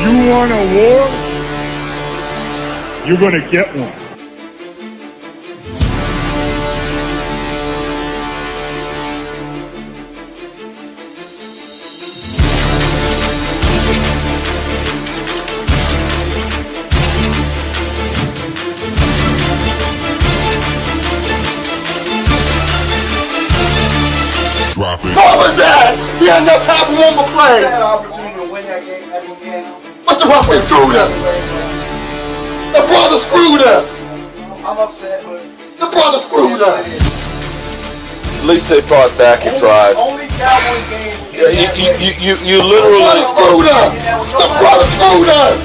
You want a war? You're going to get one. Drop it. What was that? He had no time for one more play. Had an opportunity to win that game at the end. But the referee screwed us. The brother screwed us. I'm upset, but The brother screwed us. At least they fought back and tried. only Cowboys game. You The brother literally. screwed us. The brother screwed us.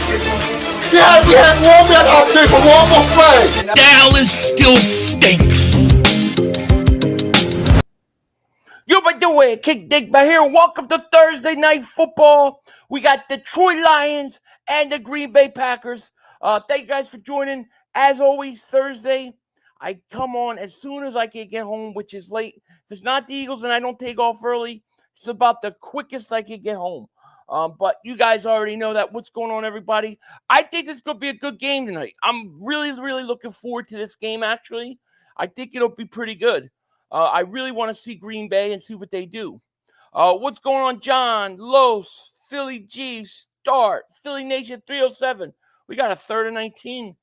We had one man opportunity for one more play. Dallas still stinks. You been doing Kick Dingbat here. Welcome to Thursday Night Football. We got Detroit Lions and the Green Bay Packers. Thank you guys for joining. As always, Thursday, I come on as soon as I can get home, which is late. If it's not the Eagles and I don't take off early, it's about the quickest I can get home. But you guys already know that. What's going on, everybody? I think this could be a good game tonight. I'm really looking forward to this game, actually. I think it'll be pretty good. I really want to see Green Bay and see what they do. What's going on, John, Los, Philly G, Start, Philly Nation 307. We got a 3rd and 19.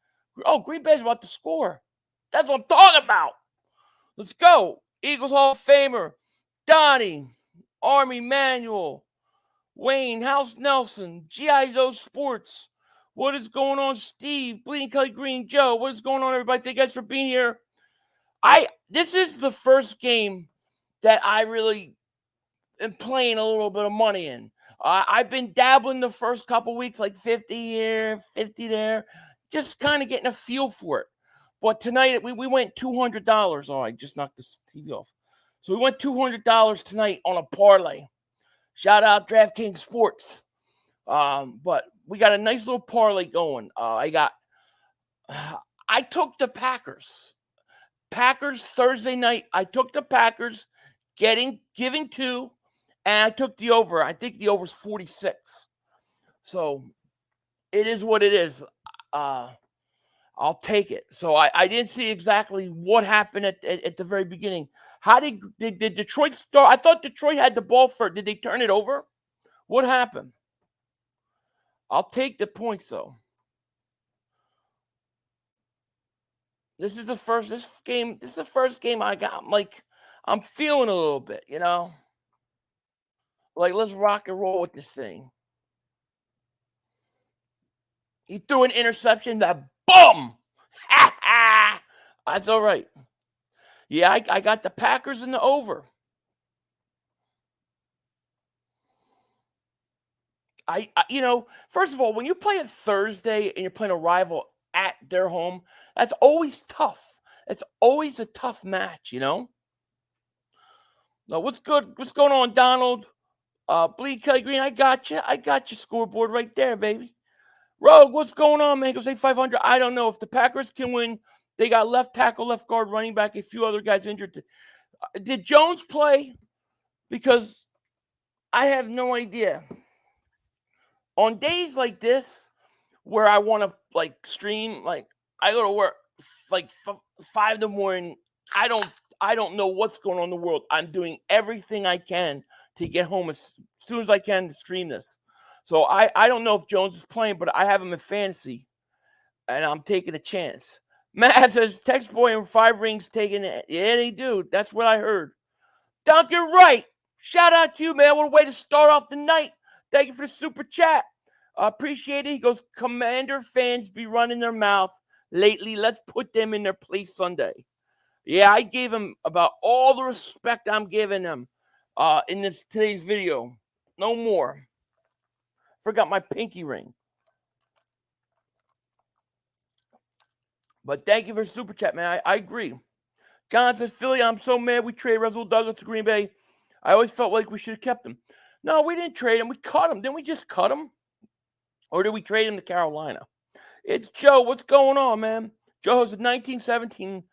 Oh, Green Bay's about to score. That's what I'm talking about. Let's go. Eagles Hall of Famer, Donnie, Army Manual, Wayne, House Nelson, G.I. Joe Sports. What is going on, Steve, Bleeding Kelly Green, Joe? What is going on, everybody? Thank you guys for being here. This is the first game that I really am playing a little bit of money in. I've been dabbling the first couple weeks, like 50 here, 50 there, just kind of getting a feel for it. But tonight we went $200. Oh, I just knocked this TV off. So we went $200 tonight on a parlay. Shout out DraftKings Sports. But we got a nice little parlay going. I took the Packers. Packers Thursday night. I took the Packers giving 2, and I took the over. I think the over is 46. So it is what it is. I'll take it. So I didn't see exactly what happened at the very beginning. How did Detroit start? I thought Detroit had the ball first. Did they turn it over? What happened? I'll take the points though. This is the first game I got. I'm feeling a little bit, you know? Like, let's rock and roll with this thing. He threw an interception that boom! That's all right. Yeah, I got the Packers in the over. First of all, when you play it Thursday and you're playing a rival at their home, that's always tough. It's always a tough match, you know? Now, what's good? What's going on, Donald? Bleed Kelly Green, I got you. I got your scoreboard right there, baby. Rogue, what's going on, man? Go say 500. I don't know. If the Packers can win, they got left tackle, left guard, running back, a few other guys injured. Did Jones play? Because I have no idea. On days like this, where I want to stream, I go to work 5 in the morning. I don't know what's going on in the world. I'm doing everything I can to get home as soon as I can to stream this. So I don't know if Jones is playing, but I have him in fantasy, and I'm taking a chance. Matt says, text boy and 5 rings taking it. Yeah, they do. That's what I heard. Duncan Wright, shout out to you, man. What a way to start off the night. Thank you for the super chat. Appreciate it. He goes, Commander fans be running their mouth lately. Let's put them in their place Sunday. Yeah, I gave him about all the respect I'm giving him in today's video. No more. Forgot my pinky ring. But thank you for super chat, man. I agree. John says, Philly, I'm so mad we traded Russell Douglas to Green Bay. I always felt like we should have kept him. No, we didn't trade him. We cut him. Didn't we just cut him? Or did we trade him to Carolina? It's Joe. What's going on, man? Joe has the 1917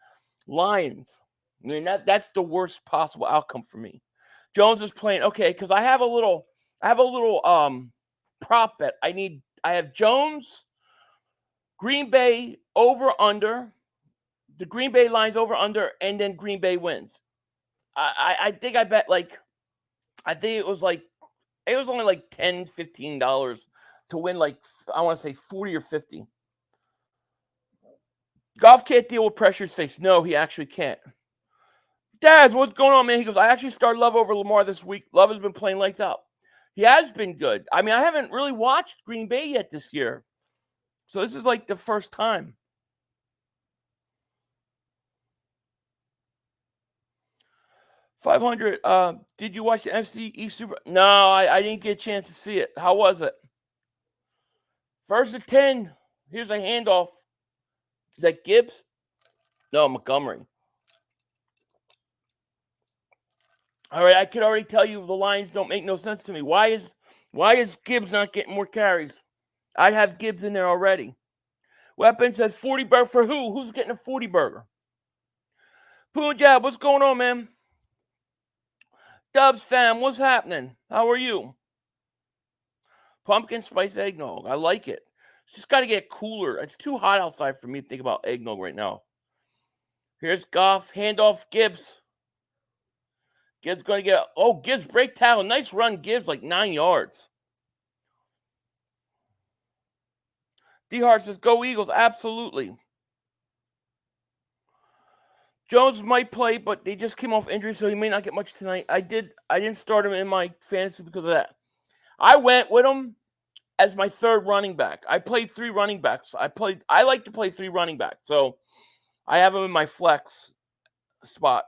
Lions. I mean, that's the worst possible outcome for me. Jones is playing. Okay, because I have a little prop bet. I I have Jones, Green Bay over under, the Green Bay lines over under, and then Green Bay wins. I think I bet I think it was only like $10, $15 to win I want to say 40 or 50. Goff can't deal with pressure face. No, he actually can't. Daz, what's going on, man? He goes, I actually started Love over Lamar this week. Love has been playing lights out. He has been good. I mean, I haven't really watched Green Bay yet this year. So this is like the first time. $500. Did you watch the NFC East Super? No, I didn't get a chance to see it. How was it? First and 10. Here's a handoff. Is that Gibbs? No, Montgomery. All right, I could already tell you the lines don't make no sense to me. Why is Gibbs not getting more carries? I'd have Gibbs in there already. Weapon says 40 burger for who? Who's getting a 40 burger? Punjab, what's going on, man? Dubs fam, what's happening? How are you? Pumpkin spice eggnog. I like it. It's just got to get cooler. It's too hot outside for me to think about eggnog right now. Here's Goff. Handoff Gibbs. Gibbs going to get... Gibbs break tackle. Nice run, Gibbs, like 9 yards. D-Hart says, go Eagles. Absolutely. Jones might play, but they just came off injury, so he may not get much tonight. I didn't start him in my fantasy because of that. I went with him as my third running back. I played 3 running backs. I like to play 3 running backs, so I have him in my flex spot.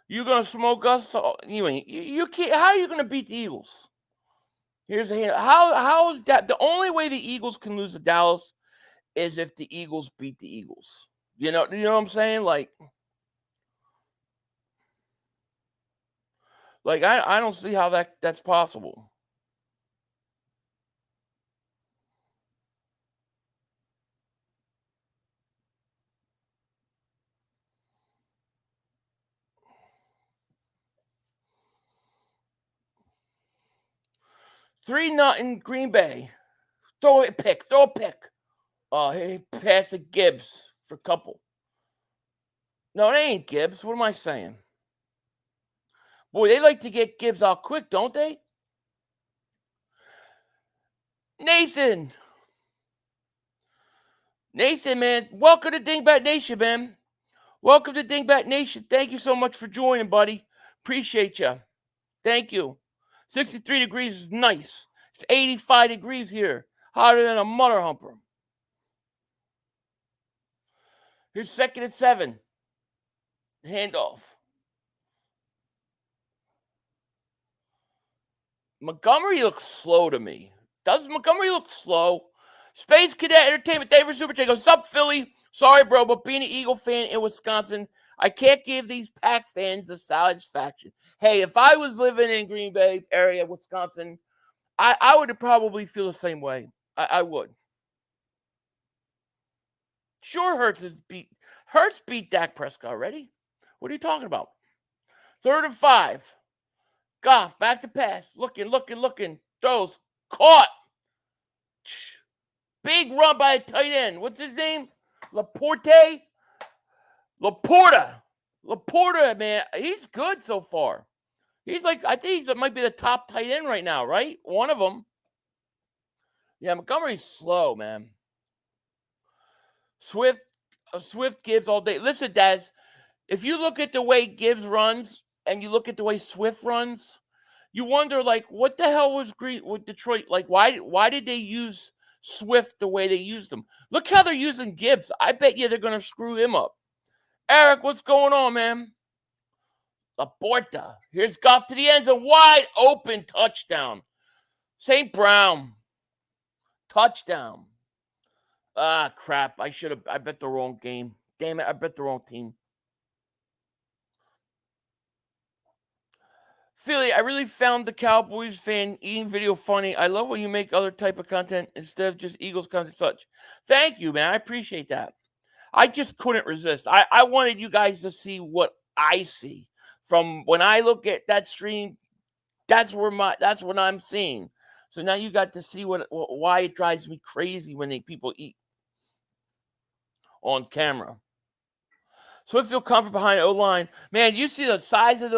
You gonna smoke us? You can't. How are you gonna beat the Eagles? Here's a hand. How is that? The only way the Eagles can lose to Dallas is if the Eagles beat the Eagles. You know what I'm saying? Like I don't see how that's possible. $3-0 Green Bay. Throw a pick. Oh, he passed to Gibbs for a couple. No, it ain't Gibbs. What am I saying? Boy, they like to get Gibbs out quick, don't they? Nathan, man. Welcome to Dingbat Nation, man. Welcome to Dingbat Nation. Thank you so much for joining, buddy. Appreciate you. Thank you. 63 degrees is nice. It's 85 degrees here. Hotter than a mother humper. Here's 2nd and 7. Handoff. Montgomery looks slow to me. Does Montgomery look slow? Space Cadet Entertainment, David Super Chat goes, sup, Philly? Sorry, bro, but being an Eagle fan in Wisconsin, I can't give these Pack fans the satisfaction. Hey, if I was living in Green Bay area, Wisconsin, I would probably feel the same way. I would. Sure, Hurts beat Dak Prescott already. What are you talking about? 3rd and 5. Goff, back to pass. Looking. Throws. Caught. Big run by a tight end. What's his name? Laporta, man. He's good so far. I think he might be the top tight end right now, right? One of them. Yeah, Montgomery's slow, man. Swift Gibbs all day. Listen, Daz, if you look at the way Gibbs runs and you look at the way Swift runs, you wonder, what the hell was with Detroit? Why did they use Swift the way they used him? Look how they're using Gibbs. I bet you they're going to screw him up. Eric, what's going on, man? Laporta. Here's Goff to the end zone. Wide open touchdown. St. Brown. Touchdown. Ah, crap. I bet the wrong game. Damn it, I bet the wrong team. Philly, I really found the Cowboys fan eating video funny. I love when you make other type of content instead of just Eagles content such. Thank you, man. I appreciate that. I just couldn't resist. I wanted you guys to see what I see. From when I look at that stream, that's what I'm seeing. So now you got to see why it drives me crazy when people eat on camera. So I feel comfort behind O-line. Man, you see the size of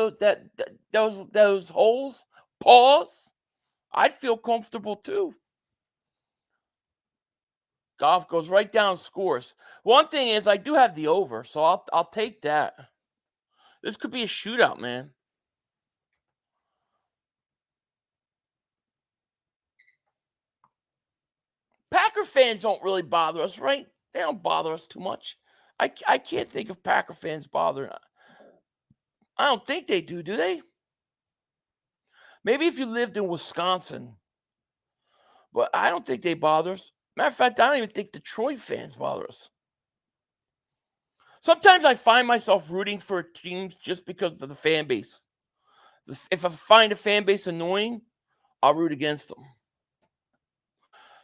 those holes? Paws? I'd feel comfortable too. Goff goes right down, scores. One thing is I do have the over, so I'll take that. This could be a shootout, man. Packer fans don't really bother us, right? They don't bother us too much. I can't think of Packer fans bothering. I don't think they do they? Maybe if you lived in Wisconsin, but I don't think they bother us. Matter of fact, I don't even think Detroit fans bother us. Sometimes I find myself rooting for teams just because of the fan base. If I find a fan base annoying, I'll root against them.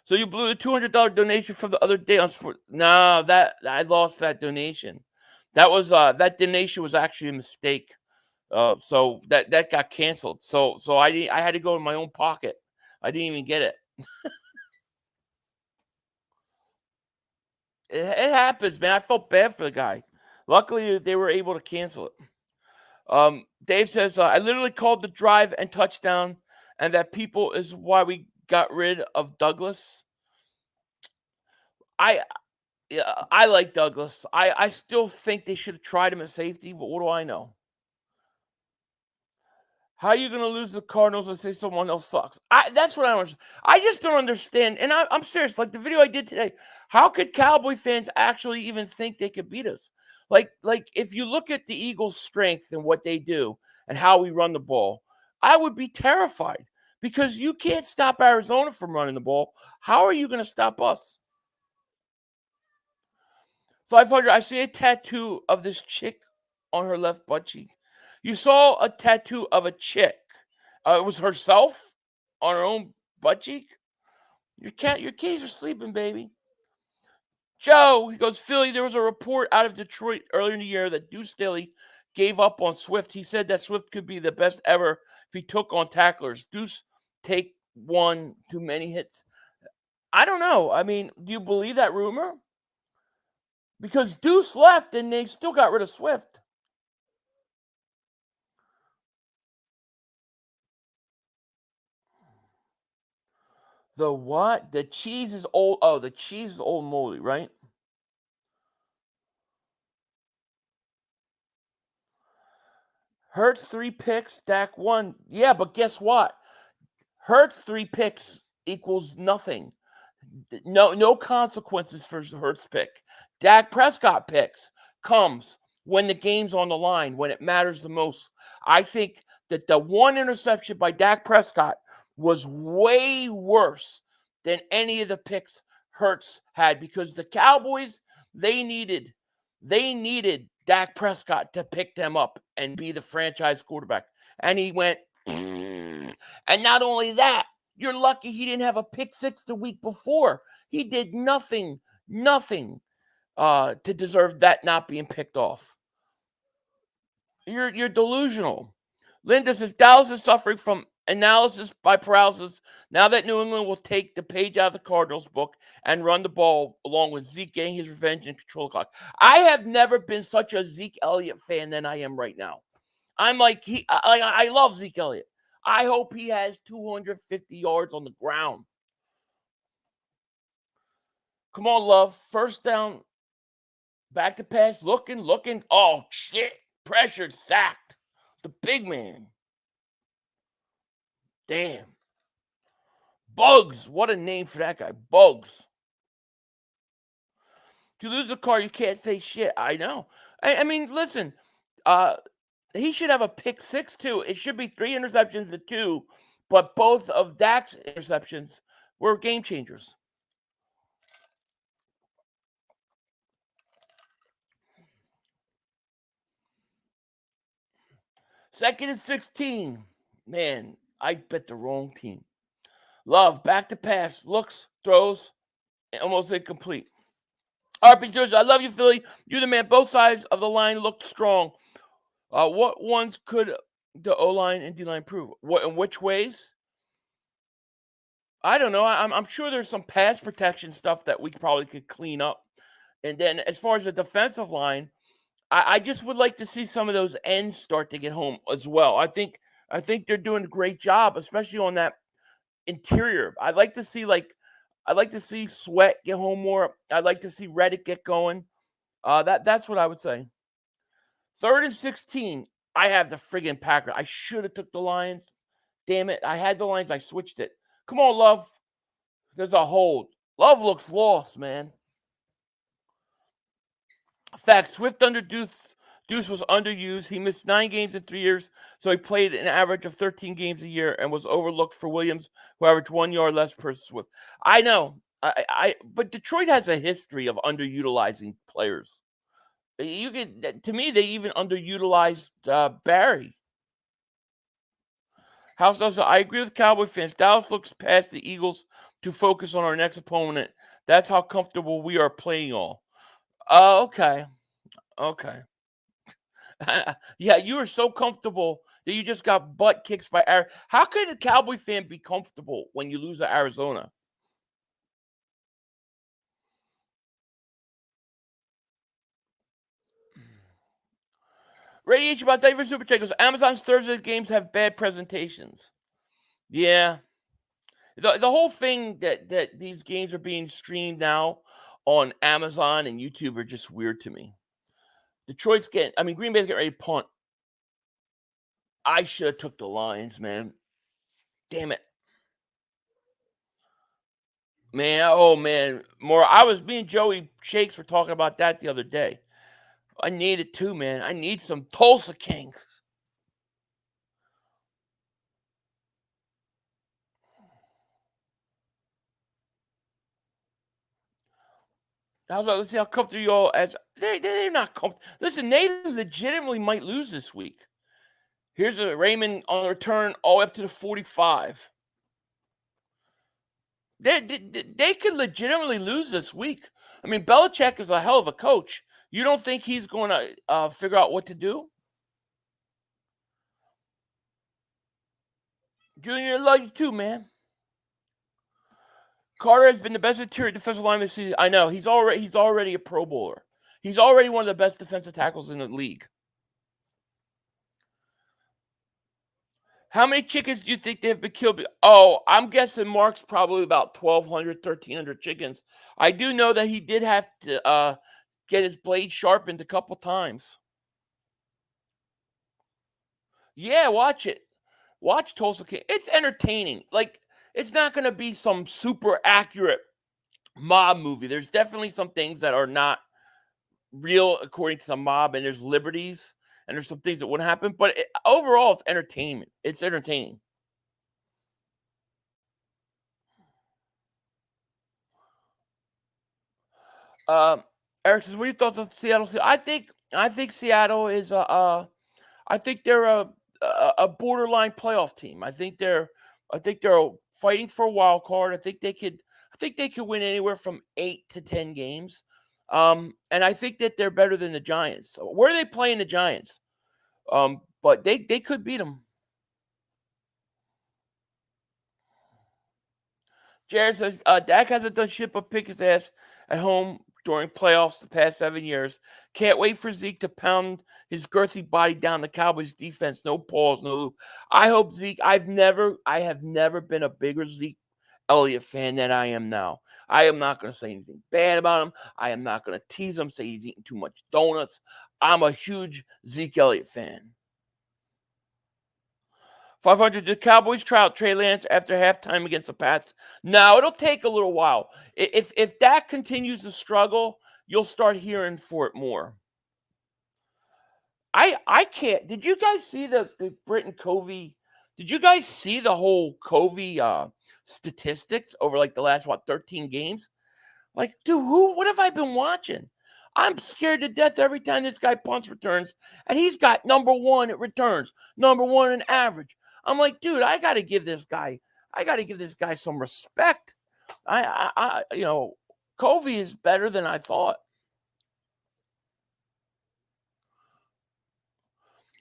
So you blew the $200 donation from the other day on sport. No, that I lost that donation. That was that donation was actually a mistake. So that got canceled. So I had to go in my own pocket. I didn't even get it. It happens, man. I felt bad for the guy. Luckily, they were able to cancel it. Dave says, I literally called the drive and touchdown, and that people is why we got rid of Douglas. I like Douglas. I still think they should have tried him at safety, but what do I know? How are you going to lose the Cardinals and say someone else sucks? That's what I don't understand. I just don't understand. And I'm serious. Like the video I did today, how could Cowboy fans actually even think they could beat us? Like if you look at the Eagles' strength and what they do and how we run the ball, I would be terrified because you can't stop Arizona from running the ball. How are you going to stop us? 500, I see a tattoo of this chick on her left butt cheek. You saw a tattoo of a chick. It was herself on her own butt cheek. Your kitties are sleeping, baby. Joe, he goes, Philly, there was a report out of Detroit earlier in the year that Deuce Staley gave up on Swift. He said that Swift could be the best ever if he took on tacklers. Deuce take one too many hits. I don't know. I mean, do you believe that rumor? Because Deuce left and they still got rid of Swift. The what? The cheese is old. Oh, the cheese is old moldy, right? Hurts 3 picks, Dak 1. Yeah, but guess what? Hurts 3 picks equals nothing. No consequences for Hurts pick. Dak Prescott picks comes when the game's on the line, when it matters the most. I think that the one interception by Dak Prescott was way worse than any of the picks Hurts had because the Cowboys, they needed Dak Prescott to pick them up and be the franchise quarterback. And he went, and not only that, you're lucky he didn't have a pick six the week before. He did nothing to deserve that not being picked off. You're delusional. Linda says Dallas is suffering from analysis by paralysis now that New England will take the page out of the Cardinals book and run the ball along with Zeke getting his revenge and control the clock. I have never been such a Zeke Elliott fan than I am right now. I'm like I love Zeke Elliott. I hope he has 250 yards on the ground. Come on, love. First down. Back to pass. Looking. Oh, shit. Pressured, sacked. The big man. Damn. Bugs. What a name for that guy. Bugs. To lose a car, you can't say shit. I know. I mean, listen. He should have a pick six, too. It should be 3 interceptions to 2, but both of Dak's interceptions were game changers. Second and 16. Man, I bet the wrong team. Love, back to pass, looks, throws, almost incomplete. RP George, I love you, Philly. You're the man. Both sides of the line looked strong. What ones could the O-line and D-line improve? What in which ways? I don't know. I'm sure there's some pass protection stuff that we probably could clean up. And then as far as the defensive line, I just would like to see some of those ends start to get home as well. I think they're doing a great job, especially on that interior. I'd like to see Sweat get home more. I'd like to see Reddick get going. That's what I would say. 3rd and 16. I have the friggin' Packers. I should have took the Lions. Damn it. I had the Lions. I switched it. Come on, Love. There's a hold. Love looks lost, man. Fact, Swift under Deuce. Deuce was underused. He missed 9 games in 3 years, so he played an average of 13 games a year and was overlooked for Williams, who averaged 1 yard less per Swift. I know. But Detroit has a history of underutilizing players. To me, they even underutilized Barry. House does. I agree with Cowboy fans. Dallas looks past the Eagles to focus on our next opponent. That's how comfortable we are playing all. Okay. Okay. Yeah, you were so comfortable that you just got butt kicks by Arizona. How could a Cowboy fan be comfortable when you lose to Arizona? Radiation about David Super Chat goes, Amazon's Thursday games have bad presentations. Yeah. The whole thing that these games are being streamed now on Amazon and YouTube are just weird to me. Green Bay's getting ready to punt. I should have took the Lions, man. Damn it. Man, oh man. Me and Joey Shakes were talking about that the other day. I need it too, man. I need some Tulsa Kings. Let's see how comfortable you all as they're not comfortable. Listen, they legitimately might lose this week. Here's a Raymond on the return all up to the 45. They could legitimately lose this week. I mean, Belichick is a hell of a coach. You don't think he's going to figure out what to do? Junior, love you too, man. Carter has been the best interior defensive lineman this season. I know he's already a Pro Bowler. He's already one of the best defensive tackles in the league. How many chickens do you think they have been killed? Oh, I'm guessing Mark's probably about 1,200, 1,300 chickens. I do know that he did have to get his blade sharpened a couple times. Yeah, watch it. Watch Tulsa King. It's entertaining. Like, it's not going to be some super accurate mob movie. There's definitely some things that are not real according to the mob, and there's liberties, and there's some things that wouldn't happen. But overall, it's entertainment. It's entertaining. Eric says, "What are your thoughts on Seattle?" I think Seattle is I think they're a borderline playoff team. I think they're fighting for a wild card. I think they could win anywhere from 8 to 10 games. And I think that they're better than the Giants. So where are they playing the Giants? But they could beat them. Jared says, Dak hasn't done shit but pick his ass at home during playoffs the past 7 years. Can't wait for Zeke to pound his girthy body down the Cowboys defense. No pause, no loop. I hope Zeke, I have never been a bigger Zeke Elliott fan than I am now. I am not going to say anything bad about him. I am not going to tease him, say he's eating too much donuts. I'm a huge Zeke Elliott fan. 500, the Cowboys try out Trey Lance after halftime against the Pats. No, it'll take a little while. If Dak continues to struggle, you'll start hearing for it more. I can't. Did you guys see the Britton Covey? Did you guys see the whole Covey statistics over like the last 13 games? Like, dude, what have I been watching? I'm scared to death every time this guy punts returns, and he's got number 1 at returns, number 1 in average. I'm like, dude, I got to give this guy some respect. Covey is better than I thought.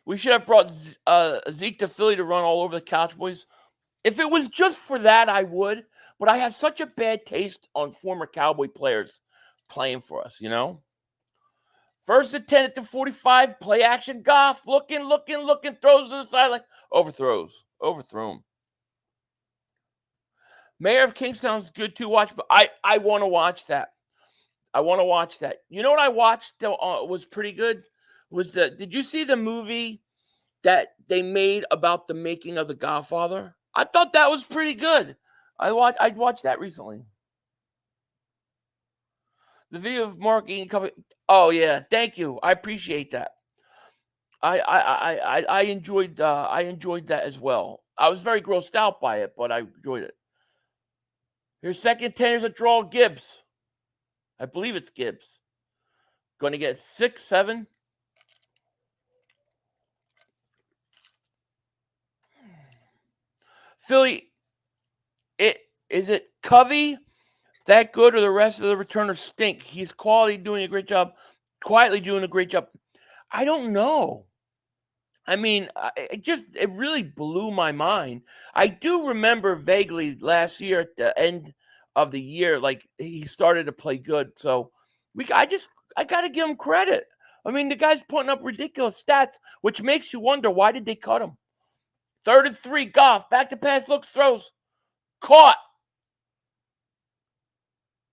We should have brought Zeke to Philly to run all over the Cowboys. If it was just for that, I would. but I have such a bad taste on former Cowboy players playing for us, you know? First and 10 at the 45, play action. Goff looking, throws to the sideline, overthrown. Mayor of Kingstown's good to watch, but I want to watch that. You know what I watched that was pretty good? Did you see the movie that they made about the making of The Godfather? I thought that was pretty good. I'd watched that recently. The video of Mark Eaton coming. Oh yeah, thank you. I appreciate that. I enjoyed that as well. I was very grossed out by it, but I enjoyed it. Here's second 10. Here's a draw. Gibbs. I believe it's Gibbs. Going to get 6, 7. Philly. Is it Covey that good, or the rest of the returners stink? He's quietly doing a great job. I don't know. I mean, it really blew my mind. I do remember vaguely last year at the end of the year, like he started to play good. So I got to give him credit. I mean, the guy's putting up ridiculous stats, which makes you wonder, why did they cut him? 3rd and 3, Goff, back to pass, looks, throws, caught.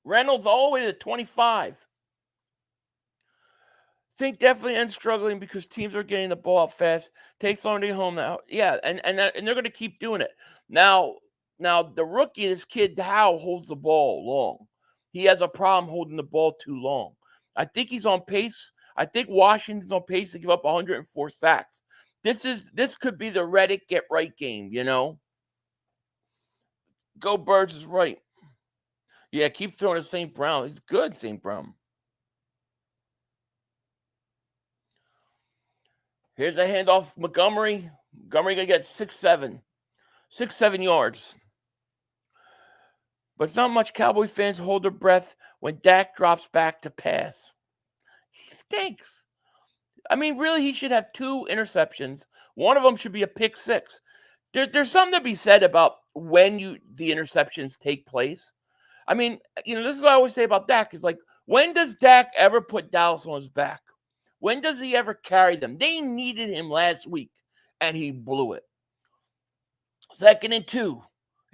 Reynolds all the way to 25. Think definitely ends struggling because teams are getting the ball out fast. Takes longer to get home now. Yeah, and they're going to keep doing it. Now the rookie, this kid Howe, holds the ball long. He has a problem holding the ball too long. I think he's on pace. I think Washington's on pace to give up 104 sacks. This could be the Reddick get right game, you know. Go Birds is right. Yeah, keep throwing to St. Brown. He's good, St. Brown. Here's a handoff, Montgomery. Montgomery going to get 6, 7. 6, 7 yards. But it's not much Cowboy fans hold their breath when Dak drops back to pass. He stinks. I mean, really, he should have 2 interceptions. One of them should be a pick 6. There's something to be said about when the interceptions take place. I mean, you know, this is what I always say about Dak. Is like, when does Dak ever put Dallas on his back? When does he ever carry them? They needed him last week, and he blew it. 2nd and 2.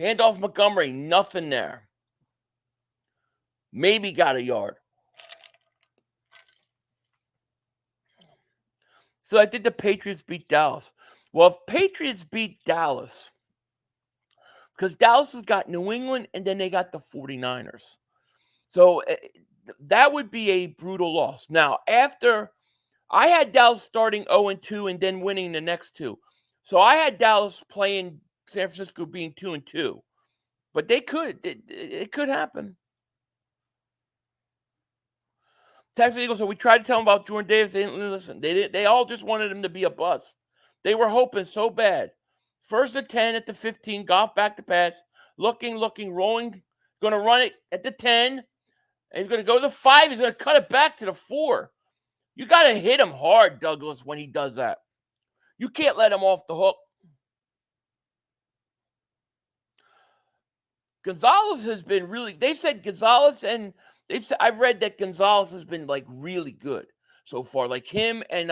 Handoff Montgomery. Nothing there. Maybe got a yard. So I think the Patriots beat Dallas. Well, if Patriots beat Dallas, because Dallas has got New England, and then they got the 49ers. So that would be a brutal loss. Now, after I had Dallas starting 0-2 and then winning the next 2. So I had Dallas playing San Francisco being 2-2. But it could happen. Texas Eagles, so we tried to tell them about Jordan Davis. They didn't listen. They all just wanted him to be a bust. They were hoping so bad. 1st and 10 at the 15. Goff back to pass. Looking, rolling. Going to run it at the 10. And he's going to go to the 5. He's going to cut it back to the 4. You got to hit him hard, Douglas, when he does that. You can't let him off the hook. Gonzalez has been really, they said Gonzalez, and I've read that Gonzalez has been like really good so far. Like him and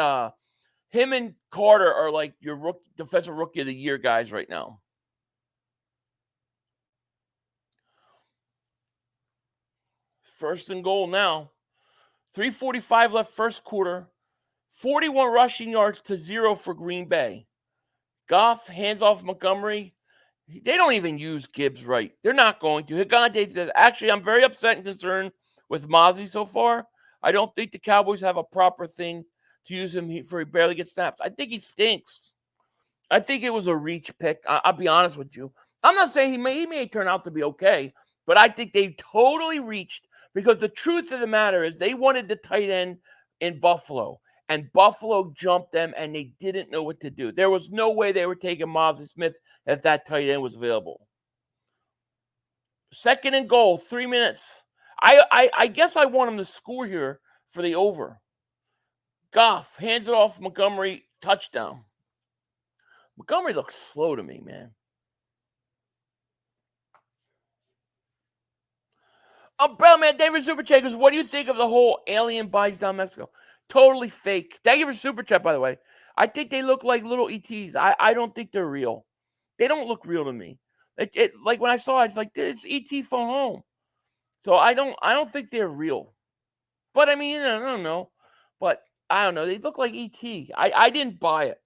Carter are like your defensive rookie of the year guys right now. First and goal now. 3:45 left first quarter. 41 rushing yards to 0 for Green Bay. Goff hands off Montgomery. They don't even use Gibbs right. They're not going to. Higante says, actually, I'm very upset and concerned with Mozzie so far. I don't think the Cowboys have a proper thing to use him for he barely gets snaps. I think he stinks. I think it was a reach pick. I'll be honest with you. I'm not saying he may turn out to be okay, but I think they totally reached, because the truth of the matter is they wanted the tight end in Buffalo, and Buffalo jumped them, and they didn't know what to do. There was no way they were taking Mozzie Smith if that tight end was available. 2nd and goal, 3 minutes. I guess I want him to score here for the over. Goff hands it off Montgomery, touchdown. Montgomery looks slow to me, man. Bellman, David Super Chat goes, what do you think of the whole alien buys down Mexico? Totally fake. Thank you for Super Chat, by the way. I think they look like little ETs. I don't think they're real. They don't look real to me. Like when I saw it, it's like this ET phone home. So I don't think they're real. But I mean, I don't know. But I don't know. They look like ET. I didn't buy it.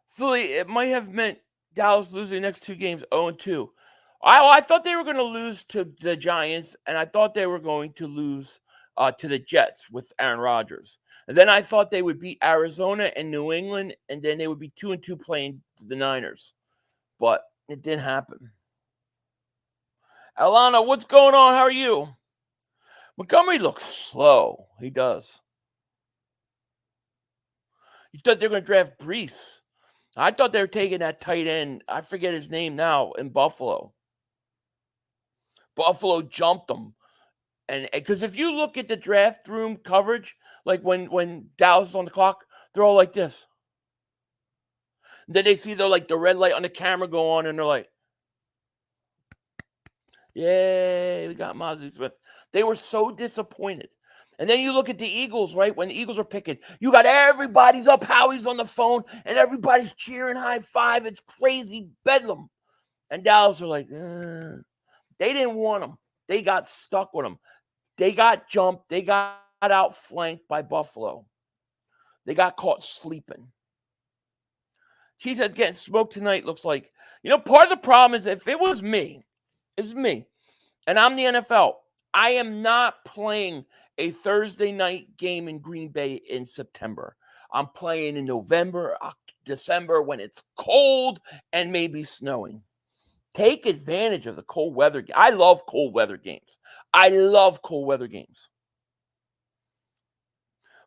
Philly, it might have meant Dallas losing the next 2 games 0-2. I thought they were going to lose to the Giants, and I thought they were going to lose to the Jets with Aaron Rodgers. And then I thought they would beat Arizona and New England, and then they would be 2-2 playing the Niners. But it didn't happen. Alana, what's going on? How are you? Montgomery looks slow. He does. You thought they were going to draft Brees. I thought they were taking that tight end. I forget his name now in Buffalo. Buffalo jumped them. And because if you look at the draft room coverage, like when Dallas is on the clock, they're all like this. And then they see the red light on the camera go on, and they're like, "Yay, we got Mozzie Smith." They were so disappointed. And then you look at the Eagles, right? When the Eagles are picking, you got everybody's up, Howie's on the phone, and everybody's cheering, high five. It's crazy bedlam. And Dallas are like, they didn't want him. They got stuck with him. They got jumped. They got outflanked by Buffalo. They got caught sleeping. Cheesehead's getting smoked tonight, looks like. Part of the problem is if it was me, and I'm the NFL, I am not playing a Thursday night game in Green Bay in September. I'm playing in November, December when it's cold and maybe snowing. Take advantage of the cold weather. I love cold weather games.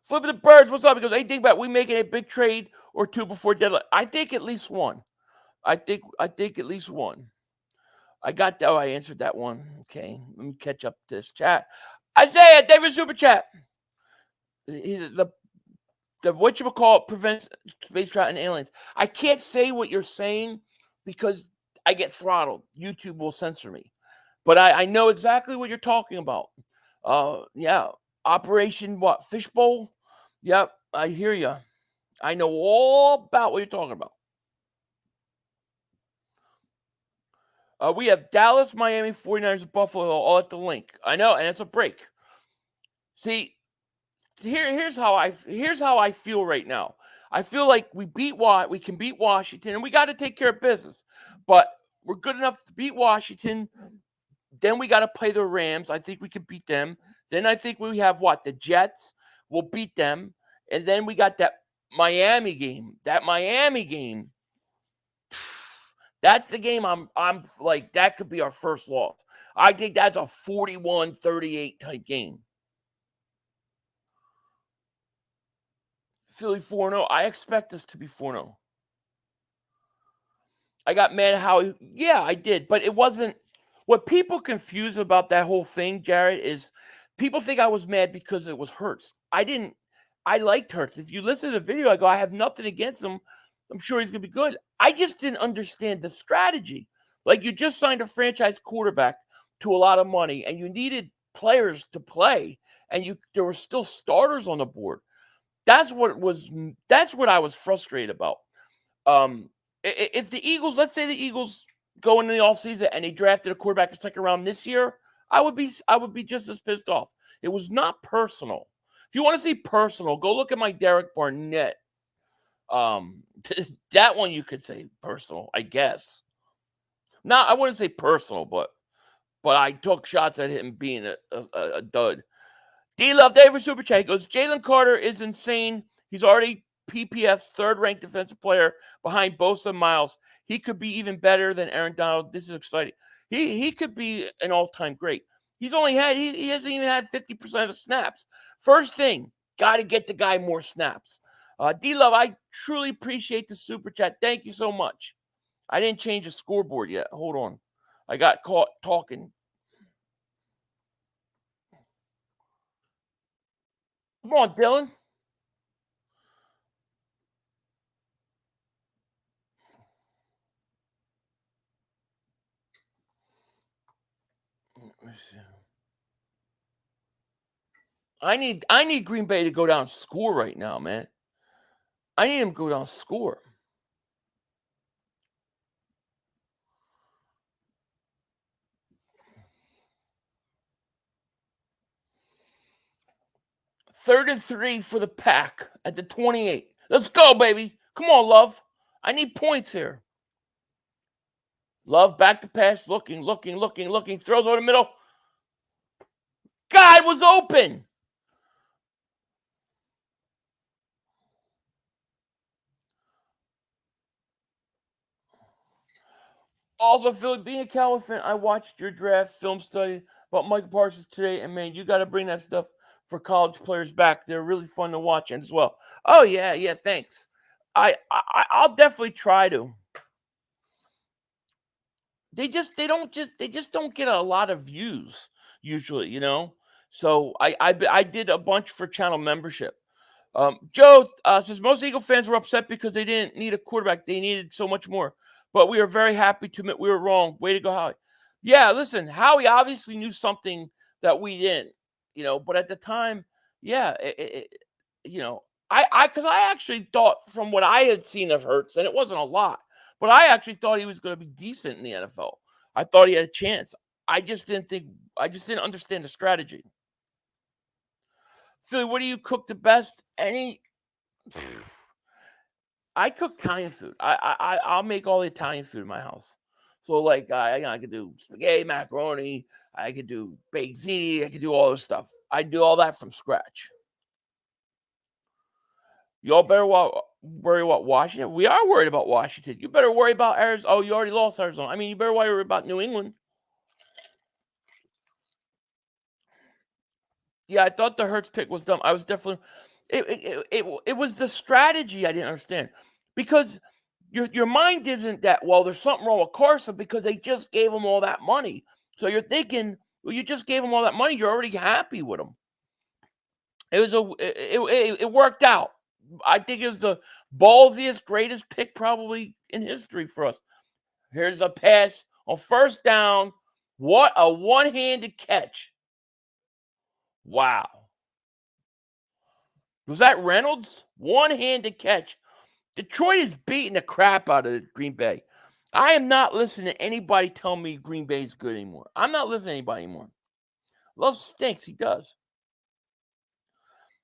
Flipping the Birds, what's up? He goes, hey, Dingbat, we making a big trade or 2 before deadline? I think at least one. I think at least one. I answered that one. Okay, let me catch up to this chat. Isaiah, David Super Chat. The whatchamacallit prevents space travel and aliens. I can't say what you're saying because I get throttled. YouTube will censor me. But I know exactly what you're talking about. Yeah. Operation what? Fishbowl? Yep, I hear you. I know all about what you're talking about. We have Dallas, Miami, 49ers, Buffalo all at the link. I know, and it's a break. See, here's how I feel right now. I feel like we can beat Washington, and we got to take care of business. But we're good enough to beat Washington. Then we got to play the Rams. I think we can beat them. Then I think we have the Jets. We'll beat them, and then we got that Miami game. That's the game I'm like, that could be our first loss. I think that's a 41-38 type game. Philly 4-0. I expect us to be 4-0. I got mad at how, yeah, I did, but it wasn't. What people confuse about that whole thing, Jared, is people think I was mad because it was Hurts. I liked Hurts. If you listen to the video, I go, I have nothing against him. I'm sure he's going to be good. I just didn't understand the strategy. Like, you just signed a franchise quarterback to a lot of money, and you needed players to play, and there were still starters on the board. That's what I was frustrated about. If the Eagles, let's say the Eagles go into the offseason and they drafted a quarterback in the second round this year, I would be just as pissed off. It was not personal. If you want to see personal, go look at my Derek Barnett. That one you could say personal, I guess. No, I wouldn't say personal, but I took shots at him being a dud. D-Love David Super Chat goes, Jalen Carter is insane. He's already PPF's third-ranked defensive player behind Bosa and Miles. He could be even better than Aaron Donald. This is exciting. He could be an all-time great. He hasn't even had 50% of the snaps. First thing, got to get the guy more snaps. D-Love, I truly appreciate the Super Chat. Thank you so much. I didn't change the scoreboard yet. Hold on. I got caught talking. Come on, Dylan. I need Green Bay to go down and score right now, man. I need him to go down and score. Third and 3 for the Pack at the 28. Let's go, baby. Come on, Love. I need points here. Love back to pass, looking. Throws over the middle. God was open. Also, Philly, being a Cowboy fan, I watched your draft film study about Michael Parsons today, and man, you got to bring that stuff for college players back. They're really fun to watch as well. Oh yeah, thanks. I'll definitely try to. They just don't get a lot of views usually, you know. So I did a bunch for channel membership. Joe says most Eagle fans were upset because they didn't need a quarterback. They needed so much more. But we are very happy to admit we were wrong. Way to go, Howie. Yeah, listen, Howie obviously knew something that we didn't, you know. But at the time, yeah, you know, because I actually thought from what I had seen of Hurts, and it wasn't a lot, but I actually thought he was going to be decent in the NFL. I thought he had a chance. I just didn't understand the strategy. Philly, what do you cook the best? I cook Italian food. I'll make all the Italian food in my house. So like I could do spaghetti, macaroni. I could do baked ziti. I could do all this stuff. I do all that from scratch. Y'all better worry about Washington. We are worried about Washington. You better worry about Arizona. Oh, you already lost Arizona. I mean, you better worry about New England. Yeah, I thought the Hurts pick was dumb. I was definitely it was the strategy I didn't understand. Because your mind isn't that, well, there's something wrong with Carson because they just gave him all that money. So you're thinking, well, you just gave him all that money, you're already happy with him. It worked out. I think it was the ballsiest, greatest pick probably in history for us. Here's a pass on first down. What a one-handed catch. Wow. Was that Reynolds? One-handed catch. Detroit is beating the crap out of Green Bay. I am not listening to anybody tell me Green Bay is good anymore. I'm not listening to anybody anymore. Love stinks. He does.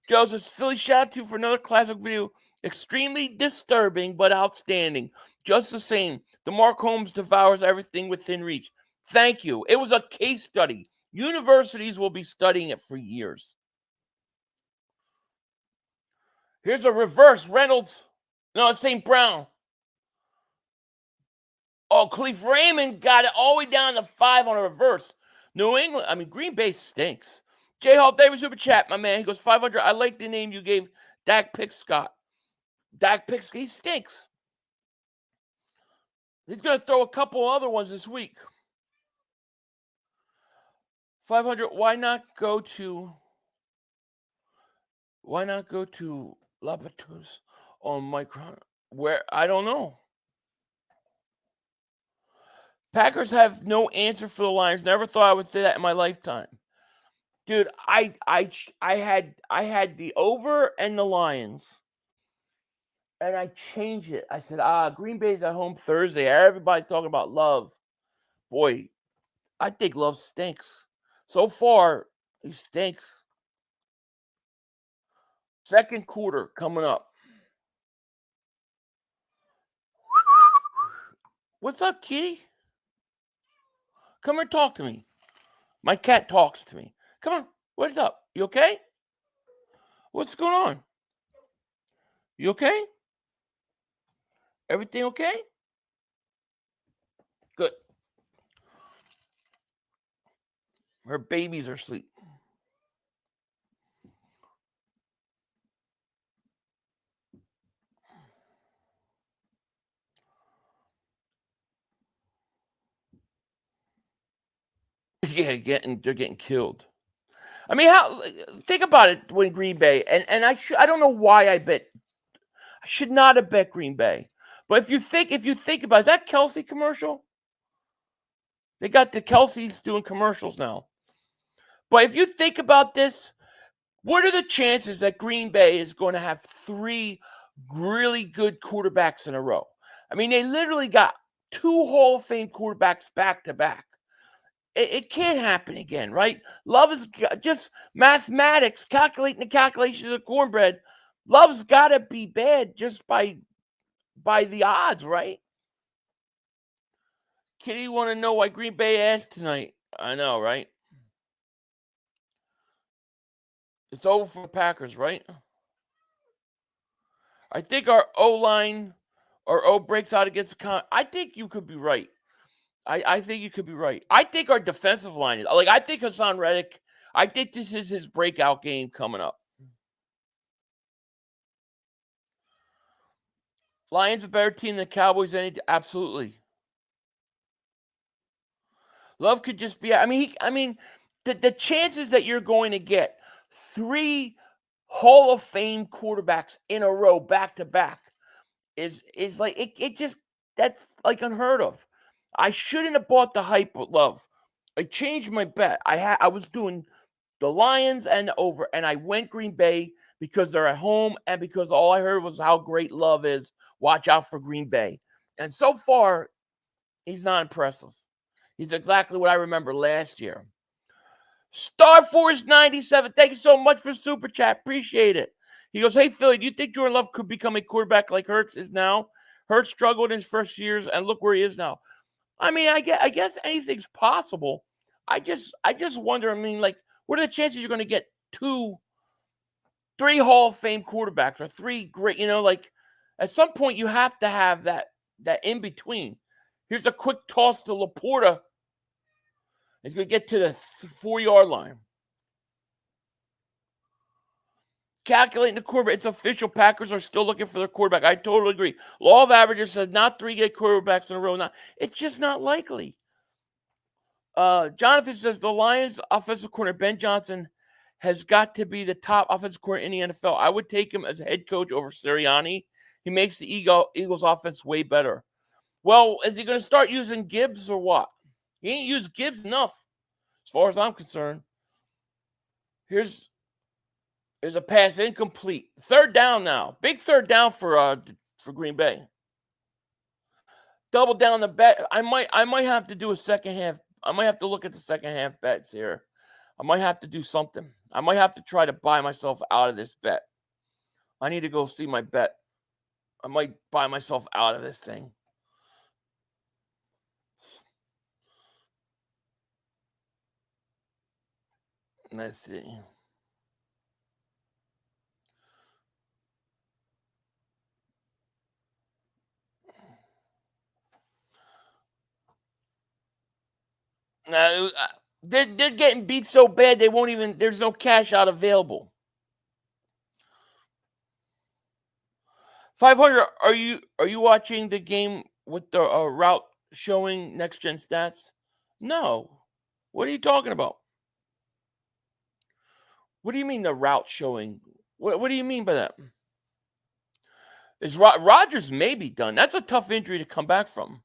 Joseph, Philly, shout out to you for another classic video. Extremely disturbing, but outstanding. Just the same, the Mark Holmes devours everything within reach. Thank you. It was a case study. Universities will be studying it for years. Here's a reverse Reynolds. No, it's St. Brown. Oh, Cleve Raymond got it all the way down to 5 on a reverse. New England, I mean, Green Bay stinks. J Hall David Super Chat, my man. He goes 500. I like the name you gave Dak Pickscott. Dak Pickscott, he stinks. He's going to throw a couple other ones this week. 500. Why not go to Labatus on Micron? Where? I don't know. Packers have no answer for the Lions. Never thought I would say that in my lifetime. Dude, I had the over and the Lions. And I changed it. I said, Green Bay's at home Thursday. Everybody's talking about Love. Boy, I think Love stinks. So far, he stinks. Second quarter coming up. What's up, kitty? Come here, talk to me. My cat talks to me. Come on. What's up? You okay? What's going on? You okay? Everything okay? Good. Her babies are asleep. Yeah, they're getting killed. I mean, think about it when Green Bay and I don't know why I should not have bet Green Bay. But if you think about it, is that Kelsey commercial? They got the Kelseys doing commercials now. But if you think about this, what are the chances that Green Bay is going to have 3 really good quarterbacks in a row? I mean, they literally got 2 Hall of Fame quarterbacks back to back. It can't happen again, right? Love is just mathematics, calculating the calculations of cornbread. Love's got to be bad just by the odds, right? Kitty want to know why Green Bay asked tonight. I know, right? It's over for the Packers, right? I think our O-line or O breaks out against the con. I think you could be right. I think you could be right. I think our defensive line is I think Hassan Reddick. I think this is his breakout game coming up. Lions a better team than Cowboys. Absolutely. Love could just be. I mean, the chances that you're going to get 3 Hall of Fame quarterbacks in a row back to back is like it just that's like unheard of. I shouldn't have bought the hype with Love. I changed my bet. I was doing the Lions and over, and I went Green Bay because they're at home and because all I heard was how great Love is. Watch out for Green Bay. And so far, he's not impressive. He's exactly what I remember last year. Star Force 97, thank you so much for Super Chat. Appreciate it. He goes, hey, Philly, do you think Jordan Love could become a quarterback like Hurts is now? Hurts struggled in his first years, and look where he is now. I mean, I guess anything's possible. I just wonder, I mean, like, what are the chances you're going to get 3 Hall of Fame quarterbacks or 3 great, like, at some point you have to have that in between. Here's a quick toss to Laporta. He's going to get to the 4-yard line. Calculating the quarterback. It's official. Packers are still looking for their quarterback. I totally agree. Law of averages says not 3 good quarterbacks in a row. It's just not likely. Jonathan says the Lions offensive coordinator Ben Johnson has got to be the top offensive coordinator in the NFL. I would take him as a head coach over Sirianni. He makes the Eagles offense way better. Well, is he going to start using Gibbs or what? He ain't used Gibbs enough, as far as I'm concerned. Here's a pass incomplete. 3rd down now. Big 3rd down for Green Bay. Double down the bet. I might have to do a second half. I might have to look at the second half bets here. I might have to do something. I might have to try to buy myself out of this bet. I need to go see my bet. I might buy myself out of this thing. Let's see. Now, they're getting beat so bad they won't even. There's no cash out available. 500. Are you watching the game with the route showing next gen stats? No. What are you talking about? What do you mean the route showing? What do you mean by that? Is Rodgers may be done? That's a tough injury to come back from.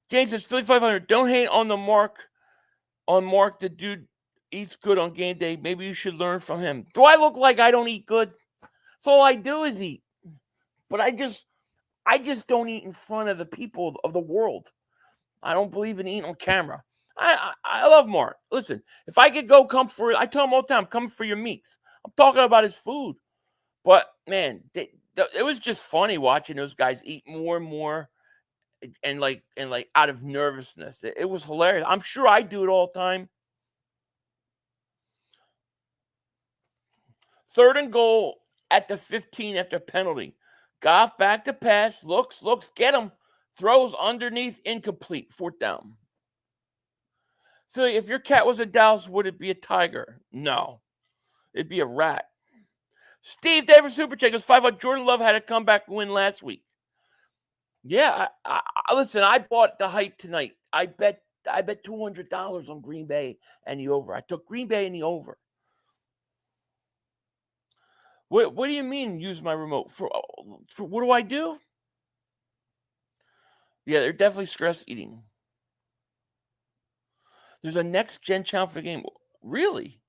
James says 500. Don't hate on Mark. The dude eats good on game day. Maybe you should learn from him. Do I look like I don't eat good? That's all I do is eat. But I just don't eat in front of the people of the world. I don't believe in eating on camera. I love Mark. Listen, if I could go come for it, I tell him all the time, come for your meats. I'm talking about his food. But man, it was just funny watching those guys eat more and more, and like out of nervousness. It was hilarious. I'm sure I do it all the time. 3rd and goal at the 15 after penalty. Goff back to pass. Looks, get him. Throws underneath, incomplete. 4th down. Philly, if your cat was a Dallas, would it be a tiger? No. It'd be a rat. Steve Davis Super Check goes 500. Jordan Love had a comeback win last week. Yeah, I listen, I bought the hype tonight. I bet $200 on Green Bay and the over. I took Green Bay and the over. What do you mean use my remote? For what do I do? Yeah, they're definitely stress eating. There's a next gen channel for the game. Really?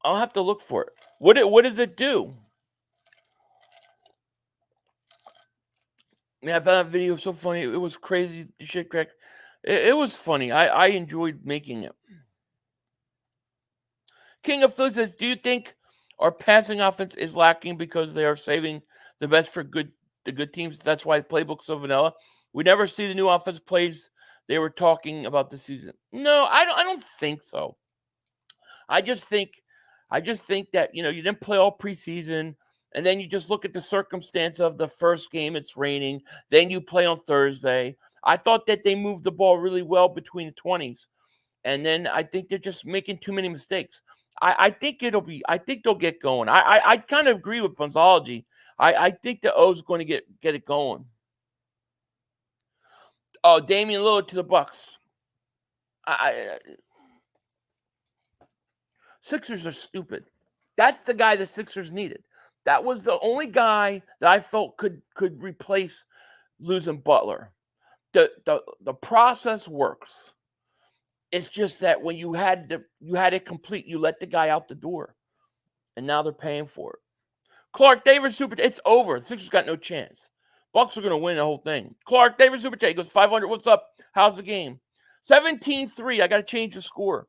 I'll have to look for it. What does it do? Man, I found that video so funny. It was crazy shit crack. It was funny. I enjoyed making it. King of Philly says, do you think our passing offense is lacking because they are saving the best for the good teams? That's why the playbook's so vanilla. We never see the new offense plays they were talking about this season. No, I don't think so. I just think that, you didn't play all preseason, and then you just look at the circumstance of the first game, it's raining, then you play on Thursday. I thought that they moved the ball really well between the 20s. And then I think they're just making too many mistakes. I think they'll get going. I kind of agree with Bonzology. I think the O's going to get it going. Oh, Damian Lillard to the Bucks. Sixers are stupid. That's the guy the Sixers needed. That was the only guy that I felt could replace losing Butler. The process works. It's just that when you had it complete, you let the guy out the door, and now they're paying for it. Clark Davis super. It's over. The Sixers got no chance. Bucks are going to win the whole thing. Clark Davis super chat. He goes 500. What's up? How's the game? 17-3. I got to change the score.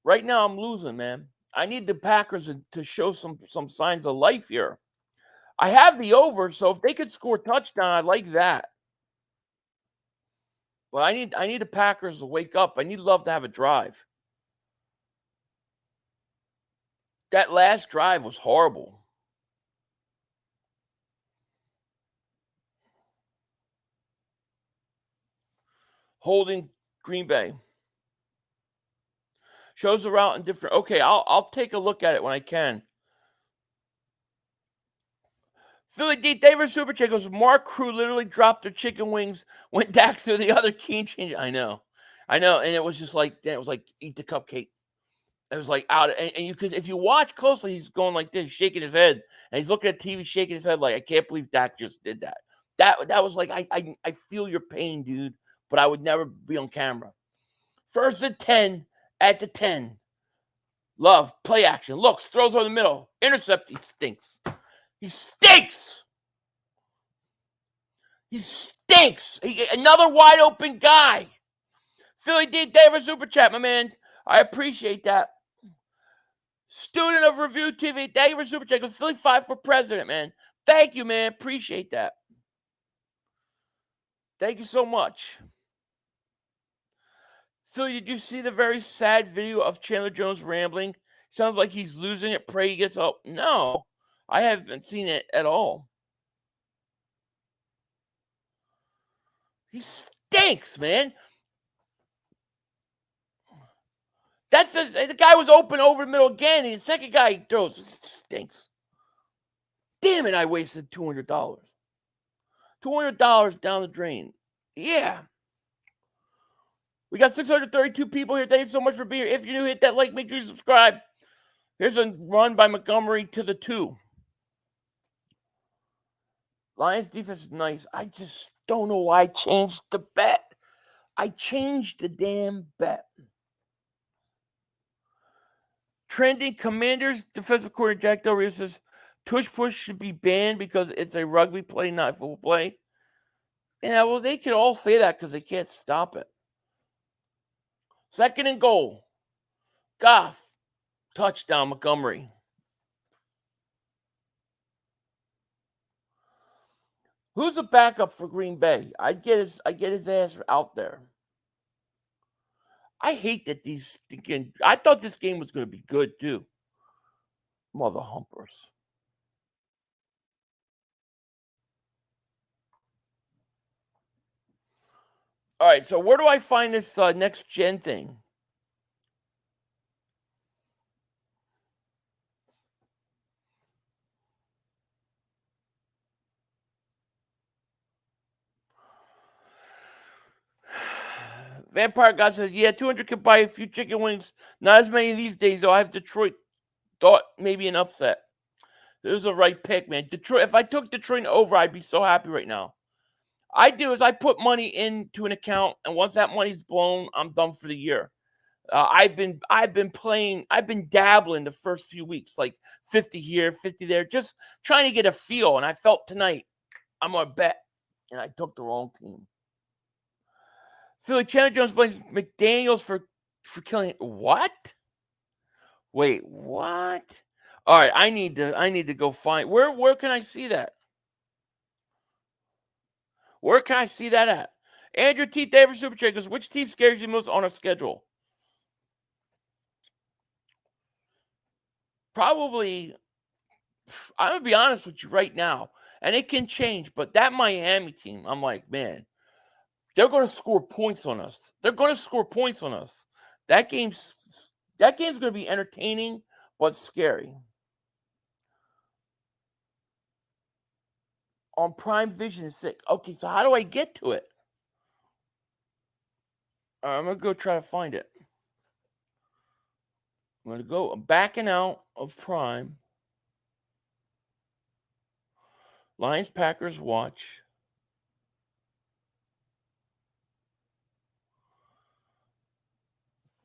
Right now I'm losing, man. I need the Packers to show some signs of life here. I have the over, so if they could score a touchdown, I'd like that. Well, I need the Packers to wake up. I need Love to have a drive. That last drive was horrible. Holding Green Bay. Shows the route in different. Okay, I'll take a look at it when I can. Philly D. Davis Super Chat goes, Mark Crew literally dropped their chicken wings, went back through the other key change. I know. And it was just like, eat the cupcake. It was like out. And you could, if you watch closely, he's going like this, shaking his head. And he's looking at TV, shaking his head like, I can't believe Dak just did that. That was like, I feel your pain, dude. But I would never be on camera. First and 10 at the 10. Love, play action. Looks, throws over the middle. Intercept. He stinks. He stinks. He stinks. Another wide open guy. Philly D. Davis Super Chat, my man. I appreciate that. Student of Review TV, thank you for Super Chat. Philly 5 for president, man. Thank you, man. Appreciate that. Thank you so much. Philly, did you see the very sad video of Chandler Jones rambling? Sounds like he's losing it. Pray he gets up. No, I haven't seen it at all. He stinks, man. That's the guy was open over the middle again. And the second guy he throws. It stinks. Damn it, I wasted $200. $200 down the drain. Yeah. We got 632 people here. Thank you so much for being here. If you're new, hit that like. Make sure you subscribe. Here's a run by Montgomery to the 2. Lions defense is nice. I just don't know why I changed the bet. I changed the damn bet. Trending Commanders defensive coordinator Jack Del Rio says tush push should be banned because it's a rugby play, not football play. Yeah, well, they could all say that because they can't stop it. Second and goal. Goff. Touchdown, Montgomery. Who's the backup for Green Bay? I get his ass out there. I hate that I thought this game was going to be good too. Mother humpers. All right, so where do I find this next gen thing? Vampire God says, yeah, 200 could buy a few chicken wings. Not as many these days, though. I have Detroit. Thought maybe an upset. It was the right pick, man. Detroit. If I took Detroit over, I'd be so happy right now. I do is I put money into an account, and once that money's blown, I'm done for the year. I've been dabbling the first few weeks, like 50 here, 50 there, just trying to get a feel. And I felt tonight I'm gonna bet, and I took the wrong team. Philly Chandler Jones blames McDaniels for killing. What? Wait, what? All right, I need to go find where can I see that? Where can I see that at? Andrew T. Davis Super Chat goes, which team scares you most on a schedule? Probably, I'm gonna be honest with you right now, and it can change, but that Miami team, I'm like, man, they're gonna score points on us. They're gonna score points on us. That game's gonna be entertaining but scary. On Prime Vision is sick. Okay, so how do I get to it? I'm gonna go try to find it. I'm backing out of Prime. Lions Packers watch.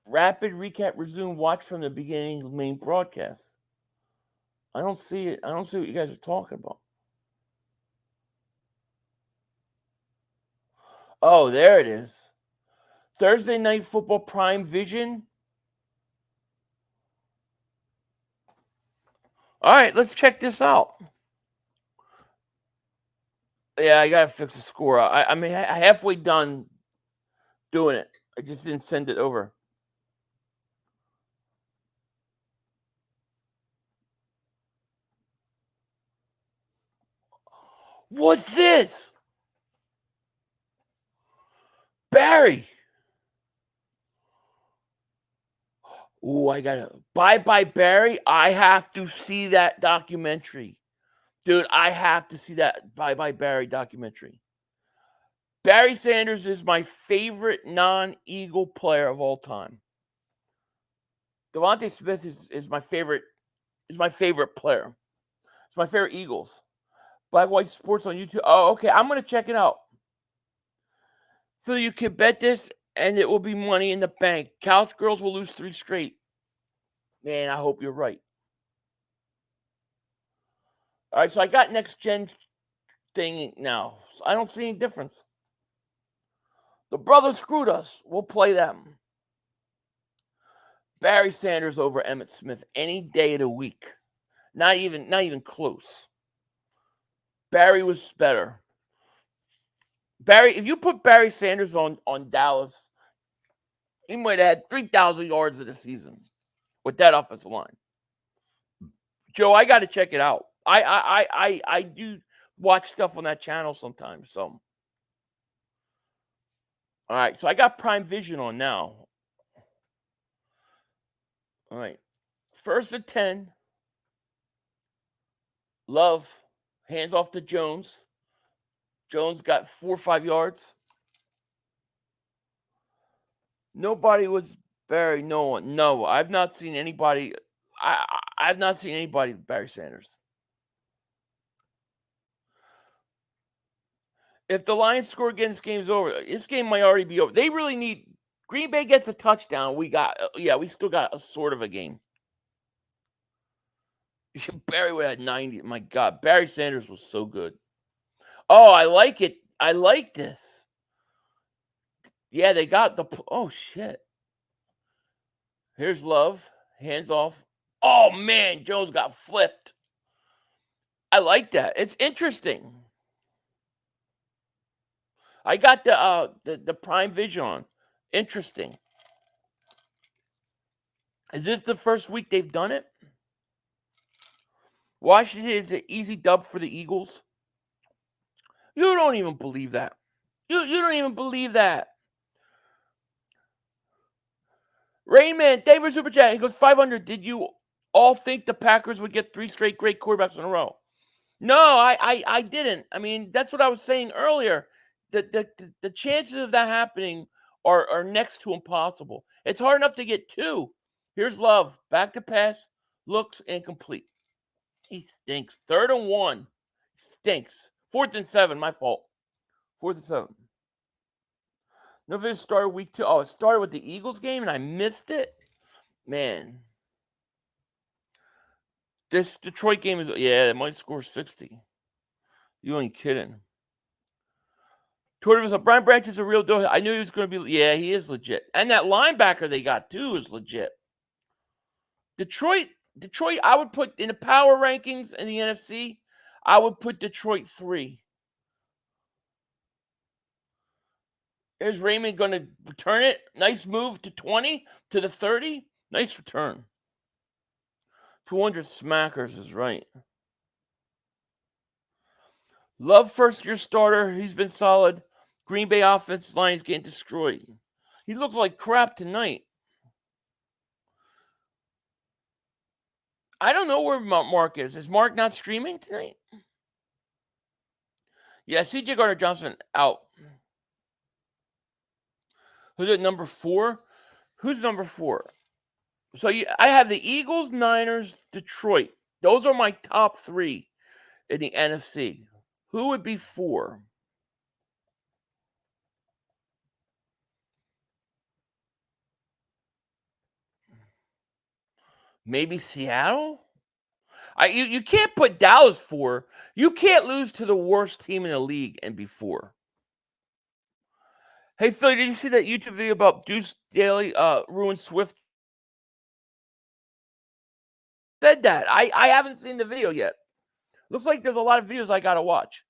Rapid recap resume. Watch from the beginning of the main broadcast. I don't see it. I don't see what you guys are talking about. Oh, there it is. Thursday Night Football Prime Vision. All right, let's check this out. Yeah, I gotta fix the score. I mean, I halfway done doing it. I just didn't send it over. What's this? Barry. Ooh, I gotta Bye Barry. I have to see that documentary. Dude, I have to see that Bye Barry documentary. Barry Sanders is my favorite non-Eagle player of all time. Devontae Smith is my favorite player. It's my favorite Eagles. Black White Sports on YouTube. Oh, okay. I'm gonna check it out. So you can bet this, and it will be money in the bank. Couch Girls will lose 3 straight. Man, I hope you're right. All right, so I got next gen thing now. So I don't see any difference. The brothers screwed us. We'll play them. Barry Sanders over Emmitt Smith any day of the week. Not even close. Barry was better. If you put Barry Sanders on Dallas, he might have had 3,000 yards of the season with that offensive line. Joe, I got to check it out. I do watch stuff on that channel sometimes. So, all right. So I got Prime Vision on now. All right. 1st and 10. Love hands off to Jones. Jones got 4 or 5 yards. Nobody was Barry. No one. No, I've not seen anybody. I've not seen anybody with Barry Sanders. If the Lions score again, this game's over. This game might already be over. They really need. Green Bay gets a touchdown. We still got a sort of a game. Barry would have 90. My God, Barry Sanders was so good. Oh, I like it. I like this. Yeah, they got the. Oh shit. Here's Love. Hands off. Oh man, Jones got flipped. I like that. It's interesting. I got the Prime Vision on. Interesting. Is this the first week they've done it? Washington is an easy dub for the Eagles. You don't even believe that. You don't even believe that. Rainman, David Super Chat, he goes 500. Did you all think the Packers would get 3 straight great quarterbacks in a row? No, I didn't. I mean, that's what I was saying earlier. The chances of that happening are next to impossible. It's hard enough to get 2. Here's Love. Back to pass. Looks incomplete. He stinks. 3rd and 1. Stinks. 4th and 7. My fault. 4th and 7. No video started week 2. Oh, it started with the Eagles game and I missed it? Man. This Detroit game is, yeah, it might score 60. You ain't kidding. Tortivus, Brian Branch is a real deal. I knew he was going to be, yeah, he is legit. And that linebacker they got too is legit. Detroit, I would put in the power rankings in the NFC, I would put Detroit 3. Is Raymond going to return it? Nice move to 20, to the 30. Nice return. 200 smackers is right. Love first-year starter. He's been solid. Green Bay offensive line is getting destroyed. He looks like crap tonight. I don't know where Mark is. Is Mark not streaming tonight? Yeah, C.J. Gardner-Johnson out. Who's at number 4? Who's number 4? So I have the Eagles, Niners, Detroit. Those are my top 3 in the NFC. Who would be 4? Maybe Seattle? You can't put Dallas 4. You can't lose to the worst team in the league and be 4. Hey, Philly, did you see that YouTube video about Deuce Daly ruined Swift? Said that. I haven't seen the video yet. Looks like there's a lot of videos I got to watch.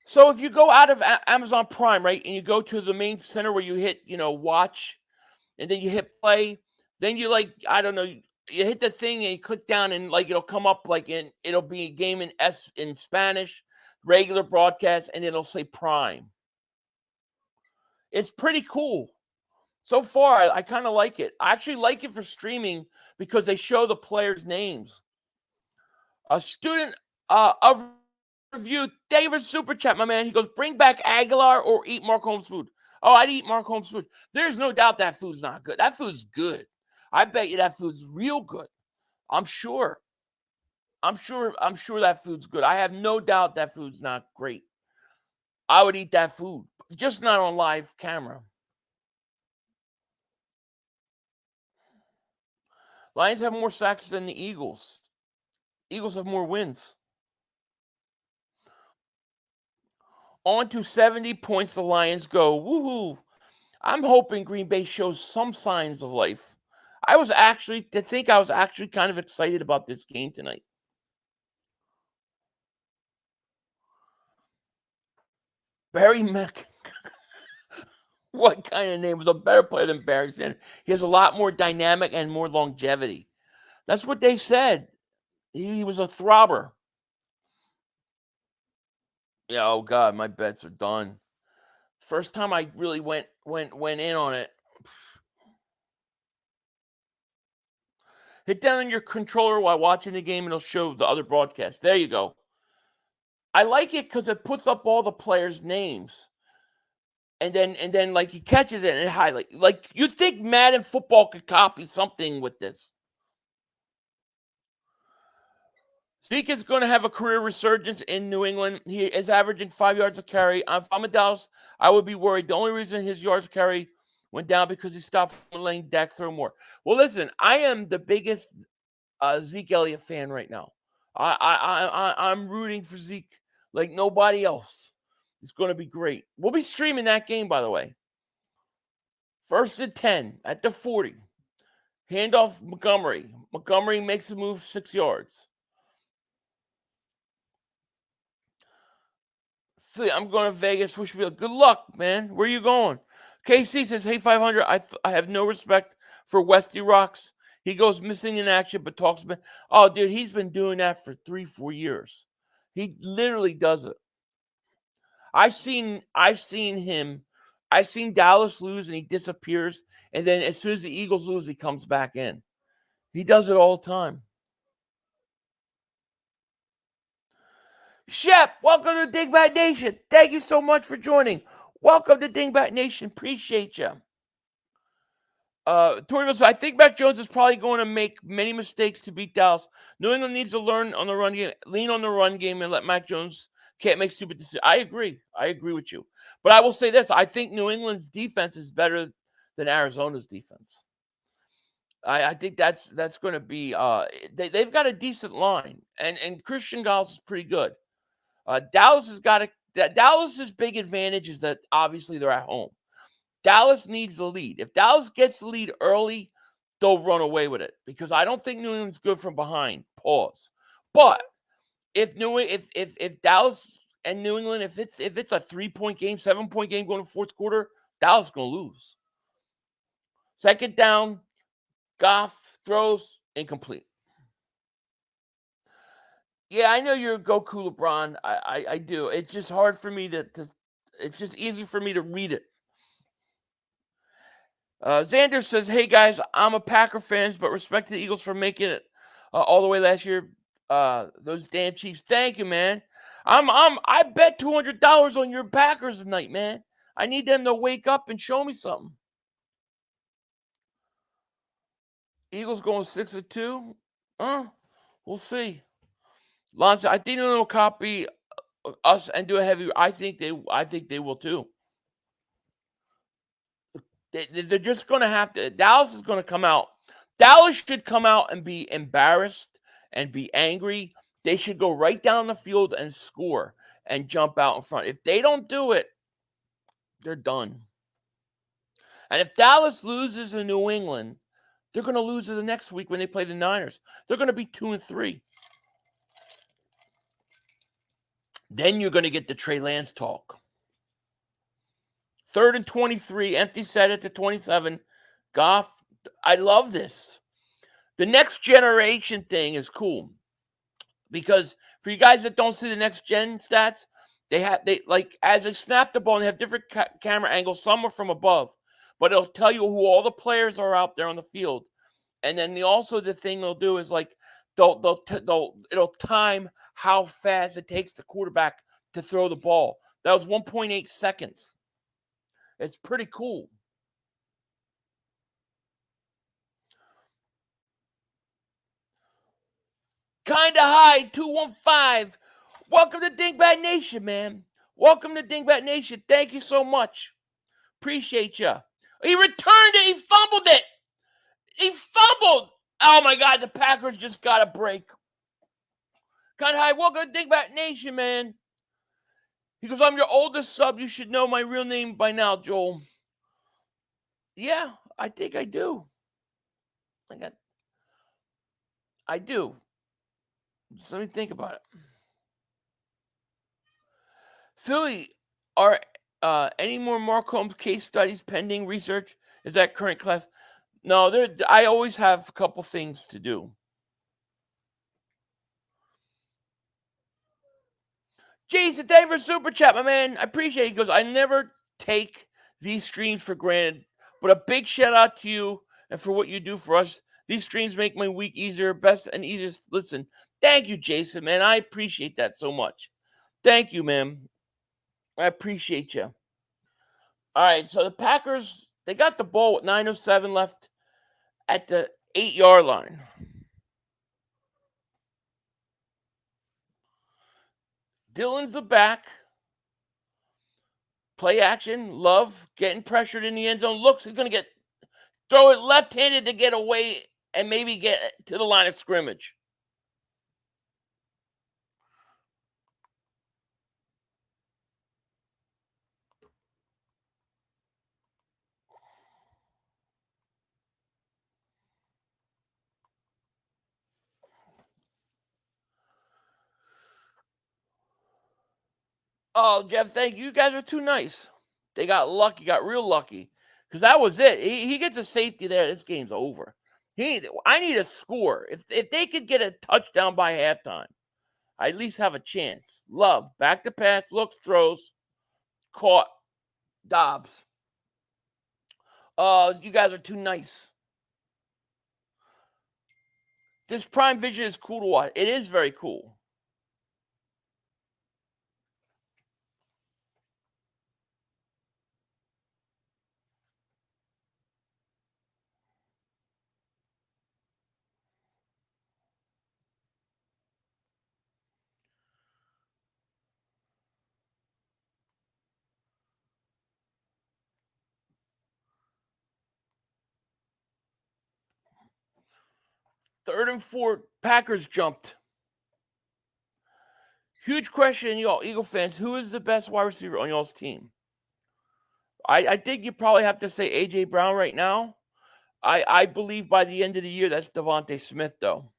So if you go out of Amazon Prime, right, and you go to the main center where you hit, watch, and then you hit play, then you I don't know, you hit the thing and you click down and it'll come up it'll be a game in Spanish, regular broadcast, and it'll say Prime. It's pretty cool. So far, I kind of like it. I actually like it for streaming because they show the players' names. A student of review, David Super Chat, my man. He goes, bring back Aguilar or eat Mark Holmes' food. Oh, I'd eat Mark Holmes' food. There's no doubt that food's not good. That food's good. I bet you that food's real good. I'm sure that food's good. I have no doubt that food's not great. I would eat that food, just not on live camera. Lions have more sacks than the Eagles. Eagles have more wins. On to 70 points the Lions go. Woohoo! I'm hoping Green Bay shows some signs of life. I was actually kind of excited about this game tonight. Barry Mack. What kind of name? Was a better player than Barry Sanders. He has a lot more dynamic and more longevity. That's what they said. He was a throbber. Yeah, oh God, my bets are done. First time I really went in on it. Hit down on your controller while watching the game and it'll show the other broadcast. There you go. I like it because it puts up all the players' names. And then he catches it and it highlights. You'd think Madden football could copy something with this. Zeke is going to have a career resurgence in New England. He is averaging 5 yards a carry. If I'm in Dallas, I would be worried. The only reason his yards carry went down because he stopped letting Dak throw more. Well, listen, I am the biggest Zeke Elliott fan right now. I'm rooting for Zeke like nobody else. It's going to be great. We'll be streaming that game, by the way. 1st and 10 at the 40. Handoff Montgomery. Montgomery makes a move 6 yards. I'm going to Vegas. Wish me good luck, man. Where are you going? KC says, hey, 500. I have no respect for Westy Rocks. He goes missing in action, but talks about, oh, dude, he's been doing that for 3-4 years. He literally does it. I've seen Dallas lose and he disappears. And then as soon as the Eagles lose, he comes back in. He does it all the time. Shep, welcome to Dingbat Nation. Thank you so much for joining. Welcome to Dingbat Nation. Appreciate you. Tori, I think Mac Jones is probably going to make many mistakes to beat Dallas. New England needs to learn on the run game, lean on the run game, and let Mac Jones Can't make stupid decisions. I agree. I agree with you. But I will say this: I think New England's defense is better than Arizona's defense. I think that's going to be. They've got a decent line, and Christian Gauss is pretty good. Dallas has got a Dallas's big advantage is that obviously they're at home. Dallas needs the lead. If Dallas gets the lead early, they'll run away with it because I don't think New England's good from behind. Pause. But if Dallas and New England, if it's a 3-point game, 7-point game going to fourth quarter, Dallas is going to lose. Second down, Goff throws incomplete. Yeah, I know you're Goku LeBron. I do. It's just hard for me to it's just easy for me to read it. Xander says, "Hey guys, I'm a Packer fan, but respect to the Eagles for making it all the way last year. Those damn Chiefs. Thank you, man. I bet $200 on your Packers tonight, man. I need them to wake up and show me something." Eagles going 6-2. We'll see. Lonzo, I think they'll copy us and do a heavy. I think they will too. They're just going to have to. Dallas is going to come out. Dallas should come out and be embarrassed and be angry. They should go right down the field and score and jump out in front. If they don't do it, they're done. And if Dallas loses in New England, they're going to lose the next week when they play the Niners. They're going to be 2-3. Then you're going to get the Trey Lance talk. 3rd and 23, empty set at the 27. Goff, I love this. The next generation thing is cool because for you guys that don't see the next gen stats, they like as they snap the ball, they have different camera angles. Some are from above, but it'll tell you who all the players are out there on the field. And then the thing they'll do is like it'll time how fast it takes the quarterback to throw the ball. That was 1.8 seconds. It's pretty cool. Kinda high, 215. Welcome to Dingbat Nation, man. Welcome to Dingbat Nation. Thank you so much. Appreciate you. He returned it. He fumbled it. He fumbled. Oh, my God. The Packers just got a break. Kinda high. Welcome to Dingbat Nation, man. He goes, "I'm your oldest sub. You should know my real name by now, Joel." Yeah, I think I do. I do. Just let me think about it. Philly, are any more Mark Holmes case studies pending research? Is that current class? No, I always have a couple things to do. Jason, thank you for super chat, my man. I appreciate it. He goes, "I never take these streams for granted, but a big shout out to you and for what you do for us. These streams make my week easier, best and easiest. Listen, thank you, Jason, man. I appreciate that so much. Thank you, man. I appreciate you. All right, so the Packers, they got the ball with 9:07 left at the 8-yard line. Dylan's the back. Play action. Love getting pressured in the end zone. Looks he's going to throw it left-handed to get away and maybe get to the line of scrimmage. Oh, Jeff, thank you. You guys are too nice. They got lucky, got real lucky. Because that was it. He gets a safety there. This game's over. I need a score. If they could get a touchdown by halftime, I at least have a chance. Love, back to pass, looks, throws, caught, Dobbs. You guys are too nice. This Prime Vision is cool to watch. It is very cool. 3rd and 4, Packers jumped. Huge question, y'all Eagle fans. Who is the best wide receiver on y'all's team? I think you probably have to say A.J. Brown right now. I believe by the end of the year, that's Devontae Smith, though.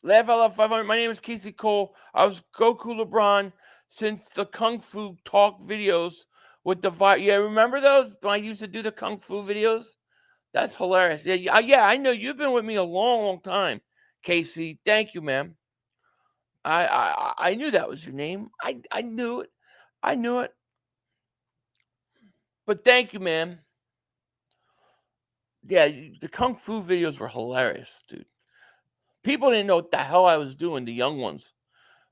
Laugh Out Loud 500. My name is Casey Cole. I was Goku LeBron since the Kung Fu Talk videos with the yeah, remember those when I used to do the Kung Fu videos? That's hilarious. Yeah, I know you've been with me a long time, Casey. Thank you, man. I knew that was your name. I knew it. I knew it. But thank you, man. Yeah, the Kung Fu videos were hilarious, dude. People didn't know what the hell I was doing, the young ones.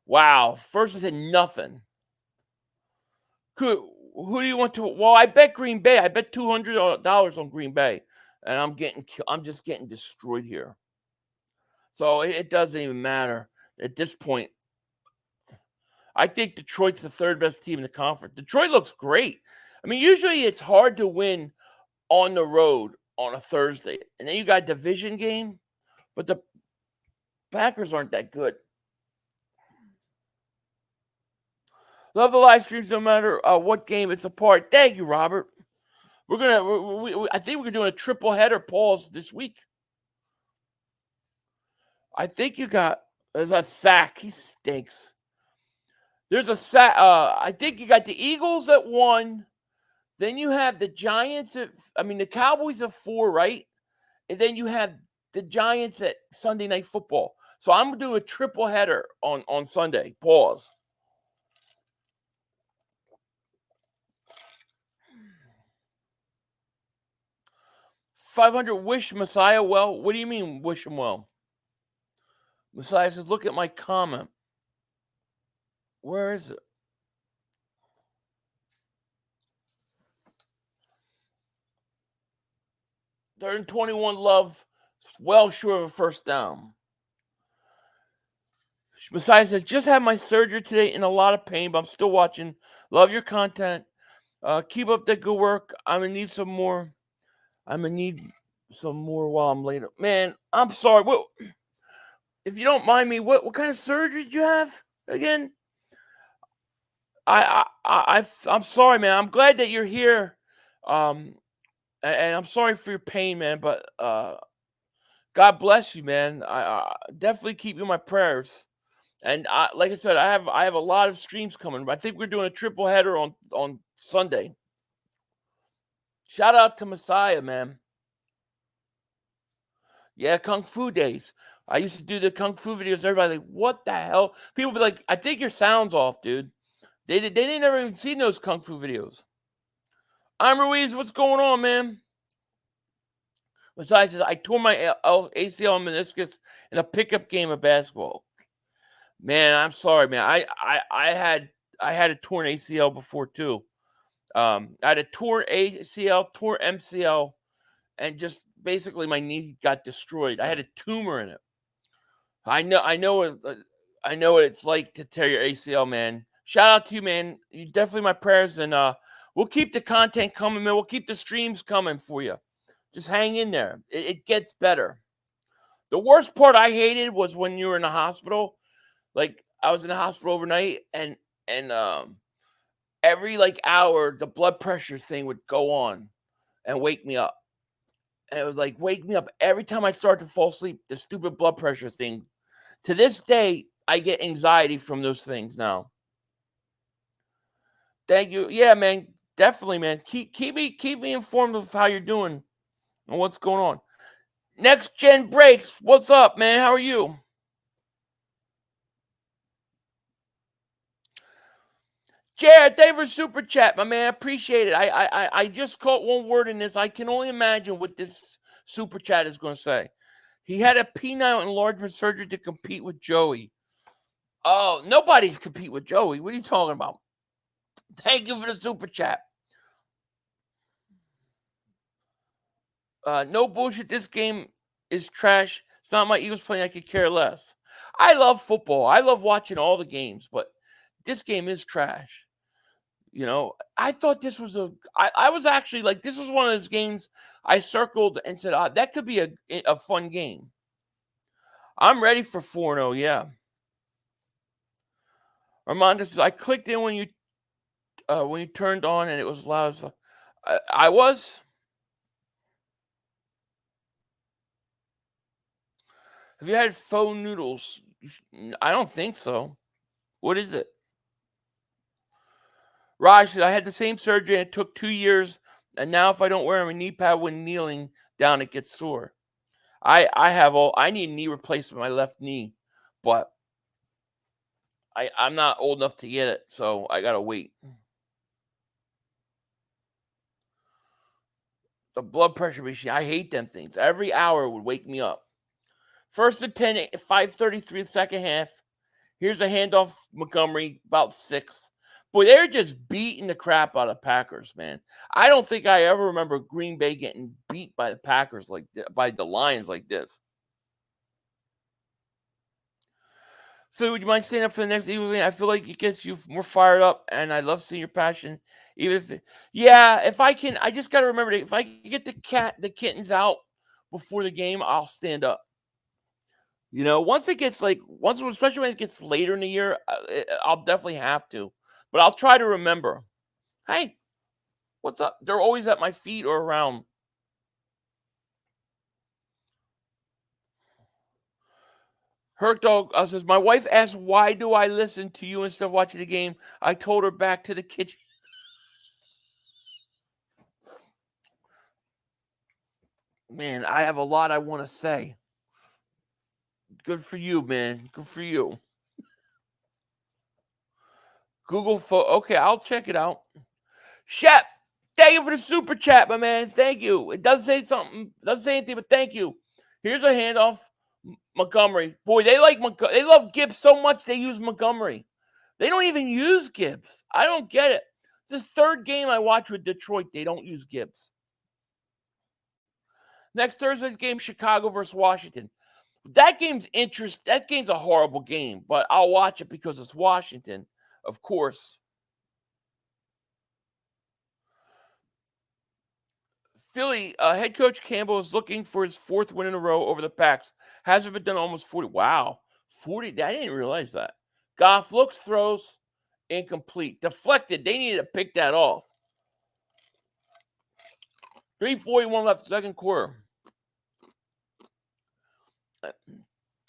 Wow. First I said nothing. Who do you want to? Well, I bet Green Bay. I bet $200 on Green Bay. And I'm just getting destroyed here. So it doesn't even matter at this point. I think Detroit's the 3rd best team in the conference. Detroit looks great. I mean, usually it's hard to win on the road on a Thursday. And then you got a division game, but the Packers aren't that good. Love the live streams no matter what game it's a part. Thank you, Robert. I think we're doing a triple header pause this week. I think there's a sack. He stinks. There's a sack. I think you got the Eagles at 1. Then you have the Giants the Cowboys at 4, right? And then you have the Giants at Sunday Night Football. So I'm going to do a triple header on Sunday. Pause. $500 wish Messiah well. What do you mean wish him well? Messiah says, look at my comment. Where is it? Third and 21 Love. Well short of a first down. Messiah says, just had my surgery today in a lot of pain, but I'm still watching. Love your content. Keep up the good work. I'm going to need some more. I'm going to need some more while I'm later. Man, I'm sorry. What, if you don't mind me, what kind of surgery did you have again? I'm sorry, man. I'm glad that you're here. And I'm sorry for your pain, man, but God bless you, man. I definitely keep you in my prayers. And like I said, I have a lot of streams coming. I think we're doing a triple header on Sunday. Shout out to Messiah, man. Yeah, Kung Fu days. I used to do the Kung Fu videos. Everybody like, what the hell? People be like, I think your sound's off, dude. They didn't never even seen those Kung Fu videos. I'm Ruiz. What's going on, man? Messiah says, I tore my ACL and meniscus in a pickup game of basketball. Man, I'm sorry, man. I had a torn ACL before too. I had a torn ACL, torn MCL, and just basically my knee got destroyed. I had a tumor in it. I know what it's like to tear your ACL, man. Shout out to you, man. You definitely my prayers, and we'll keep the content coming, man. We'll keep the streams coming for you. Just hang in there. It gets better. The worst part I hated was when you were in the hospital. Like, I was in the hospital overnight, and every hour the blood pressure thing would go on and wake me up. And it was like, wake me up every time I start to fall asleep, the stupid blood pressure thing. To this day, I get anxiety from those things now. Thank you. Yeah, man. Definitely, man. Keep me informed of how you're doing and what's going on. Next Gen Breaks. What's up, man? How are you? Jared, thank you for super chat, my man. I appreciate it. I just caught one word in this. I can only imagine what this super chat is going to say. He had a penile enlargement surgery to compete with Joey. Oh, nobody's compete with Joey. What are you talking about? Thank you for the super chat. No bullshit. This game is trash. It's not my Eagles playing. I could care less. I love football. I love watching all the games, but this game is trash. You know, I thought this was I was actually like, this was one of those games I circled and said, that could be a fun game. I'm ready for 4-0, yeah. Armando says, I clicked in when you turned on and it was loud as fuck. I was. Have you had faux noodles? I don't think so. What is it? Raj says, I had the same surgery and it took 2 years, and now if I don't wear a knee pad when kneeling down, it gets sore. I need knee replacement my left knee, but I'm not old enough to get it, so I gotta wait. The blood pressure machine, I hate them things. Every hour would wake me up. First and 10, 5:33, second half. Here's a handoff, Montgomery, about 6. Boy, they're just beating the crap out of Packers, man. I don't think I ever remember Green Bay getting beat by the Packers by the Lions like this. Phil, would you mind staying up for the next Eagles game? I feel like it gets you more fired up, and I love seeing your passion. If I can, I just got to remember if I can get the kittens out before the game, I'll stand up. You know, especially when it gets later in the year, I'll definitely have to. But I'll try to remember. Hey, what's up? They're always at my feet or around. Herc Dog says, my wife asked, why do I listen to you instead of watching the game? I told her back to the kitchen. Man, I have a lot I want to say. Good for you, man. Good for you. Okay, I'll check it out. Shep, thank you for the super chat, my man. Thank you. It doesn't say anything, but thank you. Here's a handoff. Montgomery. Boy, they love Gibbs so much they use Montgomery. They don't even use Gibbs. I don't get it. This third game I watch with Detroit, they don't use Gibbs. Next Thursday's game, Chicago versus Washington. That game's a horrible game, but I'll watch it because it's Washington, of course. Philly, head coach Campbell is looking for his 4th win in a row over the Packs. Hasn't been done almost 40. Wow. 40. I didn't realize that. Goff looks, throws, incomplete. Deflected. They needed to pick that off. 3:41 left, second quarter.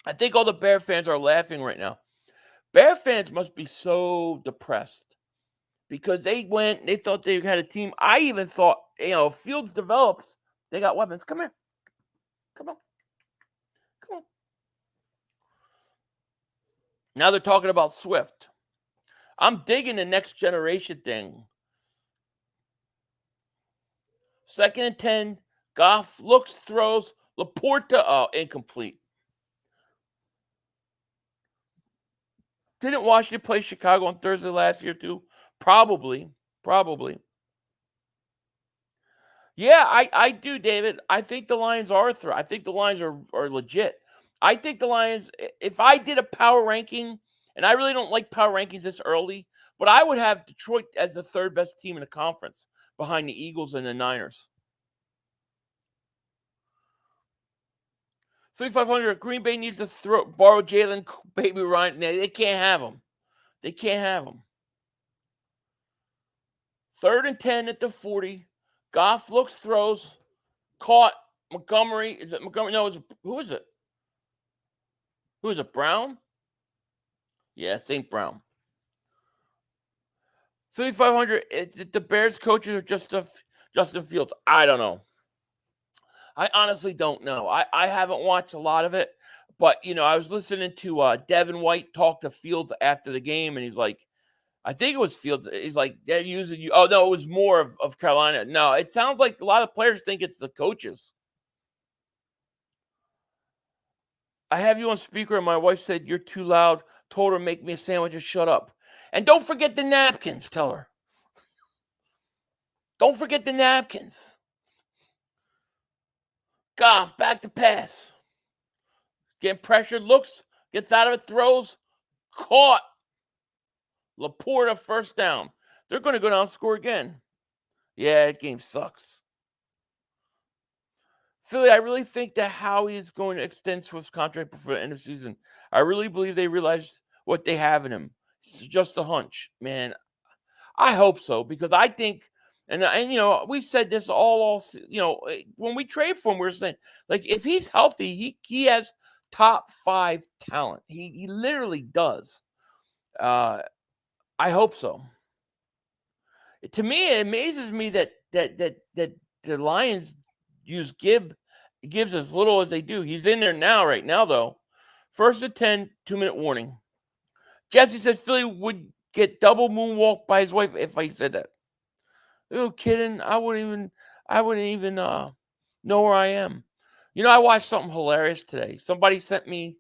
I think all the Bear fans are laughing right now. Bear fans must be so depressed because they thought they had a team. I even thought, if Fields develops, they got weapons. Come here. Come on. Come on. Now they're talking about Swift. I'm digging the next generation thing. 2nd and 10. Goff looks, throws. Laporta, incomplete. Didn't Washington play Chicago on Thursday last year too? Probably. Yeah, I do, David. I think the Lions are a threat. I think the Lions are legit. I think the Lions, if I did a power ranking, and I really don't like power rankings this early, but I would have Detroit as the 3rd best team in the conference behind the Eagles and the Niners. 3,500. Green Bay needs to borrow Jalen, baby Ryan. They can't have him. 3rd and 10 at the 40. Goff looks, throws, caught. Montgomery. Is it Montgomery? No, who is it? Who is it? Brown? Yeah, St. Brown. 3,500. The Bears coaches are just Justin Fields. I don't know. I honestly don't know. I haven't watched a lot of it, but I was listening to Devin White talk to Fields after the game, and he's like, I think it was Fields. He's like, they're using you. Oh no, it was more of Carolina. No, it sounds like a lot of players think it's the coaches. I have you on speaker, and my wife said you're too loud. Told her make me a sandwich and shut up. And don't forget the napkins. Tell her. Don't forget the napkins. Goff back to pass. Getting pressured, looks, gets out of it, throws, caught. Laporta first down. They're going to go down and score again. Yeah, that game sucks. Philly, I really think that Howie is going to extend Swift's contract before the end of the season. I really believe they realize what they have in him. It's just a hunch, man. I hope so, because I think, and we've said this all when we trade for him, we're saying, like, if he's healthy, he has top 5 talent. He literally does. I hope so. To me, it amazes me that the Lions use Gibbs as little as they do. He's in there right now, though. 1st and 10, 2-minute warning. Jesse says Philly would get double moonwalk by his wife if I said that. No kidding. I wouldn't even know where I am. I watched something hilarious today. Somebody sent me.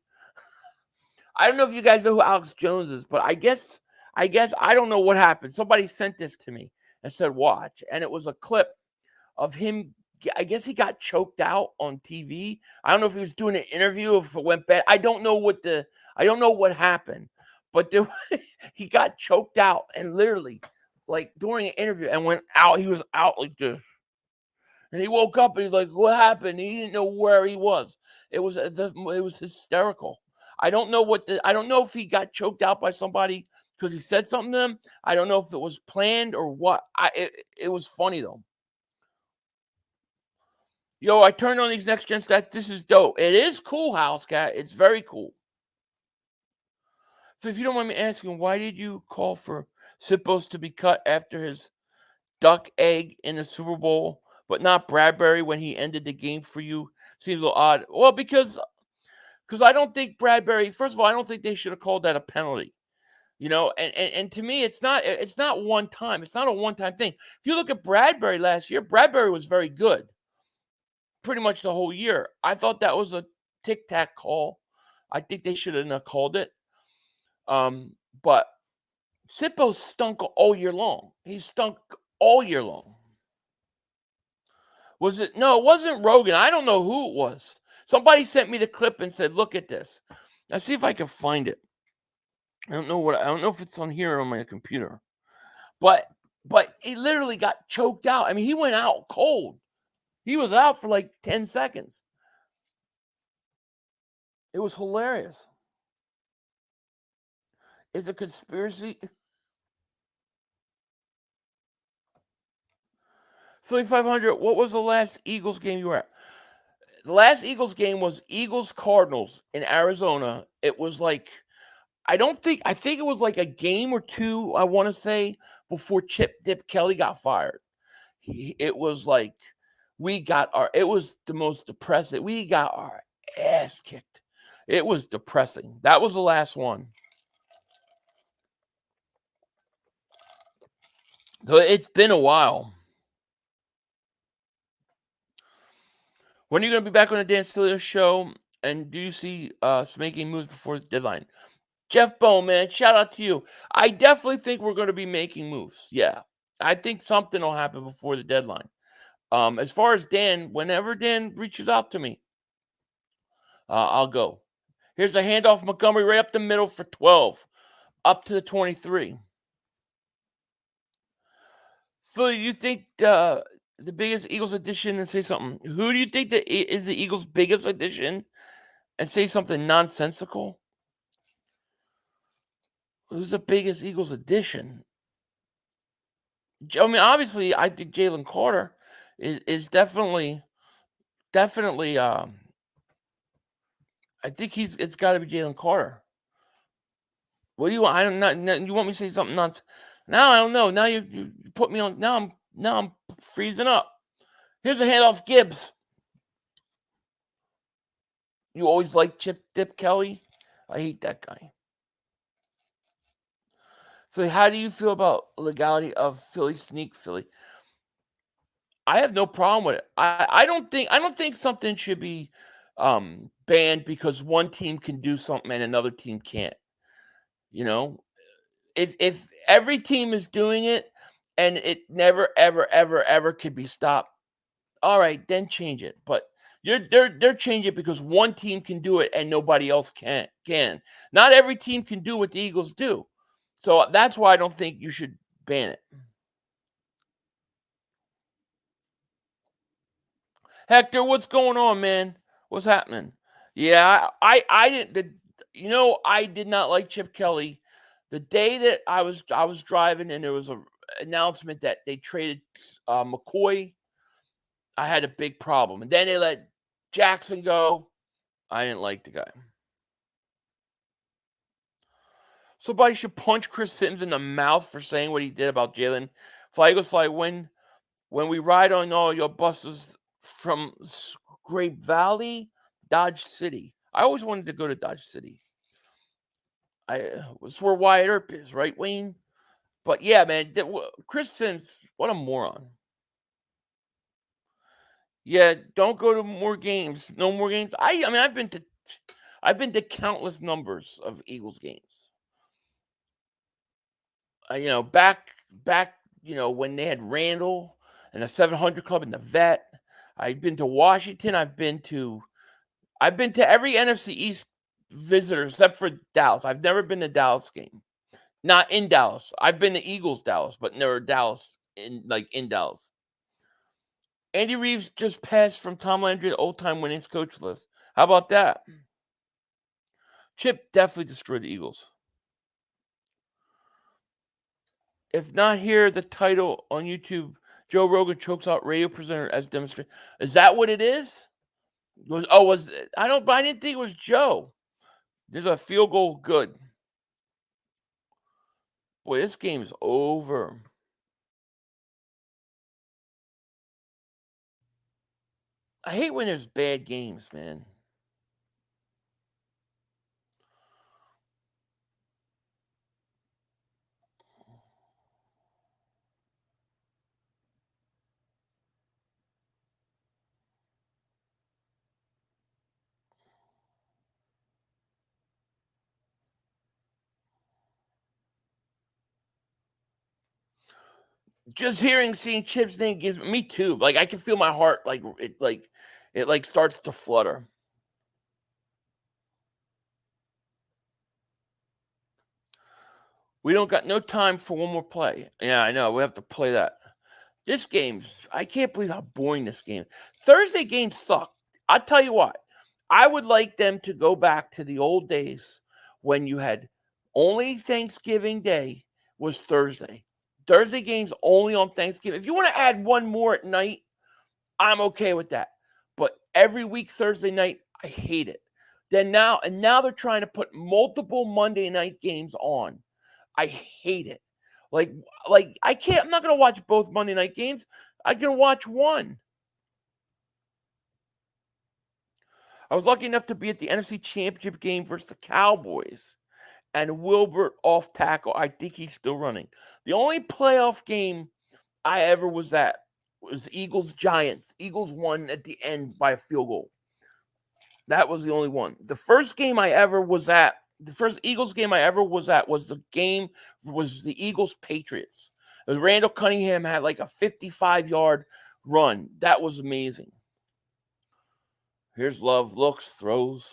I don't know if you guys know who Alex Jones is, but I guess I don't know what happened. Somebody sent this to me and said, watch. And it was a clip of him. I guess he got choked out on TV. I don't know if he was doing an interview, if it went bad. I don't know what happened. But he got choked out and literally, like, during an interview, and went out. He was out like this. And he woke up and he's like, what happened? He didn't know where he was. It was hysterical. I don't know if he got choked out by somebody because he said something to them. I don't know if it was planned or what. It was funny, though. Yo, I turned on these next gen stats. This is dope. It is cool, House Cat. It's very cool. So if you don't mind me asking, why did you call for Sipos to be cut after his duck egg in the Super Bowl, but not Bradbury when he ended the game for you? Seems a little odd. Well, because I don't think Bradbury, first of all, I don't think they should have called that a penalty. And to me, it's not one time. It's not a one-time thing. If you look at Bradbury last year, Bradbury was very good pretty much the whole year. I thought that was a tic-tac call. I think they should have not called it. But Sippo stunk all year long. He stunk all year long. Was it? No, it wasn't Rogan. I don't know who it was. Somebody sent me the clip and said, look at this. Let's see if I can find it. I don't know if it's on here or on my computer. But he literally got choked out. I mean, he went out cold. He was out for like 10 seconds. It was hilarious. It's a conspiracy. Philly 500, what was the last Eagles game you were at? The last Eagles game was Eagles-Cardinals in Arizona. It was like, I think it was like a game or two, I want to say, before Chip Dip Kelly got fired. It was like, it was the most depressing. We got our ass kicked. It was depressing. That was the last one. So it's been a while. When are you going to be back on the Dan Stillio show? And do you see us making moves before the deadline? Jeff Bone, man, shout out to you. I definitely think we're going to be making moves. Yeah. I think something will happen before the deadline. As far as Dan, whenever Dan reaches out to me, I'll go. Here's a handoff, Montgomery, right up the middle for 12. Up to the 23. Phil, you think the biggest Eagles addition, and say something. Who do you think that is the Eagles' biggest addition, and say something nonsensical? Who's the biggest Eagles addition? I mean, obviously, I think Jalen Carter is definitely. I think it's got to be Jalen Carter. What do you want? I don't know. You want me to say something nonsense? Now I don't know. Now you put me on. Now I'm freezing up. Here's a handoff, Gibbs. You always like Chip Dip Kelly? I hate that guy. Philly, how do you feel about legality of Philly sneak Philly? I have no problem with it. I don't think something should be banned because one team can do something and another team can't. If every team is doing it and it never ever could be stopped, all right, then change it. But they're changing it because one team can do it and nobody else can. Not every team can do what the Eagles do. So that's why I don't think you should Ban it. Hector, what's going on, man? What's happening? Yeah, I didn't. I did not like Chip Kelly. The day that I was driving and there was a announcement that they traded McCoy, I had a big problem. And then they let Jackson go. I didn't like the guy. Somebody should punch Chris Sims in the mouth for saying what he did about Jalen. Fly Eagles Fly, when we ride on all your buses from Grape Valley, Dodge City. I always wanted to go to Dodge City. It's where Wyatt Earp is, right, Wayne? But yeah, man, Chris Sims, what a moron. Yeah, don't go to more games. No more games. I mean, I've been to countless numbers of Eagles games. Back, when they had Randall and the 700 Club and the Vet. I've been to Washington. I've been to every NFC East visitor except for Dallas. I've never been to Dallas game. Not in Dallas. I've been to Eagles Dallas, but never Dallas in Dallas. Andy Reeves just passed from Tom Landry to old-time winnings coach list. How about that? Chip definitely destroyed the Eagles. If not here, the title on YouTube, Joe Rogan chokes out radio presenter as demonstrated. Is that what it is? I didn't think it was Joe. There's a field goal, good. Boy, this game is over. I hate when there's bad games, man. Just seeing Chip's name gives me too. Like I can feel my heart it starts to flutter. We don't got no time for one more play. Yeah, I know. We have to play that. This game's I can't believe how boring this game. Thursday games suck. I'll tell you what. I would like them to go back to the old days when you had only Thanksgiving Day was Thursday. Thursday games only on Thanksgiving. If you want to add one more at night, I'm okay with that. But every week Thursday night, I hate it. Now they're trying to put multiple Monday night games on. I hate it. Like I can't. I'm not gonna watch both Monday night games. I can watch one. I was lucky enough to be at the NFC Championship game versus the Cowboys, and Wilbert off tackle. I think he's still running. The only playoff game I ever was at was Eagles Giants. Eagles won at the end by a field goal. That was the only one. The first game I ever was at. The first Eagles game I ever was at was the Eagles Patriots. Randall Cunningham had like a 55-yard run. That was amazing. Here's Love, looks, throws.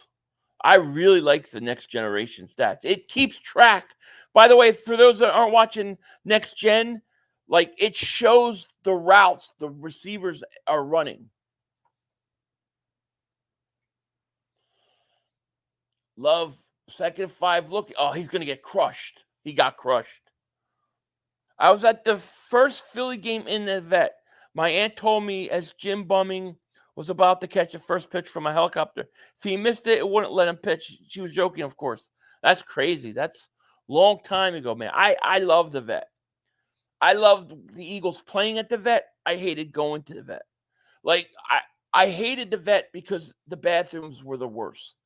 I really like the Next Generation stats. It keeps track. By the way, for those that aren't watching Next Gen, like it shows the routes the receivers are running. Love, 2nd and 5. Look, he's going to get crushed. He got crushed. I was at the first Philly game in the Vet. My aunt told me as Jim Bumming was about to catch the first pitch from a helicopter, if he missed it, it wouldn't let him pitch. She was joking, of course. That's crazy. That's a long time ago, man. I love the Vet. I loved the Eagles playing at the Vet. I hated going to the Vet. Like, I hated the Vet because the bathrooms were the worst.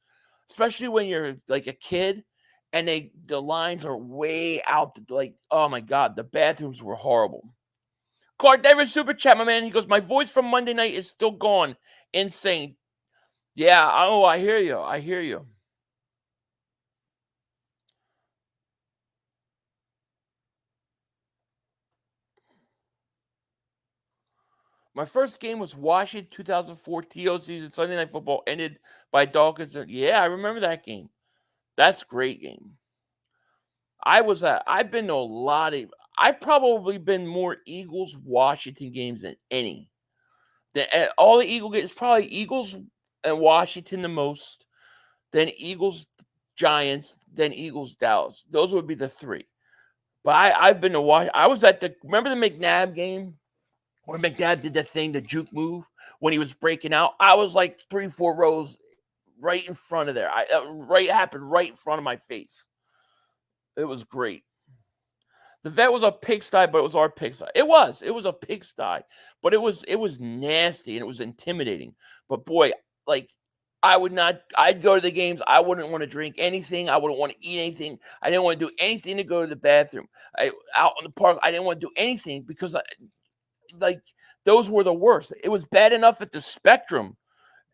Especially when you're like a kid and the lines are way out. Like, oh my God, the bathrooms were horrible. Clark Davis super chat, my man. He goes, my voice from Monday night is still gone. Insane. Yeah, I hear you. I hear you. My first game was Washington 2004 TO season. Sunday Night Football ended by Dawkins. Yeah, I remember that game. That's a great game. I've been to a lot of. I've probably been more Eagles Washington games than any. All the Eagle games, probably Eagles and Washington the most, then Eagles Giants, then Eagles Dallas. Those would be the three. But I've been to watch. I was at remember the McNabb game where McNabb did that thing, the juke move when he was breaking out. I was like 3-4 rows right in front of there. Happened right in front of my face. It was great. The vet was a pigsty, but it was our pigsty. It was a pigsty, but it was nasty and it was intimidating. But boy, like I'd go to the games. I wouldn't want to drink anything. I wouldn't want to eat anything. I didn't want to do anything to go to the bathroom. Out in the park, I didn't want to do anything because those were the worst. It was bad enough at the Spectrum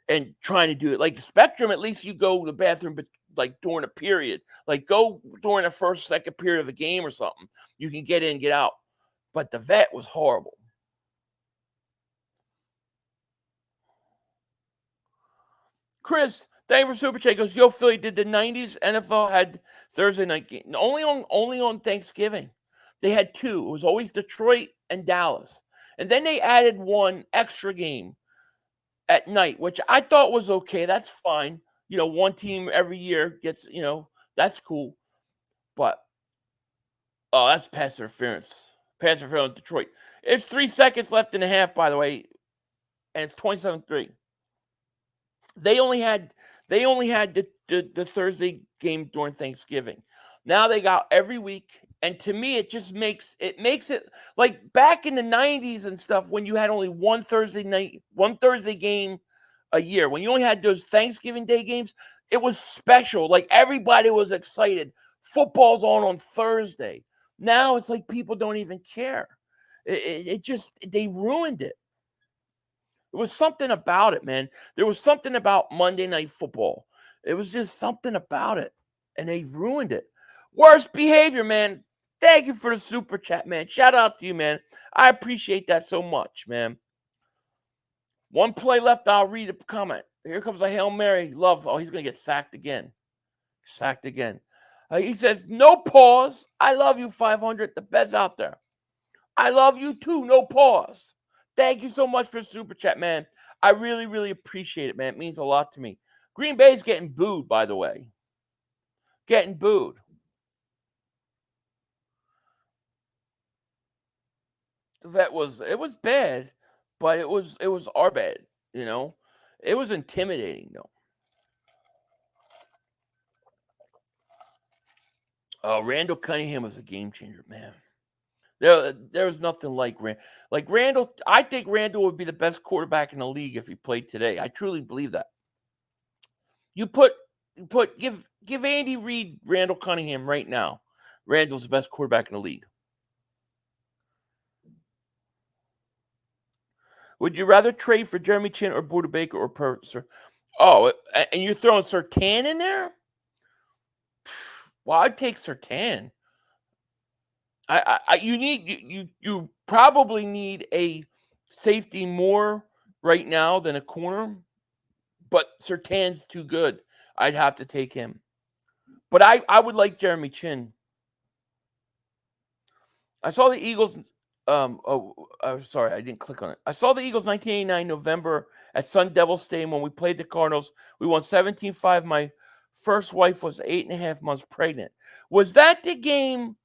and trying to do it. Like the Spectrum, at least you go to the bathroom, but like during a period, like go during the first, second period of a game or something. You can get in, get out. But the vet was horrible. Chris, thank you for Super Chat. Goes, yo, Philly, did the 90s NFL had Thursday night game? Only on Thanksgiving. They had two. It was always Detroit and Dallas. And then they added one extra game at night, which I thought was okay. That's fine. One team every year gets, that's cool. But, oh, that's pass interference. Pass interference in Detroit. It's 3 seconds left in the half, by the way, and it's 27-3. They only had the Thursday game during Thanksgiving. Now they got every week, and to me, it just makes it like back in the 90s and stuff when you had only one Thursday game a year. When you only had those Thanksgiving Day games, it was special. Like everybody was excited. Football's on Thursday. Now it's like people don't even care. They ruined it. There was something about it, man. There was something about Monday Night Football. It was just something about it, and they've ruined it. Worst behavior, man. Thank you for the super chat, man. Shout out to you, man. I appreciate that so much, man. One play left. I'll read a comment. Here comes a Hail Mary. Love. Oh, he's going to get sacked again. Sacked again. He says, no pause. I love you, 500. The best out there. I love you too. No pause. Thank you so much for the super chat, man. I really, really appreciate it, man. It means a lot to me. Green Bay's getting booed, by the way. Getting booed. It was bad, but it was our bad, It was intimidating, though. Oh, Randall Cunningham was a game changer, man. There was nothing like Randall. I think Randall would be the best quarterback in the league if he played today. I truly believe that. Give Andy Reid Randall Cunningham right now. Randall's the best quarterback in the league. Would you rather trade for Jeremy Chin or Buda Baker or Purser? Oh, and you're throwing Surtain in there? Well, I'd take Surtain. You probably need a safety more right now than a corner, but Surtain's too good. I'd have to take him. But I would like Jeremy Chin. I saw the Eagles. Sorry, I didn't click on it. I saw the Eagles 1989 November at Sun Devil Stadium when we played the Cardinals. We won 17-5. My first wife was 8.5 months pregnant. Was that the game?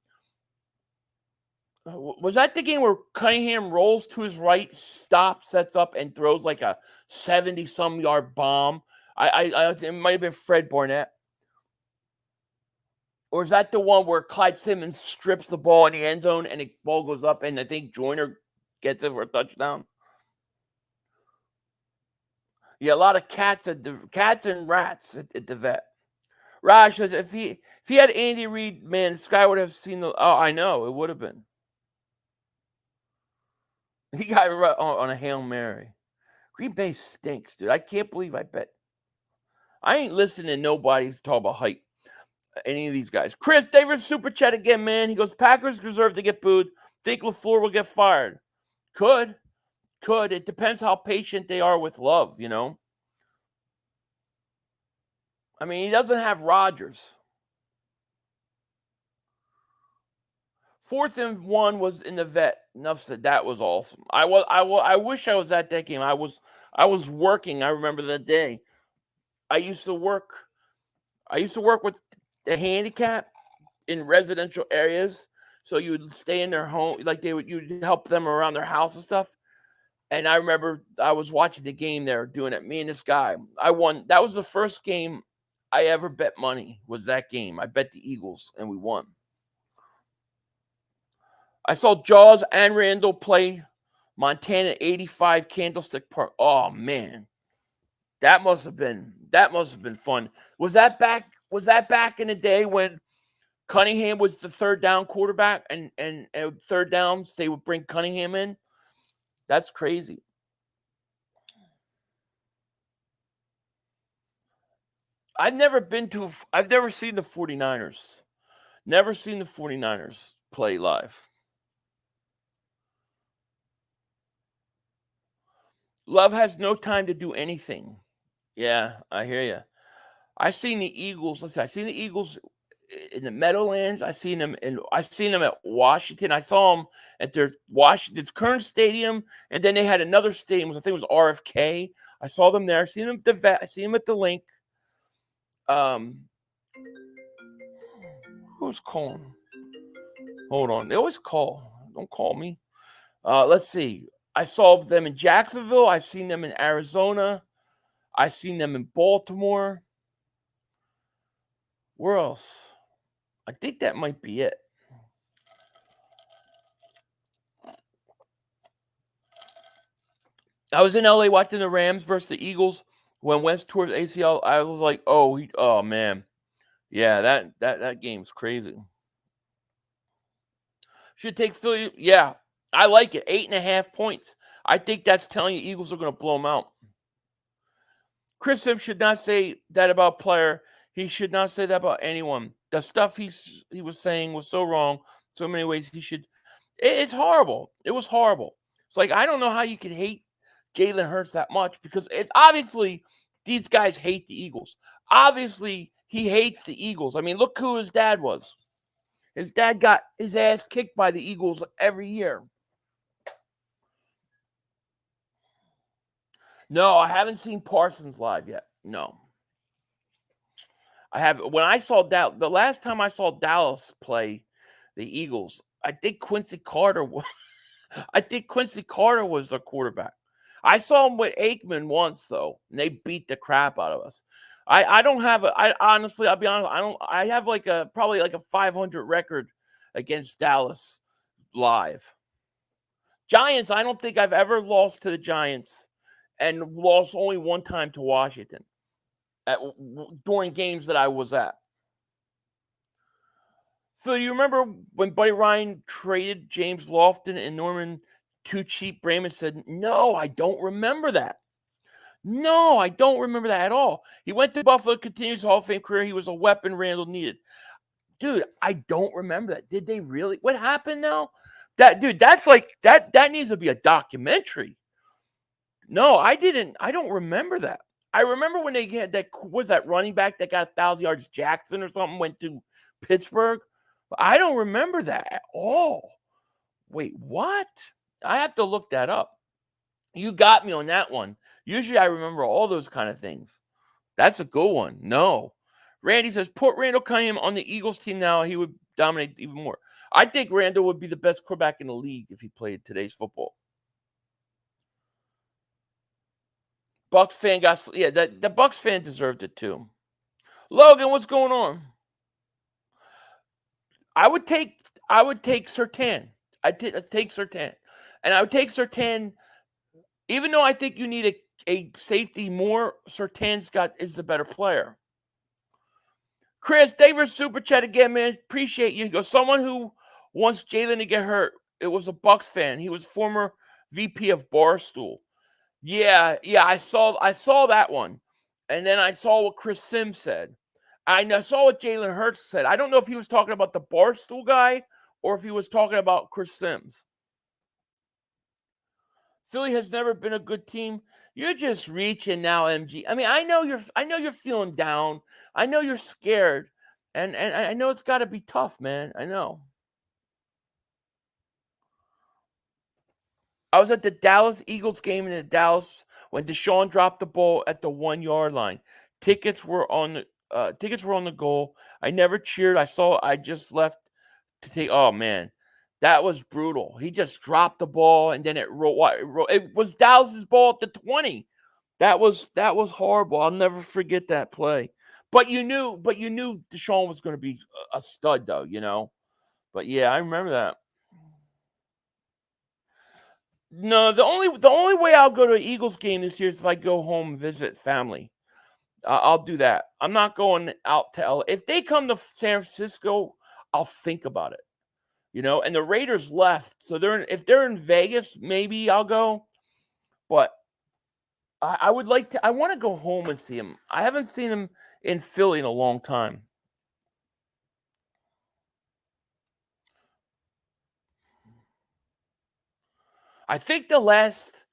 Was that the game where Cunningham rolls to his right, stops, sets up, and throws like a 70-some yard bomb? It might have been Fred Barnett. Or is that the one where Clyde Simmons strips the ball in the end zone and the ball goes up and I think Joyner gets it for a touchdown? Yeah, a lot of cats and rats at the vet. Raj says if he had Andy Reid, man, this guy would have seen the. Oh, I know, it would have been. He got right on a Hail Mary. Green Bay stinks, dude. I can't believe I bet. I ain't listening to nobody talk about hype. Any of these guys. Chris Davis super chat again, man. He goes, Packers deserve to get booed. Think LaFleur will get fired. Could. It depends how patient they are with Love, I mean, he doesn't have Rodgers. 4th and 1 was in the vet. Enough said. That was awesome. I wish I was at that game. I was working. I remember that day. I used to work with the handicap in residential areas. So you would stay in their home, like you'd help them around their house and stuff. And I remember I was watching the game there doing it. Me and this guy. I won. That was the first game I ever bet money, was that game. I bet the Eagles and we won. I saw Jaws and Randall play Montana 85 Candlestick Park. Oh man. That must have been fun. Was that back in the day when Cunningham was the third down quarterback and third downs they would bring Cunningham in? That's crazy. I've never seen the 49ers. Never seen the 49ers play live. Love has no time to do anything. Yeah, I hear you. I seen the Eagles. Listen, I seen the Eagles in the Meadowlands. I seen them at Washington. I saw them at their Washington's current stadium, and then they had another stadium. I think it was RFK. I saw them there. I seen them at the vet. I seen them at the Link. Who's calling? Hold on. They always call. Don't call me. Let's see. I saw them in Jacksonville. I've seen them in Arizona. I've seen them in Baltimore. Where else? I think that might be it. I was in LA watching the Rams versus the Eagles. When Wentz tore his ACL, I was like, oh man. Yeah, that game's crazy. Should take Philly. Yeah, I like it. 8.5 points. I think that's telling you Eagles are going to blow them out. Chris Sims should not say that about player. He should not say that about anyone. The stuff he was saying was so wrong. So many ways he should. It's horrible. It was horrible. It's like, I don't know how you can hate Jalen Hurts that much, because it's obviously these guys hate the Eagles. Obviously, he hates the Eagles. I mean, look who his dad was. His dad got his ass kicked by the Eagles every year. No, I haven't seen Parsons live yet. No. I have. When I saw the last time I saw Dallas play the Eagles, I think Quincy Carter was the quarterback. I saw him with Aikman once though, and they beat the crap out of us. I don't have honestly, I'll be honest, I have probably a 500 record against Dallas live. Giants, I don't think I've ever lost to the Giants, and lost only one time to Washington during games that I was at. So you remember when Buddy Ryan traded James Lofton and Norman Too Cheap Brayman? Said, no, I don't remember that. No, I don't remember that at all. He went to Buffalo, continues Hall of Fame career. He was a weapon Randall needed. Dude, I don't remember that. Did they really? What happened now? That's like that needs to be a documentary. No, I don't remember that. I remember when they had that running back that got 1,000 yards, Jackson or something, went to Pittsburgh. But I don't remember that at all. Wait, what? I have to look that up. You got me on that one. Usually I remember all those kind of things. That's a good one. No. Randy says, put Randall Cunningham on the Eagles team now. He would dominate even more. I think Randall would be the best quarterback in the league if he played today's football. Bucks fan the Bucks fan deserved it too. Logan, what's going on? I would take Surtain. I'd take Surtain. And I would take Surtain, even though I think you need a safety more. Surtain's is the better player. Chris, Davis super chat again, man. Appreciate you. He goes, someone who wants Jalen to get hurt. It was a Bucks fan. He was former VP of Barstool. Yeah, I saw that one. And then I saw what Chris Sims said. I saw what Jalen Hurts said. I don't know if he was talking about the Barstool guy or if he was talking about Chris Sims. Philly has never been a good team. You're just reaching now, MG. I mean, I know you're feeling down. I know you're scared. And I know it's got to be tough, man. I know. I was at the Dallas Eagles game in Dallas when Deshaun dropped the ball at the 1 yard line. Tickets were on the goal. I never cheered. I just left to take. Oh man, that was brutal. He just dropped the ball and then it rolled. It was Dallas's ball at the 20. That was horrible. I'll never forget that play. But you knew Deshaun was going to be a stud, though. But yeah, I remember that. No, the only way I'll go to an Eagles game this year is if I go home and visit family. I'll do that. I'm not going out to LA. If they come to San Francisco, I'll think about it. And the Raiders left, so if they're in Vegas, maybe I'll go. But I would like to. I want to go home and see him. I haven't seen him in Philly in a long time. I think the last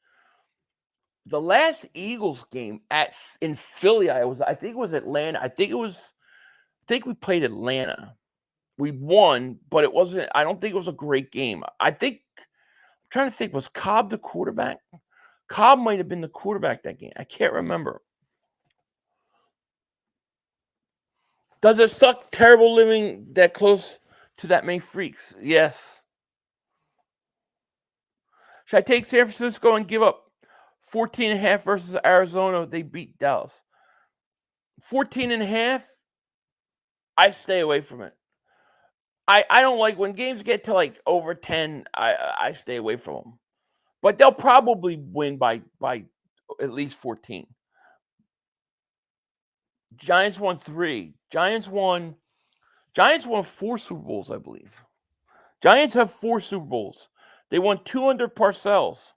Eagles game in Philly, I think it was Atlanta. I think we played Atlanta. We won, but it wasn't. I don't think it was a great game. I'm trying to think. Was Cobb the quarterback? Cobb might have been the quarterback that game. I can't remember. Does it suck terrible living that close to that many freaks? Yes. Should I take San Francisco and give up 14.5 versus Arizona? They beat Dallas. 14.5? I stay away from it. I don't like when games get to like over 10, I stay away from them. But they'll probably win by at least 14. Giants won 3. Giants won 4 Super Bowls, I believe. Giants have 4 Super Bowls. They won 2 under Parcells.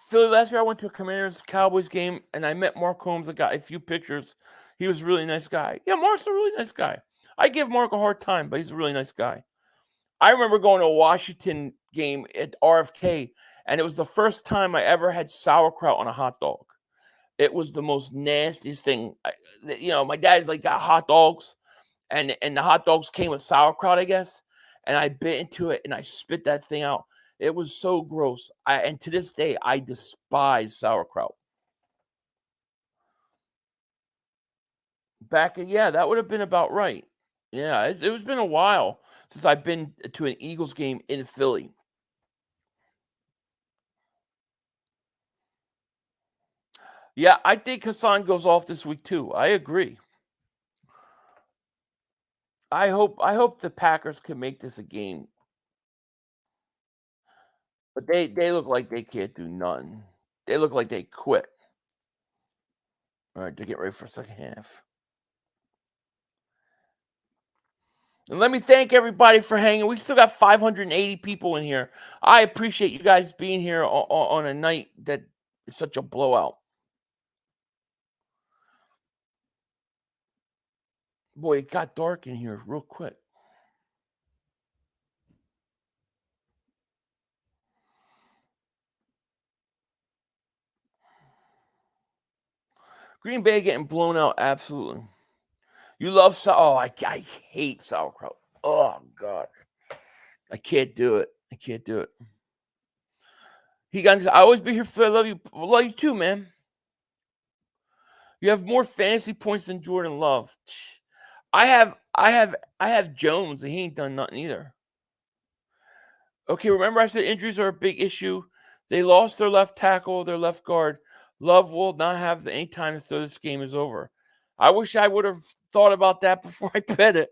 Philly, last year I went to a Commanders-Cowboys game, and I met Mark Holmes. I got a few pictures. He was a really nice guy. Yeah, Mark's a really nice guy. I give Mark a hard time, but he's a really nice guy. I remember going to a Washington game at RFK, and it was the first time I ever had sauerkraut on a hot dog. It was the most nastiest thing. My dad got hot dogs, and the hot dogs came with sauerkraut, I guess. And I bit into it, and I spit that thing out. It was so gross. And to this day, I despise sauerkraut. That would have been about right. Yeah, it's been a while since I've been to an Eagles game in Philly. Yeah, I think Hassan goes off this week too. I agree. I hope the Packers can make this a game. But they look like they can't do none. They look like they quit. All right, to get ready for the second half. And let me thank everybody for hanging. We still got 580 people in here. I appreciate you guys being here on a night that is such a blowout. Boy, it got dark in here real quick. Green Bay getting blown out, absolutely. You love I hate sauerkraut. Oh God, I can't do it. I always be here for. I love you. I love you too, man. You have more fantasy points than Jordan Love. I have Jones, and he ain't done nothing either. Okay, remember I said injuries are a big issue. They lost their left tackle, their left guard. Love will not have any time to throw this game is over. I wish I would have thought about that before I bet it.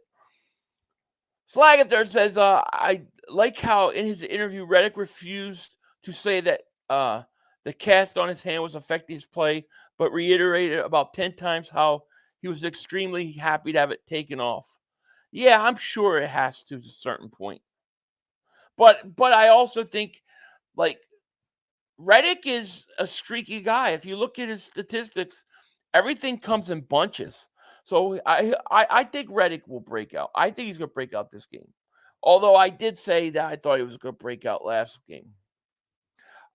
Slagathor says, I like how in his interview, Reddick refused to say that the cast on his hand was affecting his play, but reiterated about 10 times how he was extremely happy to have it taken off. Yeah, I'm sure it has to a certain point. But I also think, Reddick is a streaky guy. If you look at his statistics, everything comes in bunches. So I think Reddick will break out. I think he's going to break out this game. Although I did say that I thought he was going to break out last game.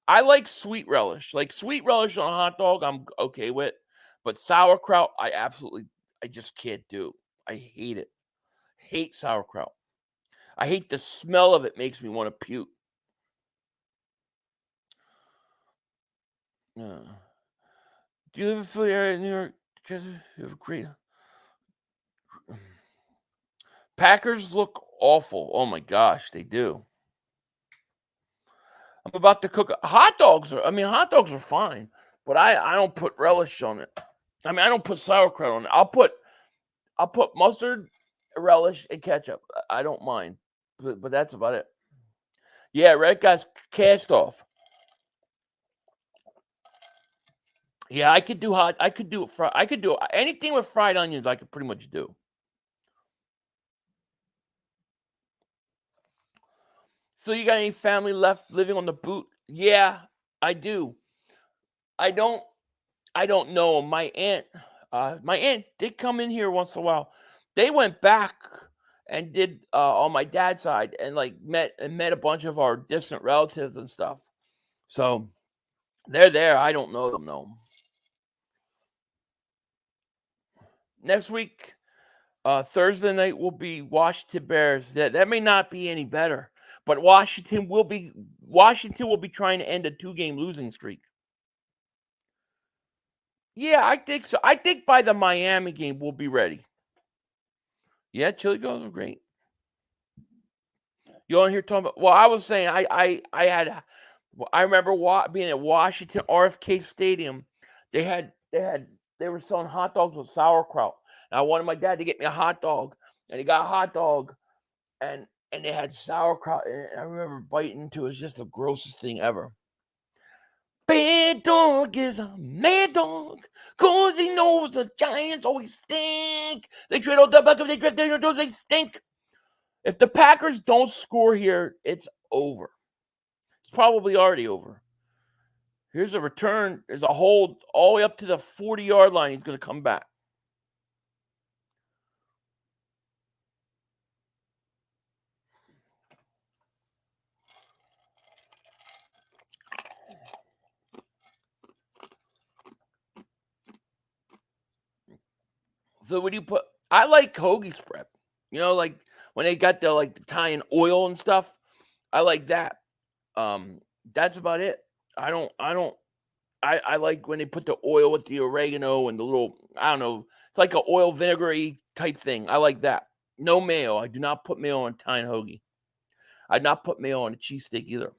I like sweet relish. Like sweet relish on a hot dog, I'm okay with. But sauerkraut, I just can't do. I hate it. hate sauerkraut. I hate the smell of it. Makes me want to puke. Do you live in Philly area, New York? You have a great. Packers look awful. Oh my gosh, they do. I'm about to cook hot dogs. Hot dogs are fine, but I don't put relish on it. I don't put sauerkraut on it. I'll put mustard, relish, and ketchup. I don't mind, but that's about it. Yeah, Red Guy's cast off. Yeah, I could do hot. I could do it. I could do anything with fried onions. I could pretty much do. So you got any family left living on the boot? Yeah, I do. I don't know. My aunt did come in here once in a while. They went back and did on my dad's side and met a bunch of our distant relatives and stuff. So they're there. I don't know them though. Next week, Thursday night will be Washington Bears. That may not be any better, but Washington will be trying to end a 2-game losing streak. Yeah, I think so. I think by the Miami game we'll be ready. Yeah, chili dogs are great. You on here talking about? Well, I was saying I remember being at Washington RFK Stadium. They were selling hot dogs with sauerkraut. And I wanted my dad to get me a hot dog, and he got a hot dog, and they had sauerkraut. And I remember biting into it. It was just the grossest thing ever. Bad dog is a mad dog, 'cause he knows the Giants always stink. They trade all the back up, they draft their doors, they stink. If the Packers don't score here, it's over. It's probably already over. Here's a return. There's a hold all the way up to the 40-yard line. He's going to come back. So what do you put? I like hoagie spread. Like when they got the Italian oil and stuff. I like that. That's about it. I like when they put the oil with the oregano and the little, I don't know, it's like an oil vinegary type thing. I like that. No mayo. I do not put mayo on Italian hoagie. I do not put mayo on a cheesesteak either.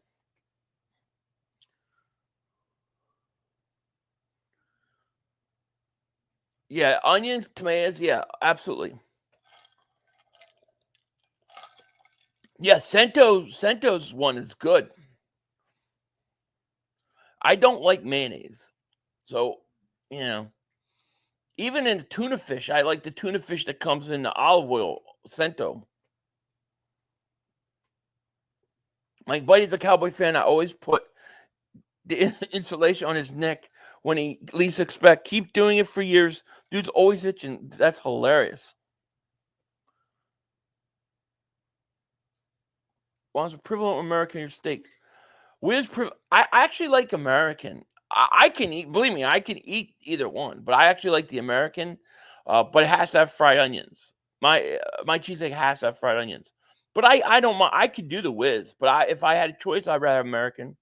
Yeah, onions, tomatoes, yeah, absolutely. Yeah, Sento's one is good. I don't like mayonnaise. So, even in tuna fish, I like the tuna fish that comes in the olive oil, Sento. My buddy's a Cowboy fan. I always put the insulation on his neck when he least expect. Keep doing it for years. Dude's always itching. That's hilarious. Wants a prevalent American in your steak. I actually like American. I can eat. Believe me, I can eat either one. But I actually like the American. But it has to have fried onions. My cheesesteak has to have fried onions. But I don't mind. I could do the whiz. But if I had a choice, I'd rather have American.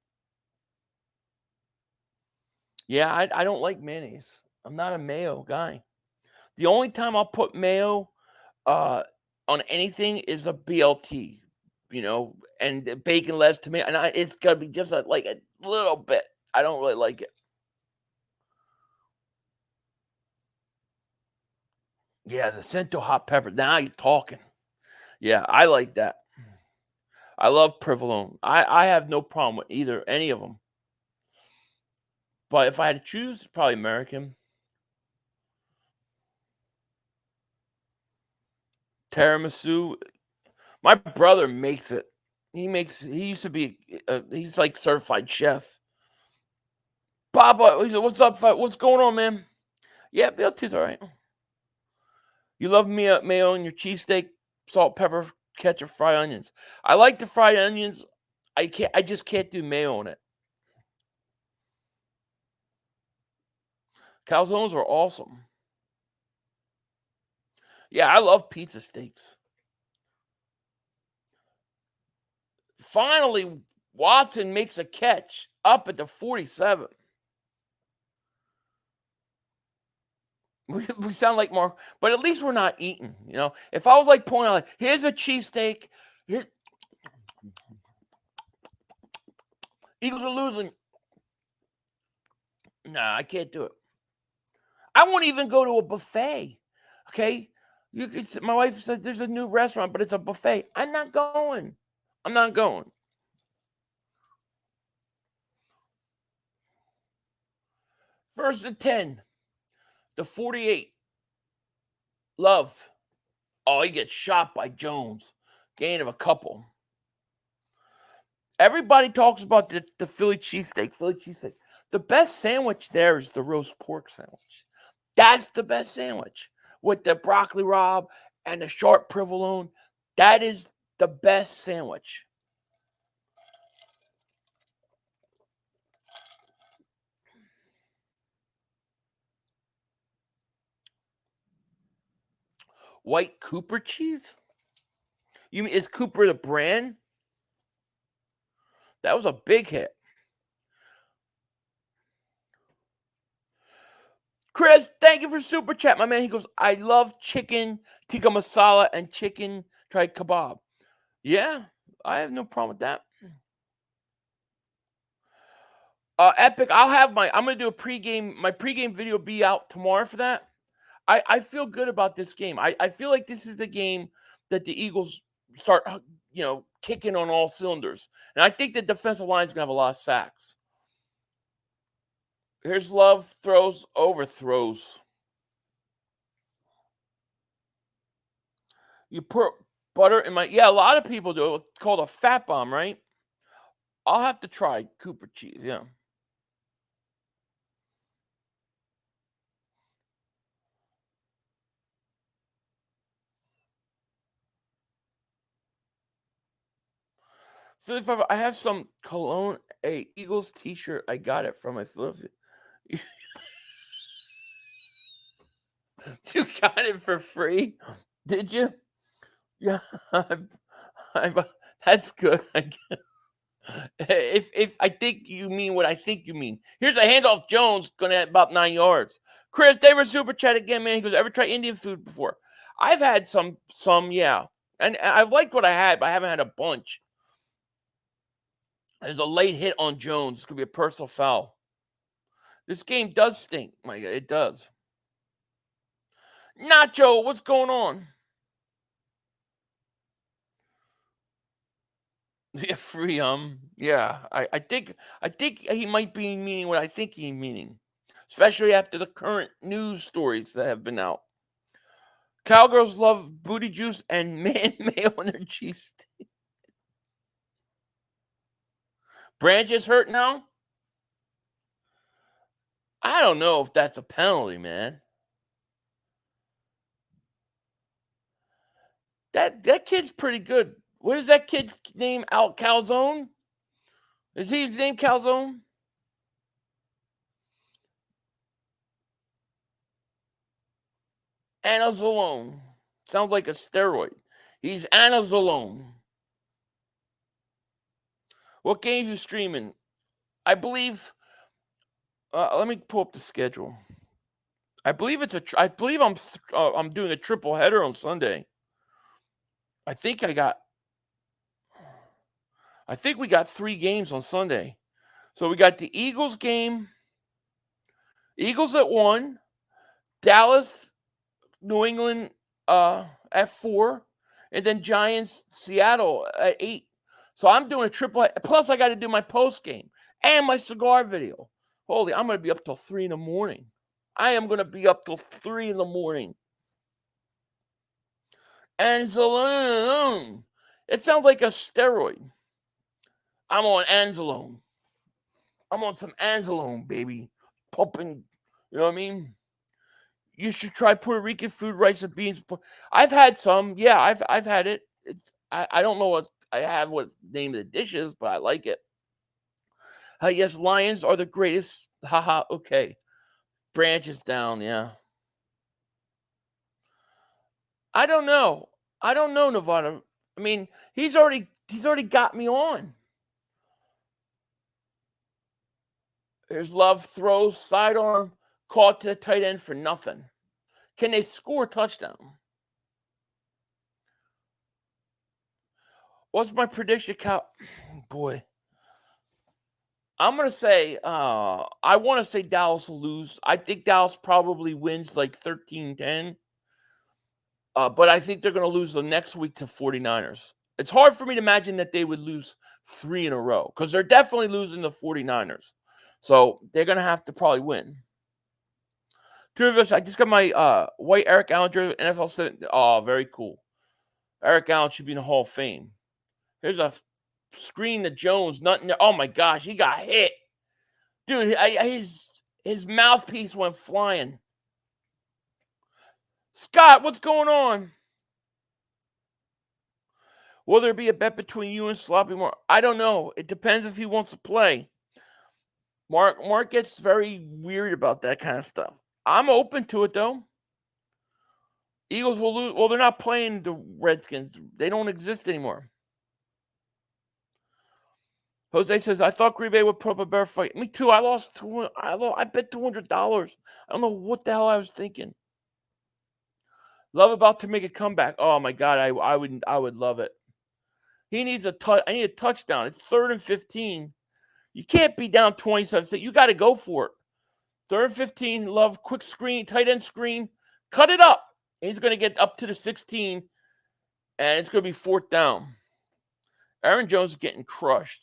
Yeah, I don't like mayonnaise. I'm not a mayo guy. The only time I'll put mayo on anything is a BLT, and bacon, lettuce, tomato, and it's gotta be just a little bit. I don't really like it. Yeah, the Cento hot pepper. Now you're talking. Yeah, I like that. I love provolone. I have no problem with any of them. But if I had to choose, probably American. Tiramisu. My brother makes it. He used to be. He's like certified chef. Papa, what's up? What's going on, man? Yeah, BLT's all right. You love mayo on your cheesesteak, salt, pepper, ketchup, fried onions. I like the fried onions. I just can't do mayo on it. Calzones are awesome. Yeah, I love pizza steaks. Finally, Watson makes a catch up at the 47. We sound like more, but at least we're not eating. If I was like pointing out, like, here's a cheesesteak. Eagles are losing. Nah, I can't do it. I won't even go to a buffet. Okay, my wife said there's a new restaurant, but it's a buffet. I'm not going. I'm not going. First and 10. The 48. Love. Oh, he gets shot by Jones. Gain of a couple. Everybody talks about the Philly cheesesteak. The best sandwich there is the roast pork sandwich. That's the best sandwich. With the broccoli rabe and the sharp provolone. That is the best sandwich. White Cooper cheese? You mean, is Cooper the brand? That was a big hit. Chris, thank you for super chat, my man. He goes, I love chicken tikka masala and chicken tri kebab. Yeah, I have no problem with that. Epic, I'm gonna do my pregame video will be out tomorrow for that. I feel good about this game. I feel like this is the game that the Eagles start, kicking on all cylinders. And I think the defensive line is gonna have a lot of sacks. Here's Love, overthrows. You put butter in a lot of people do it. It's called a fat bomb, right? I'll have to try Cooper cheese, yeah. Philadelphia, I have some cologne, a Eagles t-shirt. I got it from my Philadelphia. You got it for free? Did you? Yeah, that's good. If I think you mean what I think you mean. Here's a handoff. Jones going to have about 9 yards. Chris, David super chat again, man. He goes, ever try Indian food before? I've had some, yeah. And I've liked what I had, but I haven't had a bunch. There's a late hit on Jones. It's going to be a personal foul. This game does stink. My God, it does. Nacho, what's going on? Yeah, free. Yeah, I think he might be meaning what I think he's meaning, especially after the current news stories that have been out. Cowgirls love booty juice and man mayo on their cheese. Branch is hurt now. I don't know if that's a penalty, man. That kid's pretty good. What is that kid's name? Out Calzone? Is his name Calzone? Anazolone. Sounds like a steroid. He's Anazolone. What games you streaming? I believe. Let me pull up the schedule. I believe I'm doing a triple header on Sunday. I think we got 3 games on Sunday. So we got the Eagles game. Eagles at 1. Dallas, New England at 4. And then Giants, Seattle at 8. So I'm doing a triple. Plus, I got to do my post game and my cigar video. Holy, I'm going to be up till 3 in the morning. I am going to be up till 3 in the morning. Anzalone. It sounds like a steroid. I'm on Anzalone. I'm on some Anzalone, baby. Pumping, you know what I mean? You should try Puerto Rican food, rice and beans. I've had some. Yeah, I've had it. I don't know what the name of the dish is, but I like it. Yes, Lions are the greatest. Haha, okay. Branch is down, yeah. I don't know, Nevada. I mean, he's already He's already got me on. There's Love, throws, sidearm, caught to the tight end for nothing. Can they score a touchdown? What's my prediction, Cal? Boy. I'm going to say, I want to say Dallas will lose. I think Dallas probably wins like 13-10. But I think they're going to lose the next week to 49ers. It's hard for me to imagine that they would lose 3 in a row because they're definitely losing the 49ers. So they're going to have to probably win. 2 of us, I just got my white Eric Allen jersey, NFL 7. Oh, very cool. Eric Allen should be in the Hall of Fame. Here's a screen to Jones. Nothing there. Oh, my gosh. He got hit. Dude, his mouthpiece went flying. Scott, what's going on? Will there be a bet between you and Sloppy Mark? I don't know. It depends if he wants to play. Mark gets very weird about that kind of stuff. I'm open to it, though. Eagles will lose. Well, they're not playing the Redskins. They don't exist anymore. Jose says, I thought Green Bay would put up a better fight. Me too. I bet $200. I don't know what the hell I was thinking. Love about to make a comeback. Oh my God, I would love it. He needs a touch. I need a touchdown. It's 3rd and 15. You can't be down 27. You got to go for it. 3rd and 15. Love, quick screen, tight end screen. Cut it up. And he's going to get up to the 16, and it's going to be 4th down. Aaron Jones is getting crushed.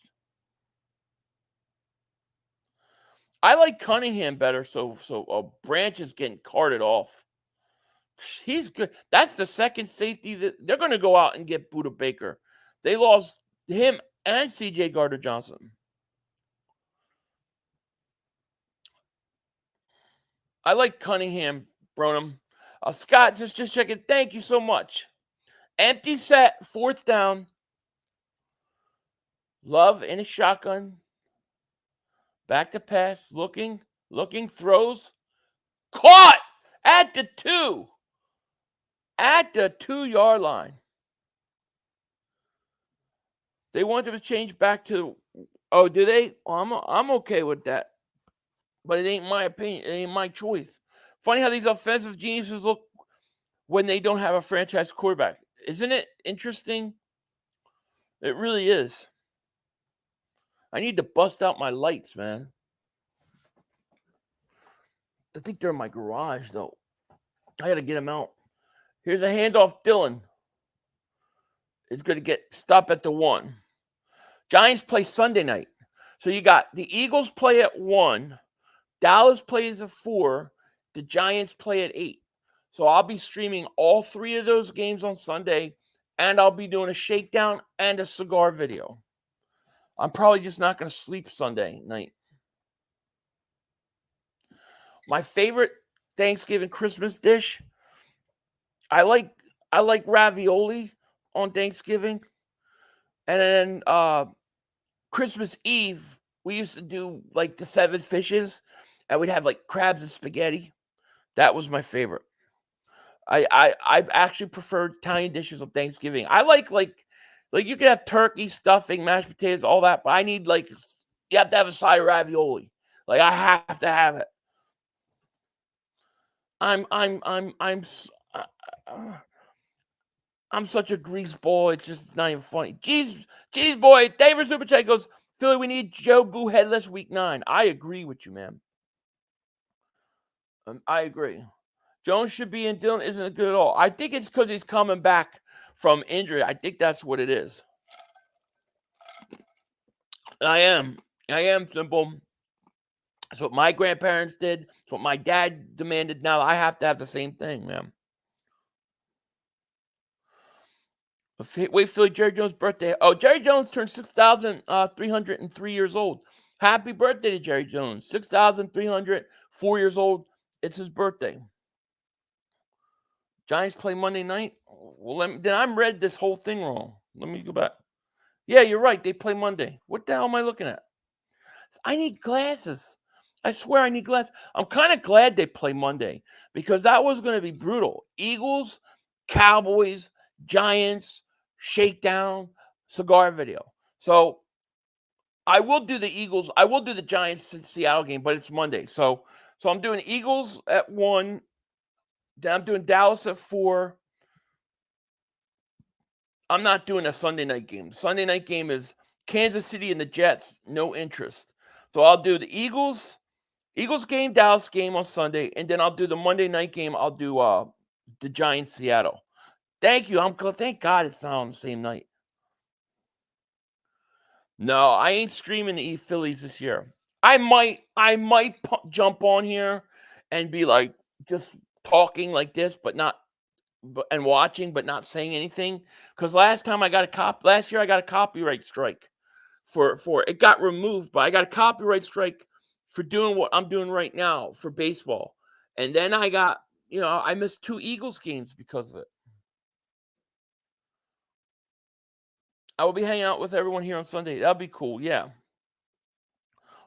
I like Cunningham better, so Branch is getting carted off. He's good. That's the second safety that they're going to go out and get Budda Baker. They lost him and C.J. Gardner-Johnson. I like Cunningham, Bronham. Scott, just checking. Thank you so much. Empty set, 4th down. Love in a shotgun. Back to pass. Looking, throws. Caught at the 2. At the 2-yard line. They want them to change back to, oh, do they? Oh, I'm okay with that. But it ain't my opinion. It ain't my choice. Funny how these offensive geniuses look when they don't have a franchise quarterback. Isn't it interesting? It really is. I need to bust out my lights, man. I think they're in my garage, though. I got to get them out. Here's a handoff, Dylan. It's going to get stopped at the 1. Giants play Sunday night. So you got the Eagles play at 1. Dallas plays at 4. The Giants play at 8. So I'll be streaming all 3 of those games on Sunday, and I'll be doing a shakedown and a cigar video. I'm probably just not going to sleep Sunday night. My favorite Thanksgiving Christmas dish, I like ravioli on Thanksgiving. And then Christmas Eve, we used to do like the 7 fishes, and we'd have like crabs and spaghetti. That was my favorite. I actually prefer Italian dishes on Thanksgiving. I like you could have turkey, stuffing, mashed potatoes, all that, but I need you have to have a side of ravioli. Like I have to have it. I'm such a grease ball. It's not even funny. Jeez, boy. David Superchat goes, Philly, we need Joe Boo headless week 9. I agree with you, man. I agree. Jones should be in. Dylan isn't good at all. I think it's because he's coming back from injury. I think that's what it is. I am simple. That's what my grandparents did. That's what my dad demanded. Now I have to have the same thing, man. Wait, Philly, Jerry Jones' birthday. Oh, Jerry Jones turned 6,303 years old. Happy birthday to Jerry Jones. 6,304 years old. It's his birthday. Giants play Monday night? Well, then I'm read this whole thing wrong. Let me go back. Yeah, you're right. They play Monday. What the hell am I looking at? I need glasses. I swear I need glasses. I'm kind of glad they play Monday because that was going to be brutal. Eagles, Cowboys, Giants, shakedown, cigar video. So I will do the Eagles. I will do the Giants Seattle game, but it's Monday. So I'm doing Eagles at 1. Then I'm doing Dallas at 4. I'm not doing a Sunday night game. Sunday night game is Kansas City and the Jets. No interest. So I'll do the Eagles game, Dallas game on Sunday, and then I'll do the Monday night game. I'll do the Giants Seattle. Thank you. Thank God it's not on the same night. No, I ain't streaming the Phillies this year. I might jump on here and be like just talking like this, but not and watching, but not saying anything. Because last year I got a copyright strike for it got removed, but I got a copyright strike for doing what I'm doing right now for baseball. And then I got, I missed 2 Eagles games because of it. I will be hanging out with everyone here on Sunday. That'll be cool. Yeah.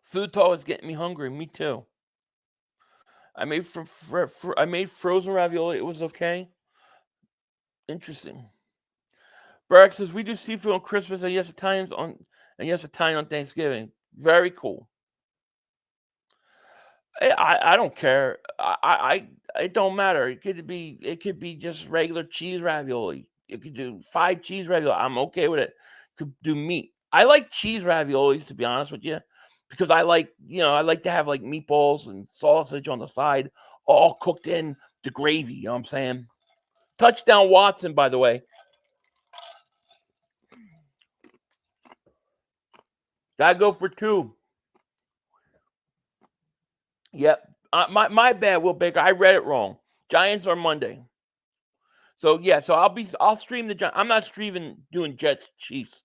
Food talk is getting me hungry. Me too. I made I made frozen ravioli. It was okay. Interesting. Barack says we do seafood on Christmas and yes, Italian on Thanksgiving. Very cool. I don't care. It don't matter. It could be just regular cheese ravioli. You could do 5 cheese ravioli. I'm okay with it. Could do meat. I like cheese raviolis, to be honest with you, because I like to have like meatballs and sausage on the side, all cooked in the gravy. You know what I'm saying? Touchdown Watson, by the way. Gotta go for 2. Yep. My bad, Will Baker. I read it wrong. Giants are Monday. So yeah, I'll stream the Giants. I'm not doing Jets Chiefs.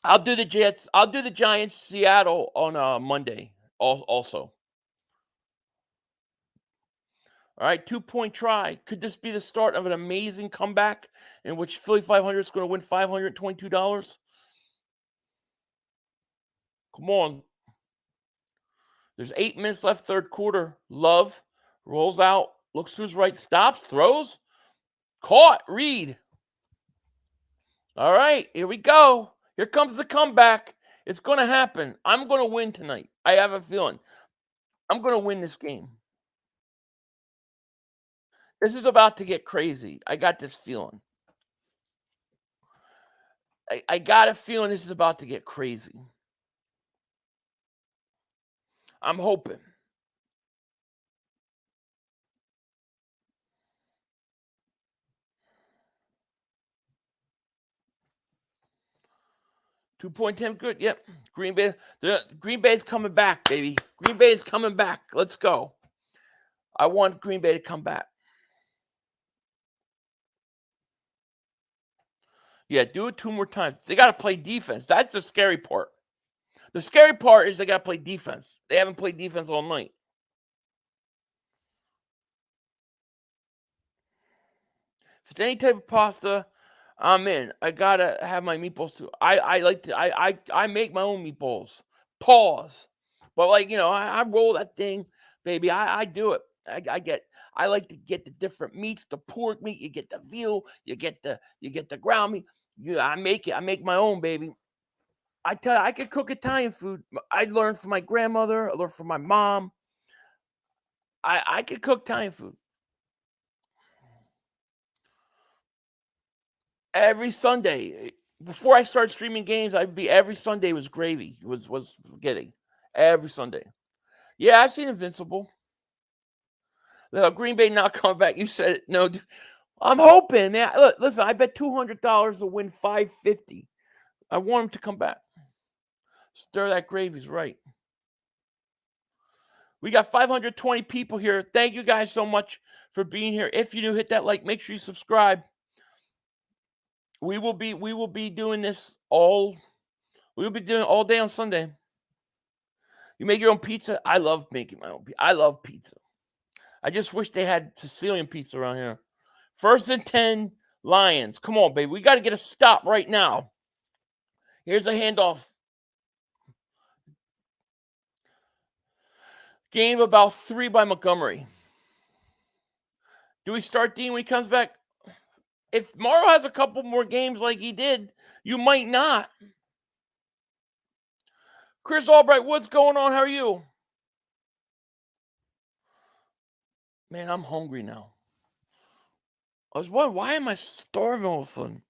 I'll do the Jets. I'll do the Giants Seattle on Monday also. All right, 2-point try. Could this be the start of an amazing comeback in which Philly 500 is going to win $522? Come on. There's 8 minutes left, third quarter. Love rolls out, looks to his right, stops, throws. Caught. Reed. All right, here we go. Here comes the comeback. It's going to happen. I'm going to win tonight. I have a feeling. I'm going to win this game. This is about to get crazy. I got this feeling. I got a feeling this is about to get crazy. I'm hoping. $2.10 good. Yep. Green Bay's coming back, baby. Green Bay's coming back. Let's go. I want Green Bay to come back. Yeah, do it 2 more times. They got to play defense. That's the scary part. The scary part is they got to play defense. They haven't played defense all night. If it's any type of pasta, I'm in. I gotta have my meatballs too. I make my own meatballs. Pause. But I roll that thing, baby. I do it. I like to get the different meats, the pork meat, you get the veal, you get the ground meat. I make my own, baby. I tell you, I could cook Italian food. I learned from my grandmother, I learned from my mom. I could cook Italian food. Every Sunday. Before I started streaming games, every Sunday was gravy. Was getting every Sunday. Yeah, I've seen Invincible. Green Bay not coming back. You said it. No, I'm hoping, man. Look, listen, I bet $200 to win $550. I want him to come back. Stir that gravy's right. We got 520 people here. Thank you guys so much for being here. If you're new, hit that like. Make sure you subscribe. We will be doing this all. We'll be doing it all day on Sunday. You make your own pizza. I love making my own pizza. I love pizza. I just wish they had Sicilian pizza around here. 1st and 10, Lions. Come on, baby. We got to get a stop right now. Here's a handoff. Gain of about 3 by Montgomery. Do we start Dean when he comes back? if Morrow has a couple more games like he did, you might not. Chris Albright, what's going on? How are you? Man, I'm hungry now. I was wondering, why am I starving all of a sudden?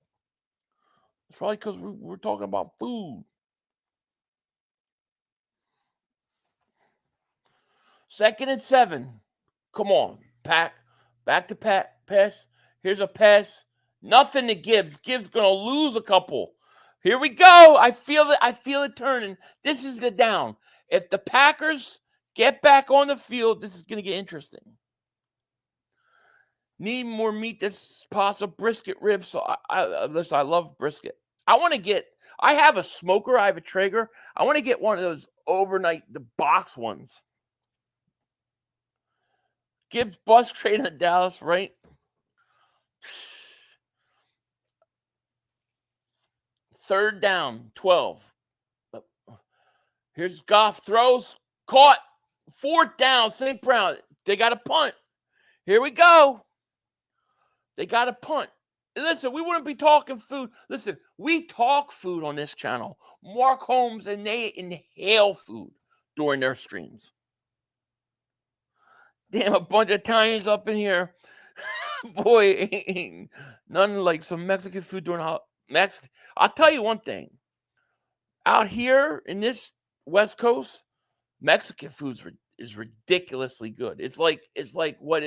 It's probably because we're talking about food. 2nd and 7. Come on, back to pass. Here's a pass. Nothing to Gibbs. Gibbs gonna lose a couple. Here we go. I feel it turning. This is the down. If the Packers get back on the field, this is gonna get interesting. Need more meat that's possible. Brisket ribs. So listen, I love brisket. I have a smoker. I have a Traeger. I want to get one of those overnight, the box ones. Gibbs bus trade in Dallas, right? Third down, 12. Here's Goff, throws, caught. 4th down, St. Brown. They got a punt. Here we go. They got a punt. Listen, we wouldn't be talking food. Listen, we talk food on this channel. Mark Holmes and they inhale food during their streams. Damn, a bunch of Italians up in here. Boy, ain't nothing like some Mexican food during Mexican. I'll tell you one thing. Out here in this West Coast, Mexican food is ridiculously good. It's like what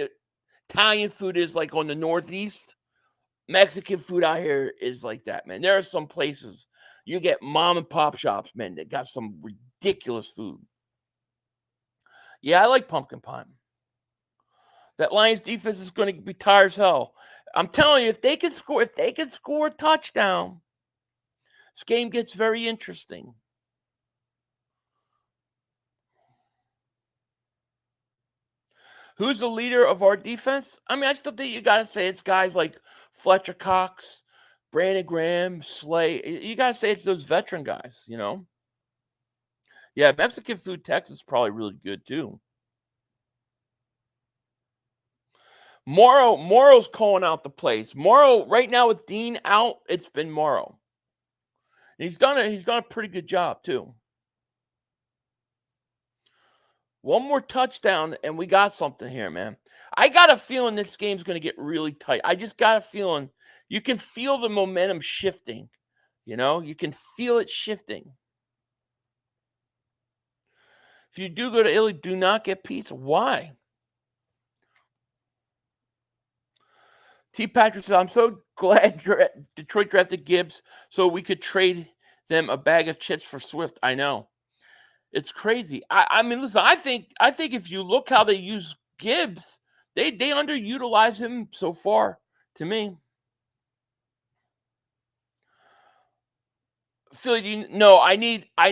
Italian food is like on the Northeast. Mexican food out here is like that, man. There are some places you get mom and pop shops, man, that got some ridiculous food. Yeah, I like pumpkin pie. That Lions defense is going to be tired as hell. I'm telling you, if they can score a touchdown, this game gets very interesting. Who's the leader of our defense? I mean, I still think you got to say it's guys like Fletcher Cox, Brandon Graham, Slay. You got to say it's those veteran guys, you know? Yeah, Mexican food Texas is probably really good too. Morrow's calling out the plays. Morrow, right now with Dean out, it's been Morrow. And he's done a pretty good job too. One more touchdown, and we got something here, man. I got a feeling this game's going to get really tight. I just got a feeling. You can feel the momentum shifting. You know, you can feel it shifting. If you do go to Italy, do not get pizza. Why? T. Patrick says, I'm so glad Detroit drafted Gibbs so we could trade them a bag of chips for Swift. I know. It's crazy. I mean, listen, I think if you look how they use Gibbs, they underutilize him so far to me. Philly, I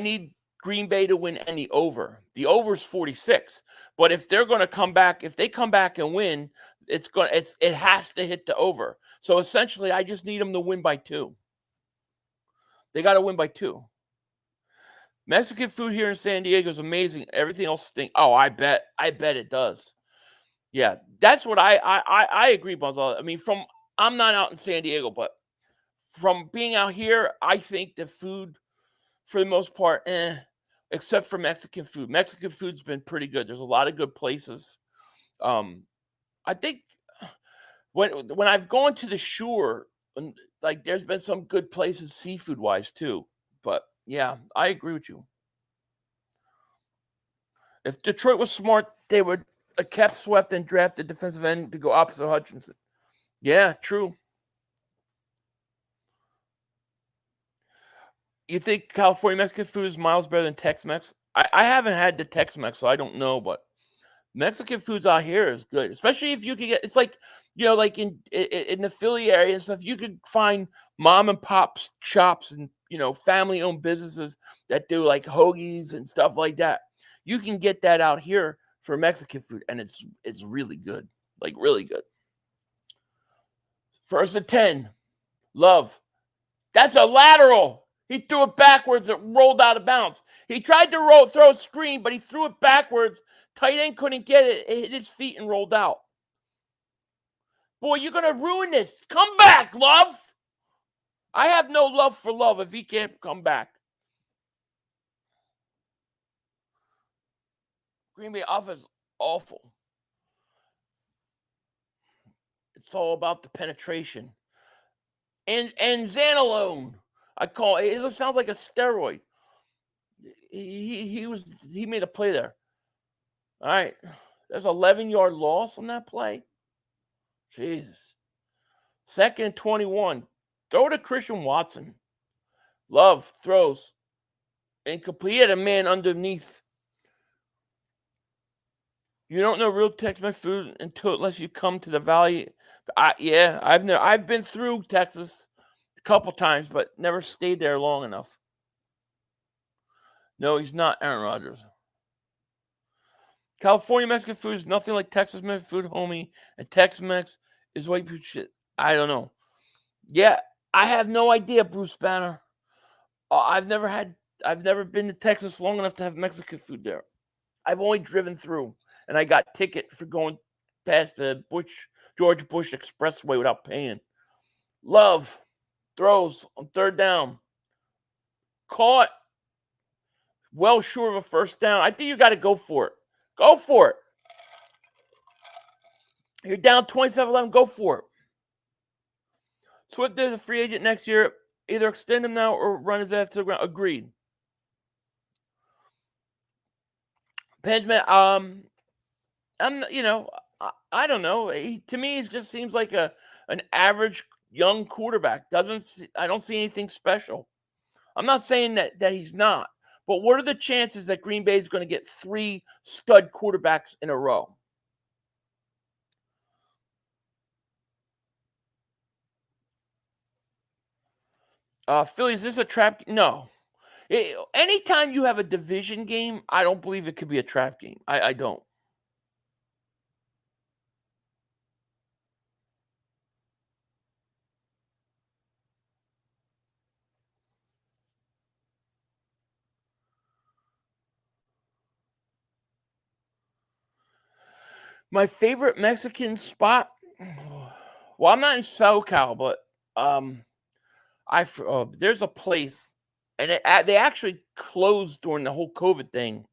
need Green Bay to win any over. The over is 46. But if they're going to come back, if they come back and win, it has to hit the over. So essentially, I just need them to win by 2. They got to win by 2. Mexican food here in San Diego is amazing. Everything else stinks. Oh, I bet it does. Yeah, that's what I agree, Bonzo. I mean, I'm not out in San Diego, but from being out here, I think the food, for the most part, except for Mexican food. Mexican food's been pretty good. There's a lot of good places. I think when I've gone to the shore, like there's been some good places seafood wise too. But yeah, I agree with you. If Detroit was smart, they would have kept Swift and drafted defensive end to go opposite Hutchinson. Yeah, true. You think California Mexican food is miles better than Tex-Mex? I haven't had the Tex-Mex, so I don't know, but Mexican foods out here is good, especially if you can get. It's like, you know, like in the Philly area and stuff, you could find mom and pop shops and, you know, family-owned businesses that do like hoagies and stuff like that. You can get that out here for Mexican food, and it's really good, like really good. 1st and 10, Love. That's a lateral. He threw it backwards. It rolled out of bounds. He tried to throw a screen, but he threw it backwards. Tight end couldn't get it. It hit his feet and rolled out. Boy, you're going to ruin this. Come back, Love. I have no love for Love if he can't come back. Green Bay offense, awful. It's all about the penetration. And Zanalone, I call it. It sounds like a steroid. He made a play there. All right, there's an 11-yard loss on that play. Jesus. 2nd and 21. Throw to Christian Watson. Love throws incomplete. He had a man underneath. You don't know real Tex-Mex food unless you come to the Valley. I've been through Texas a couple times, but never stayed there long enough. No, he's not Aaron Rodgers. California Mexican food is nothing like Texas Mexican food, homie. And Tex-Mex is white people shit. I don't know. Yeah, I have no idea, Bruce Banner. I've never been to Texas long enough to have Mexican food there. I've only driven through, and I got ticket for going past the George Bush Expressway without paying. Love throws on 3rd down. Caught. Well short of a 1st down. I think you got to go for it. Go for it. You're down 27-11. Go for it. Swift is a free agent next year. Either extend him now or run his ass to the ground. Agreed. Benjamin, I don't know. To me, he just seems like an average young quarterback. I don't see anything special. I'm not saying that he's not. But what are the chances that Green Bay is going to get 3 stud quarterbacks in a row? Philly, is this a trap? No. Anytime you have a division game, I don't believe it could be a trap game. I don't. My favorite Mexican spot? Well, I'm not in SoCal, but there's a place, and they actually closed during the whole COVID thing.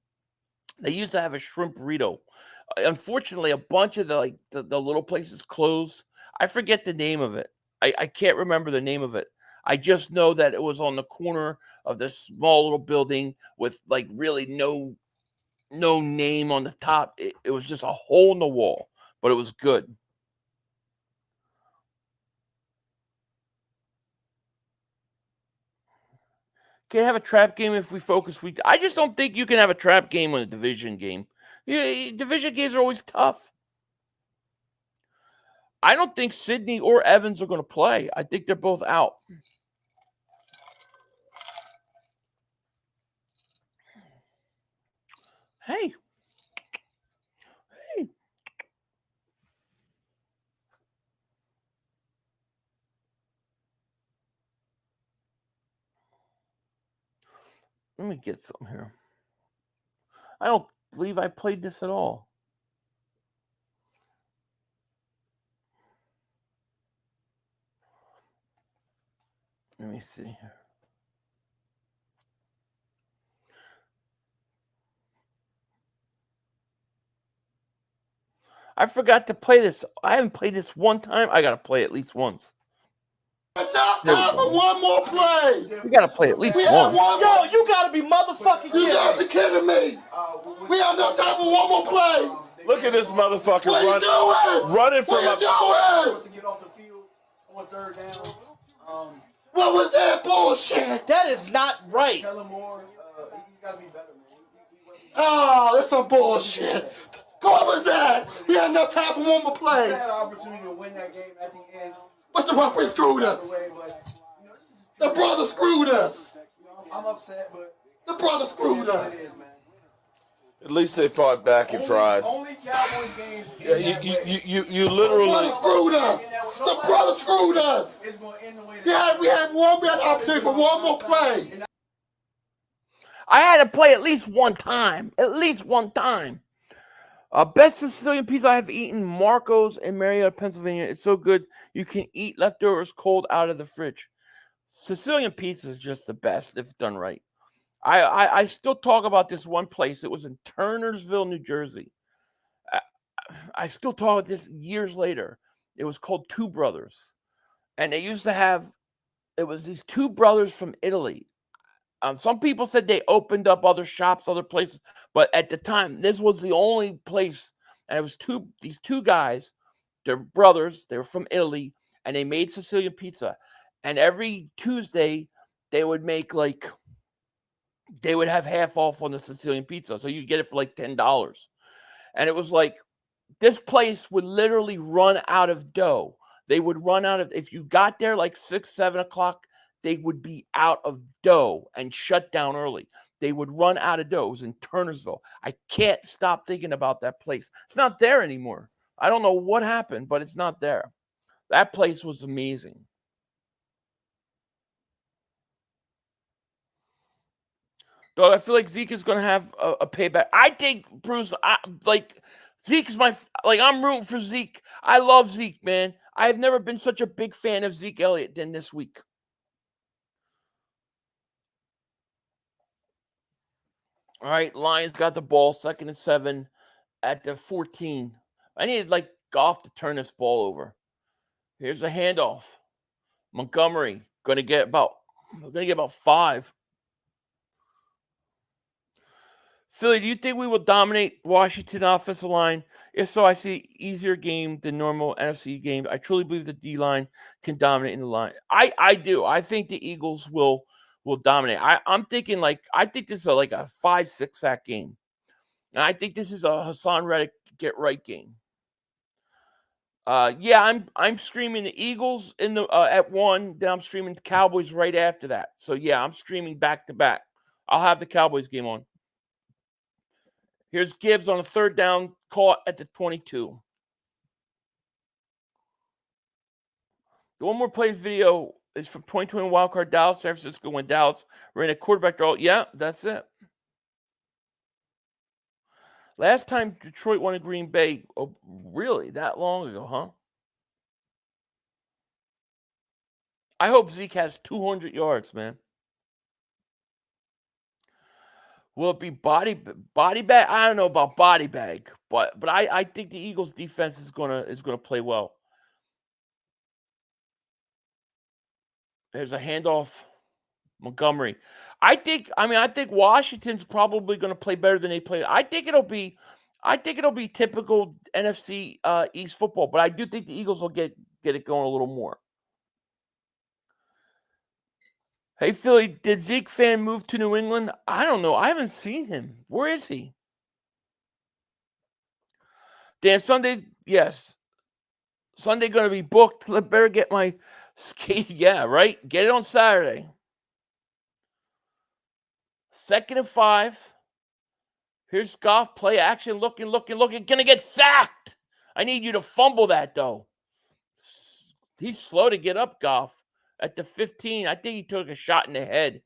They used to have a shrimp burrito. Unfortunately, a bunch of the little places closed. I forget the name of it. I can't remember the name of it. I just know that it was on the corner of this small little building with like really no name on the top. It was just a hole in the wall, but it was good. Can't have a trap game if we focus. I just don't think you can have a trap game on a division game. Division games are always tough. I don't think Sydney or Evans are going to play. I think they're both out. Hey. Let me get some here. I don't believe I played this at all. Let me see here. I forgot to play this. I haven't played this one time. I got to play at least once. Enough time for one more play. We got to play at least We have once. one Yo, more. you gotta be motherfucking You kidding got to me. be kidding me. We have enough time for one more play. Look at this motherfucker What are you doing? running from What a. are you doing? To get off the field on 3rd down. What was that bullshit? That is not right. Kellen Moore, he's got to be better, man. Oh, that's some bullshit. What was that? We had enough time for one more He play. had an opportunity to win that game at the end. But the referee screwed us. Away, but, you know, this is just The brother screwed us. I'm upset, but The brother screwed it us. is, man. At least they fought back and tried. Only Cowboys games. Yeah, you The literally. brother screwed us. The brother screwed us. It's going to end the way We had opportunity for one more play. I had to play at least one time. At least one time. Best Sicilian pizza I have eaten, Marco's in Marietta, Pennsylvania. It's so good you can eat leftovers cold out of the fridge. Sicilian pizza is just the best if done right. I still talk about this one place. It was in Turnersville, New Jersey. I still talk about this years later. It was called Two Brothers, and they used to have. It was these two brothers from Italy. Some people said they opened up other shops, other places, but at the time, this was the only place. And it was these two guys. They're brothers. They were from Italy, and they made Sicilian pizza. And every Tuesday, they would make they would have half off on the Sicilian pizza, so you get it for like $10. And it was like this place would literally run out of dough. They would run out of if you got there like 6, 7 o'clock, they would be out of dough and shut down early. They would run out of dough. It was in Turnersville. I can't stop thinking about that place. It's not there anymore. I don't know what happened, but it's not there. That place was amazing. Though I feel like Zeke is going to have a payback. I think Bruce, Zeke is I'm rooting for Zeke. I love Zeke, man. I have never been such a big fan of Zeke Elliott than this week. All right, Lions got the ball, 2nd and 7 at the 14. I needed Goff to turn this ball over. Here's a handoff. Montgomery gonna get about 5. Philly, do you think we will dominate Washington offensive line? If so, I see easier game than normal NFC game. I truly believe the D line can dominate in the line. I do. I think the Eagles will dominate. I'm thinking I think this is a 5-6 sack game. And I think this is a Hassan Reddick get right game. Yeah, I'm streaming the Eagles in the at 1, then I'm streaming the Cowboys right after that. So yeah, I'm streaming back to back. I'll have the Cowboys game on. Here's Gibbs on a 3rd down, caught at the 22. The one more play video is from 2020 wildcard Dallas, San Francisco when Dallas ran a quarterback draw. Yeah, that's it. Last time Detroit won in Green Bay, oh, really? That long ago, huh? I hope Zeke has 200 yards, man. Will it be body bag? I don't know about body bag, but I think the Eagles defense is gonna play well. There's a handoff, Montgomery. I think Washington's probably gonna play better than they play. I think it'll be typical NFC East football, but I do think the Eagles will get it going a little more. Hey, Philly, did Zeke fan move to New England? I don't know. I haven't seen him. Where is he? Dan, Sunday, yes. Sunday going to be booked. Better get my skate. Yeah, right? Get it on Saturday. 2nd and 5. Here's Goff, play action, looking. Going to get sacked. I need you to fumble that, though. He's slow to get up, Goff. At the 15, I think he took a shot in the head.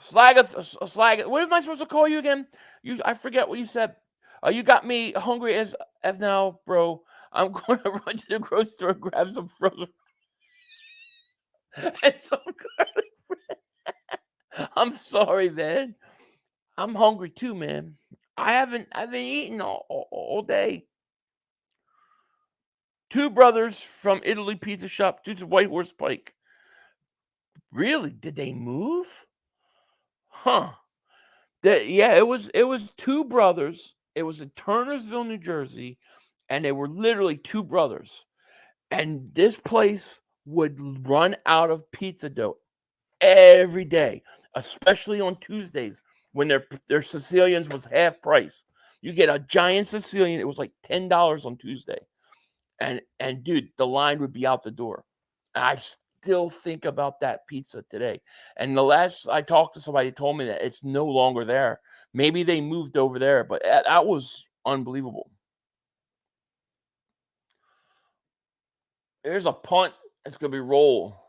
Slag. What am I supposed to call you again? I forget what you said. You got me hungry as now, bro. I'm going to run to the grocery store and grab some frozen and some garlic bread. I'm sorry, man. I'm hungry too, man. I haven't eaten all day. Two brothers from Italy pizza shop, to White Horse Pike. Really? Did they move? Huh. Yeah, it was two brothers. It was in Turnersville, New Jersey, and they were literally two brothers. And this place would run out of pizza dough every day, especially on Tuesdays when their Sicilians was half price. You get a giant Sicilian, it was like $10 on Tuesday. And dude, the line would be out the door. I still think about that pizza today. And the last I talked to somebody told me that it's no longer there. Maybe they moved over there, but that was unbelievable. There's a punt. It's going to be roll.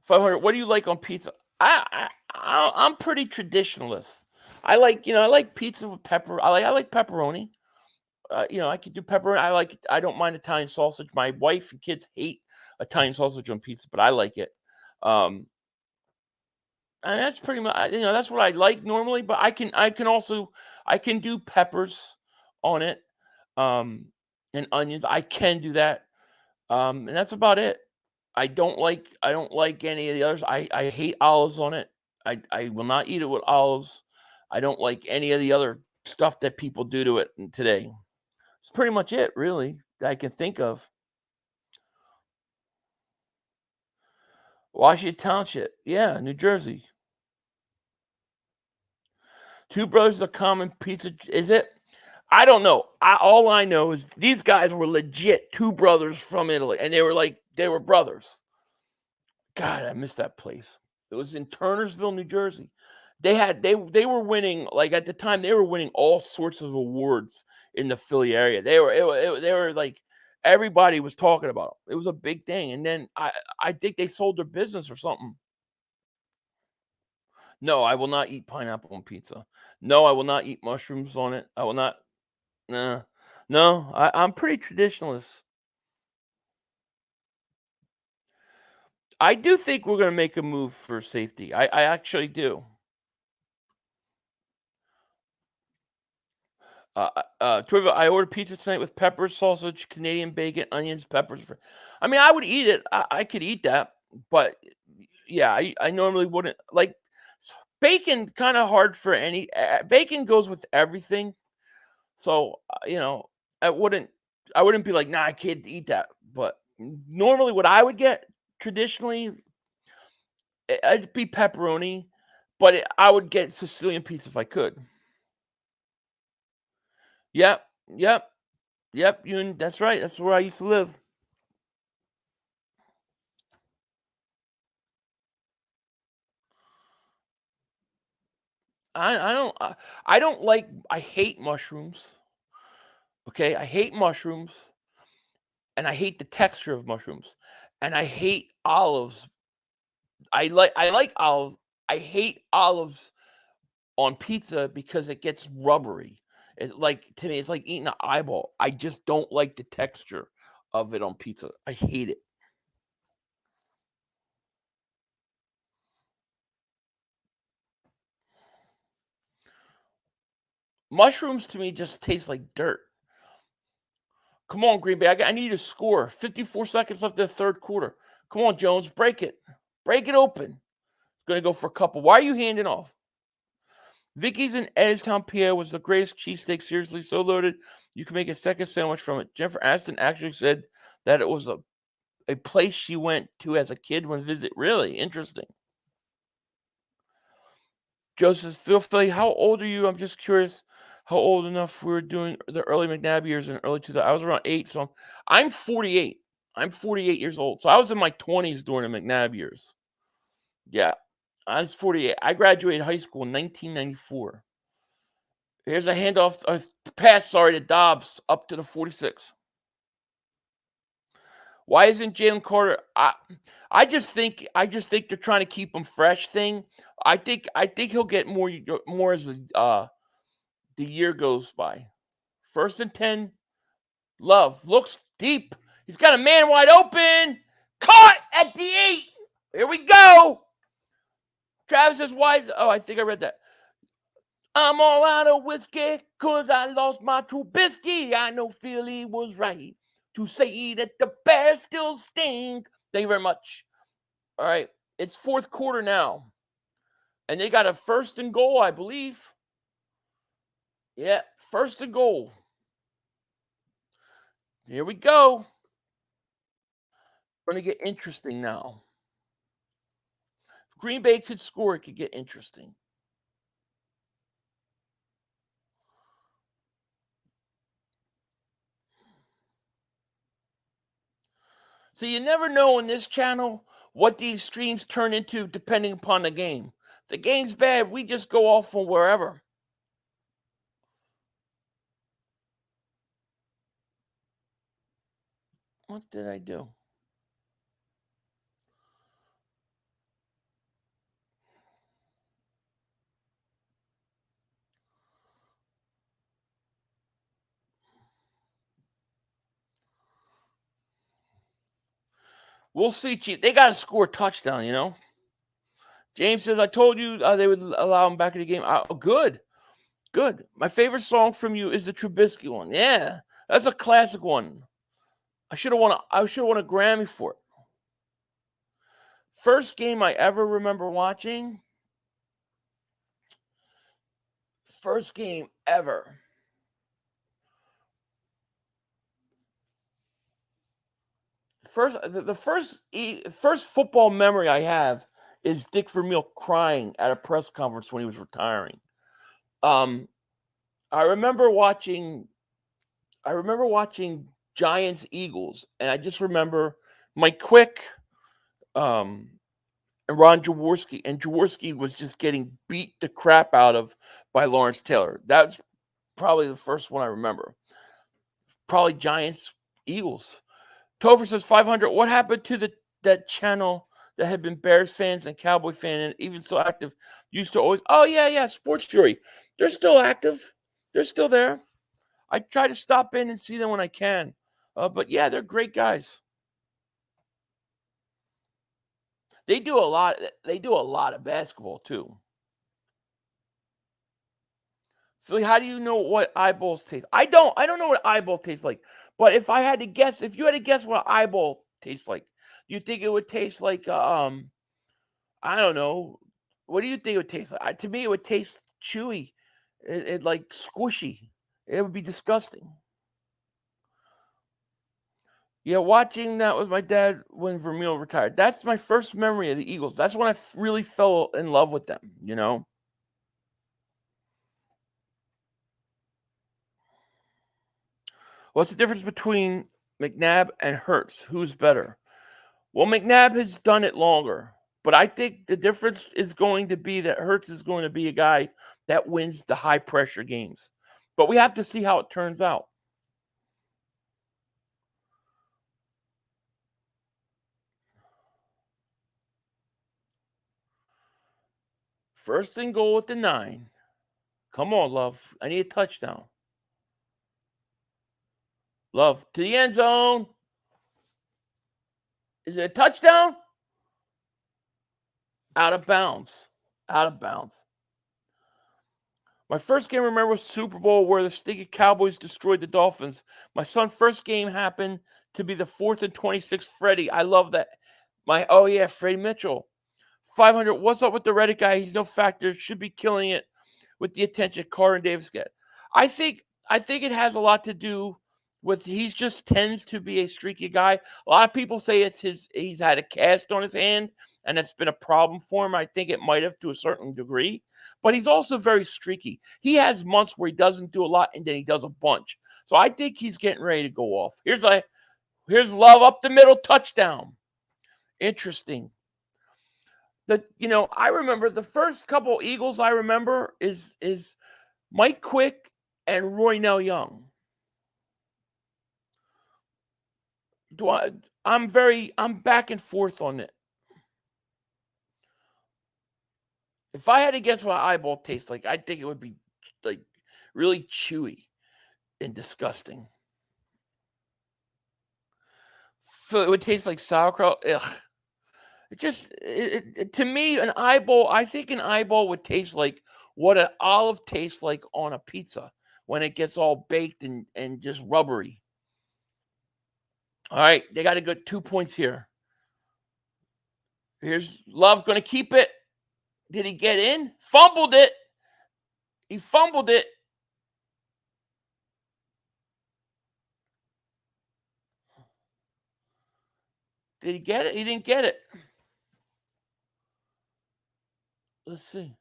500. What do you like on pizza? I'm pretty traditionalist. I like pizza with pepper. I like pepperoni. I could do pepperoni. I don't mind Italian sausage. My wife and kids hate Italian sausage on pizza, but I like it. Um, and that's pretty much, that's what I like normally. But I can do peppers on it, um, and onions. I can do that. And that's about it. I don't like any of the others. I hate olives on it. I will not eat it with olives. I don't like any of the other stuff that people do to it today. It's pretty much it, really, that I can think of. Washington Township, yeah, New Jersey. Two Brothers is a common pizza. Is it? I don't know. All I know is these guys were legit two brothers from Italy, and they were brothers. God, I miss that place. It was in Turnersville, New Jersey. They were winning, like, at the time they were winning all sorts of awards in the Philly area. They were like, everybody was talking about them. It was a big thing. And then I think they sold their business or something. No, I will not eat pineapple on pizza. No, I will not eat mushrooms on it. I will not. Nah. No, I'm pretty traditionalist. I do think we're gonna make a move for safety. I actually do. Trivia, I ordered pizza tonight with peppers, sausage, Canadian bacon, onions, peppers. I mean, I would eat it. I could eat that, but yeah, I normally wouldn't like bacon. Kind of hard for any bacon goes with everything. So I wouldn't I wouldn't be like, nah, I can't eat that. But normally, what I would get traditionally, it'd be pepperoni, but I would get Sicilian pizza if I could. Yep, yep. Yep, that's right. That's where I used to live. I don't I don't like I hate mushrooms. Okay? I hate mushrooms and I hate the texture of mushrooms. And I hate olives. I like olives. I hate olives on pizza because it gets rubbery. To me it's like eating an eyeball. I just don't like the texture of it on pizza. I hate it. Mushrooms to me just taste like dirt. Come on, Green Bay. I need a score. 54 seconds left in the third quarter. Come on, Jones. Break it. Break it open. Going to go for a couple. Why are you handing off? Vicky's in Edgetown, PA was the greatest cheesesteak. Seriously, so loaded. You can make a second sandwich from it. Jennifer Aston actually said that it was a place she went to as a kid when visit. Really interesting. Joseph Philly, how old are you? I'm just curious how old enough we were doing the early McNabb years in early 2000s. I was around 8, so I'm 48. I'm 48 years old. So I was in my 20s during the McNabb years. Yeah, I was 48. I graduated high school in 1994. Here's a handoff, a pass, sorry, to Dobbs up to the 46. Why isn't Jalen Carter? I just think they're trying to keep him fresh. I think he'll get more as the year goes by. First and 10. Love looks deep. He's got a man wide open. Caught at the 8. Here we go. Travis is wide. Oh, I think I read that. I'm all out of whiskey because I lost my Trubisky. I know Philly was right to say that the Bears still stink. Thank you very much. All right. It's fourth quarter now. And they got a first and goal, I believe. Yeah, first and goal. Here we go. Going to get interesting now. If Green Bay could score, it could get interesting. So you never know on this channel what these streams turn into depending upon the game. If the game's bad, we just go off from wherever. What did I do? We'll see, Chief. They got to score a touchdown, you know. James says, I told you they would allow him back in the game. Oh, good. Good. My favorite song from you is the Trubisky one. Yeah, that's a classic one. I should have won a Grammy for it. First game I ever remember watching. First game ever. The first football memory I have is Dick Vermeil crying at a press conference when he was retiring. I remember watching Giants Eagles, and I just remember Mike Quick, and Ron Jaworski, and Jaworski was just getting beat the crap out of by Lawrence Taylor. That's probably the first one I remember. Probably Giants Eagles. Topher says 500. What happened to that channel that had been Bears fans and Cowboy fan and even still active? Used to always. Oh yeah, Sports Jury. They're still active. They're still there. I try to stop in and see them when I can. But yeah, they're great guys. They do a lot. They do a lot of basketball too. Philly, how do you know what eyeballs taste? I don't know what eyeball tastes like. But if I had to guess, if you had to guess what eyeball tastes like, you think it would taste like I don't know. What do you think it would taste like? To me, it would taste chewy, it like squishy. It would be disgusting. Yeah, watching that with my dad when Vermeil retired. That's my first memory of the Eagles. That's when I really fell in love with them, you know? What's the difference between McNabb and Hurts? Who's better? Well, McNabb has done it longer, but I think the difference is going to be that Hurts is going to be a guy that wins the high-pressure games. But we have to see how it turns out. First and goal at the 9. Come on, Love. I need a touchdown. Love to the end zone. Is it a touchdown? Out of bounds. Out of bounds. My first game, remember, was Super Bowl where the stinky Cowboys destroyed the Dolphins. My son's first game happened to be the 4th and 26 Freddie. I love that. Freddie Mitchell. 500. What's up with the Reddit guy? He's no factor. Should be killing it with the attention Carr and Davis get. I think it has a lot to do with he just tends to be a streaky guy. A lot of people say he's had a cast on his hand and it's been a problem for him. I think it might have to a certain degree, but he's also very streaky. He has months where he doesn't do a lot and then he does a bunch. So I think he's getting ready to go off. Here's Love up the middle, touchdown. Interesting. I remember the first couple Eagles I remember is Mike Quick and Roynell Young. I'm back and forth on it. If I had to guess what eyeball tastes like, I think it would be like really chewy and disgusting. So it would taste like sauerkraut. Ugh. To me, I think an eyeball would taste like what an olive tastes like on a pizza when it gets all baked and just rubbery. All right, they got a good 2 points here. Here's Love going to keep it. Did he get in? Fumbled it. He fumbled it. Did he get it? He didn't get it. Let's see.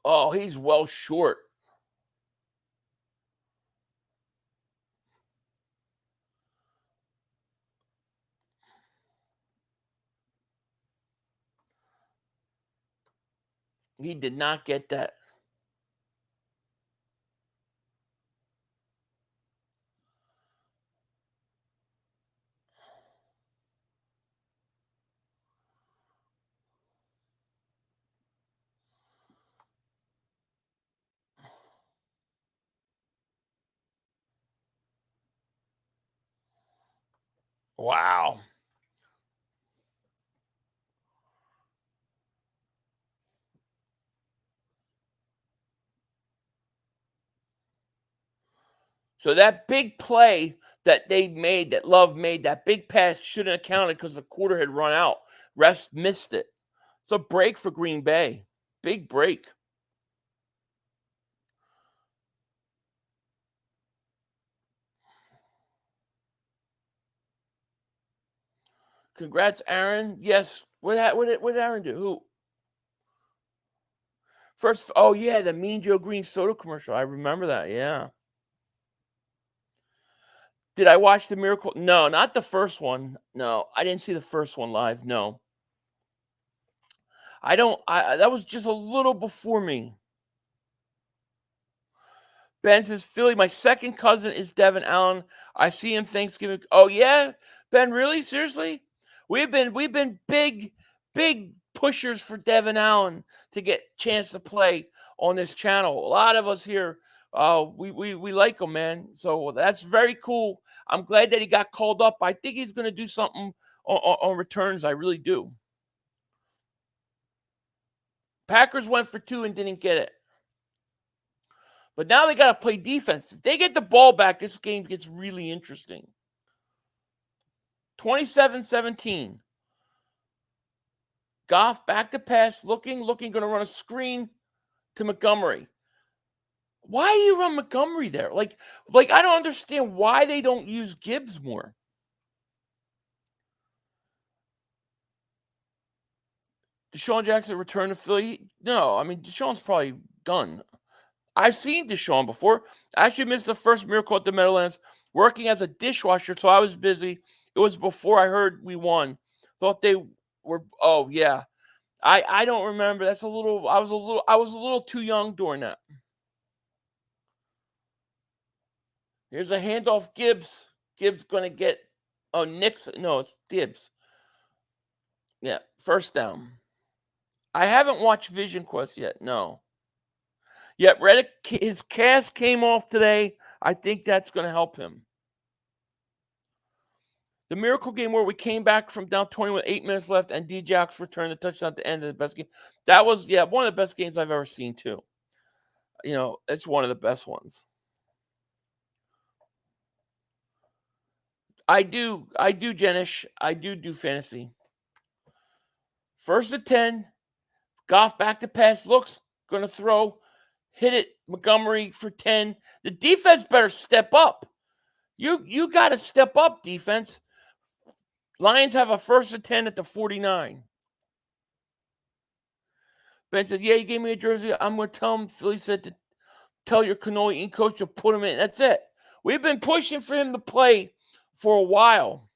Oh, he's well short. He did not get that. Wow. So that big play that they made, that Love made, that big pass shouldn't have counted because the quarter had run out. Rest missed it. It's a break for Green Bay. Big break. Congrats, Aaron. Yes. What did Aaron do? Who? First, oh yeah, the Mean Joe Green soda commercial. I remember that. Yeah. Did I watch the Miracle? No, not the first one. No, I didn't see the first one live. No. I don't. That was just a little before me. Ben says, Philly, my second cousin is Devin Allen. I see him Thanksgiving. Oh yeah, Ben, really? Seriously? We've been big pushers for Devin Allen to get chance to play on this channel. A lot of us here, we like him, man. So that's very cool. I'm glad that he got called up. I think he's going to do something on returns. I really do. Packers went for 2 and didn't get it. But now they got to play defense. If they get the ball back, this game gets really interesting. 27-17. Goff back to pass, looking, going to run a screen to Montgomery. Why do you run Montgomery there? Like I don't understand why they don't use Gibbs more. Deshaun Jackson returned to Philly? No, I mean, Deshaun's probably done. I've seen Deshaun before. I actually missed the first Miracle at the Meadowlands working as a dishwasher, so I was busy. It was before I heard we won. Thought they were, oh, yeah. I don't remember. That's a little, I was a little too young during that. Here's a handoff, Gibbs. Gibbs going to get, oh, Nixon. No, it's Gibbs. Yeah, first down. I haven't watched Vision Quest yet, no. Yep, Reddick, his cast came off today. I think that's going to help him. The miracle game where we came back from down 20 with 8 minutes left and D-Jax returned the touchdown at the end of the best game. That was, yeah, one of the best games I've ever seen, too. You know, it's one of the best ones. I do, Jenish. I do fantasy. First and 10. Goff back to pass. Looks, going to throw. Hit it. Montgomery for 10. The defense better step up. You got to step up, defense. Lions have a first and 10 at the 49. Ben said, yeah, you gave me a jersey. I'm going to tell him. Philly said to tell your cannoli eating coach to put him in. That's it. We've been pushing for him to play for a while,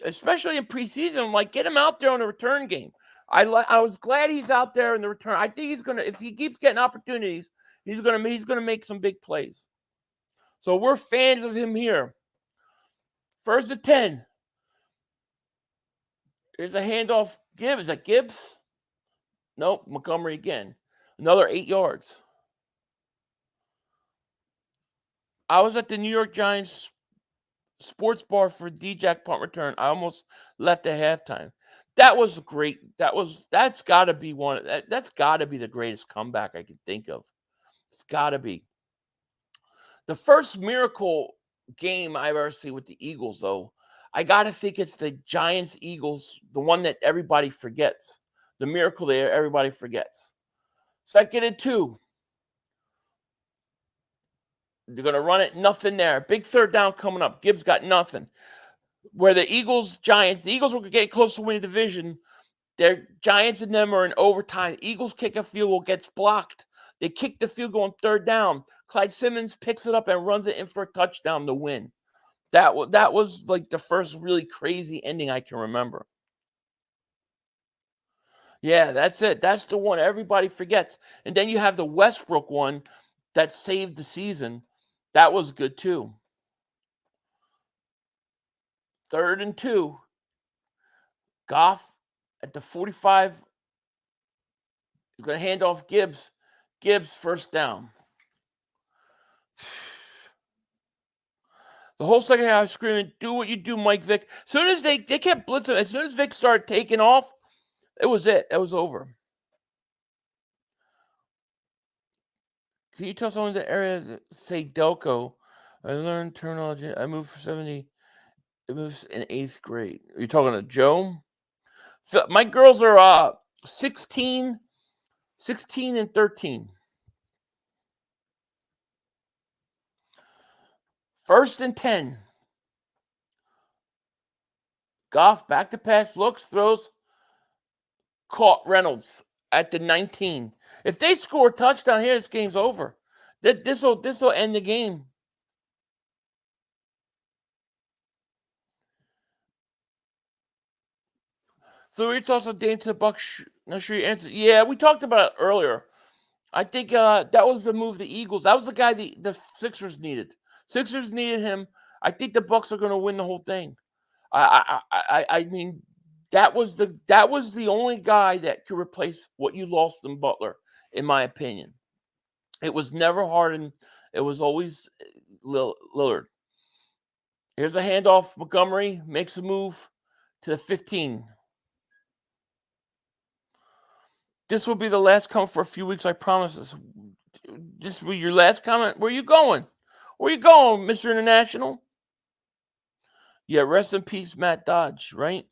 especially in preseason. Like, get him out there on the return game. I was glad he's out there in the return. I think he's going to, if he keeps getting opportunities, he's going to make some big plays. So we're fans of him here. First and 10. Here's a handoff. Gibbs. Is that Gibbs? Nope. Montgomery again. Another 8 yards. I was at the New York Giants sports bar for D-Jack punt return. I almost left at halftime. That was great. That's got to be that's got to be the greatest comeback I can think of. It's got to be. The first miracle game I've ever seen with the Eagles, though, I got to think it's the Giants-Eagles, the one that everybody forgets. The miracle there, everybody forgets. Second and 2. They're going to run it, nothing there. Big third down coming up. Gibbs got nothing. Where the Eagles were getting close to winning the division. Their Giants and them are in overtime. Eagles kick a field goal, gets blocked. They kick the field goal on third down. Clyde Simmons picks it up and runs it in for a touchdown to win. That was like the first really crazy ending I can remember. Yeah, that's it. That's the one everybody forgets. And then you have the Westbrook one that saved the season. That was good too. Third and 2. Goff at the 45. He's going to hand off Gibbs. Gibbs first down. The whole second half, I was screaming, "Do what you do, Mike Vick." As soon as they kept blitzing, as soon as Vick started taking off, it was it. It was over. Can you tell someone the area that say Delco? I learned terminology. I moved for 70. It moves in 8th grade. Are you talking to Joe? So my girls are 16 and 13. First and 10. Goff back to pass, looks, throws, caught Reynolds at the 19. If they score a touchdown here, this game's over. This will end the game. So your thoughts on Dame to the Bucks? Not sure you answered. Yeah, we talked about it earlier. I think that was the move the Eagles. That was the guy the Sixers needed. Sixers needed him. I think the Bucks are going to win the whole thing. I mean, that was the only guy that could replace what you lost in Butler, in my opinion. It was never Harden. It was always Lillard. Here's a handoff. Montgomery makes a move to the 15. This will be the last comment for a few weeks, I promise. This will be your last comment. Where are you going? Where are you going, Mr. International? Yeah, rest in peace, Matt Dodge, right?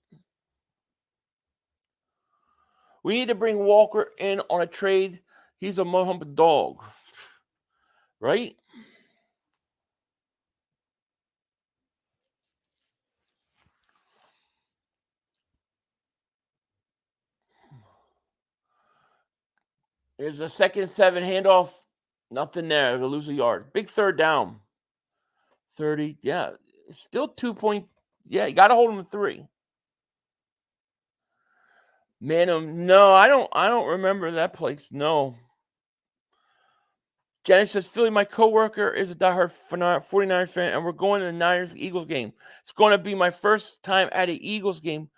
We need to bring Walker in on a trade. He's a mud-humping dog, right? There's a 2nd and 7 handoff. Nothing there. They'll lose a yard. Big third down. 30. Yeah. Still 2 point. Yeah, you got to hold him to 3. Man, no, I don't remember that place. No. Jenny says, Philly, my coworker is a diehard 49ers fan, and we're going to the Niners-Eagles game. It's going to be my first time at an Eagles game.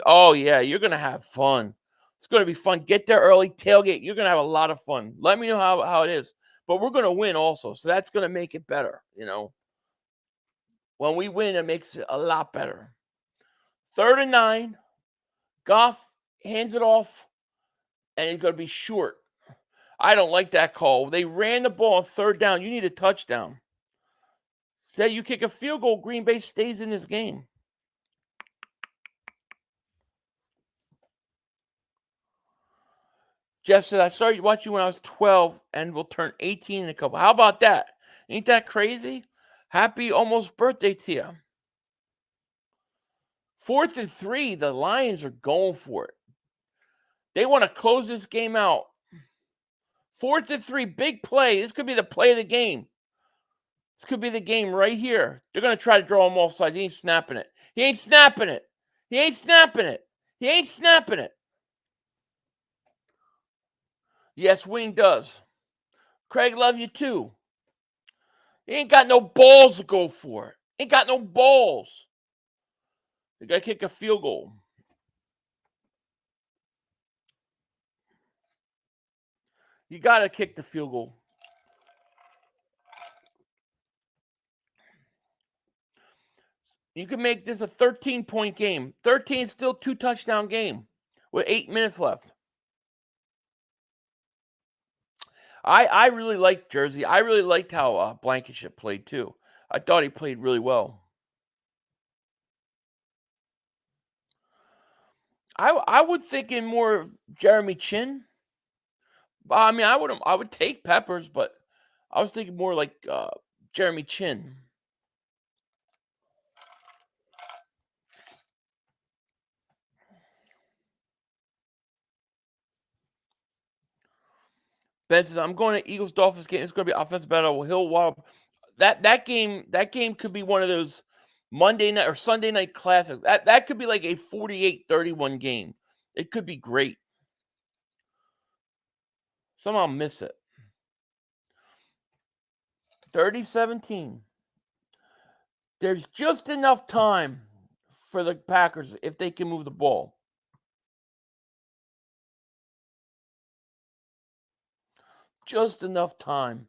Oh, yeah, you're going to have fun. It's going to be fun. Get there early, tailgate. You're going to have a lot of fun. Let me know how it is. But we're going to win also, so that's going to make it better, When we win, it makes it a lot better. 3rd and 9. Goff hands it off, and he's going to be short. I don't like that call. They ran the ball on 3rd down. You need a touchdown. Say you kick a field goal, Green Bay stays in this game. Jeff said, I started watching when I was 12 and will turn 18 in a couple. How about that? Ain't that crazy? Happy almost birthday to you. 4th and 3, the Lions are going for it. They want to close this game out. 4th and 3, big play. This could be the play of the game. This could be the game right here. They're going to try to draw him offside. He ain't snapping it. He ain't snapping it. He ain't snapping it. He ain't snapping it. Yes, Wing does. Craig, love you too. He ain't got no balls to go for it. Ain't got no balls. They got to kick a field goal. You got to kick the field goal. You can make this a 13-point game. 13 is still 2-touchdown game with 8 minutes left. I really liked Jersey. I really liked how Blankenship played too. I thought he played really well. I would think in more Jeremy Chin. I mean, I would take Peppers, but I was thinking more like Jeremy Chin. Ben says, I'm going to Eagles Dolphins game. It's going to be offensive battle. Hill Wild. That game could be one of those Monday night or Sunday night classics. That could be like a 48-31 game. It could be great. Somehow miss it. 30-17. There's just enough time for the Packers if they can move the ball. Just enough time.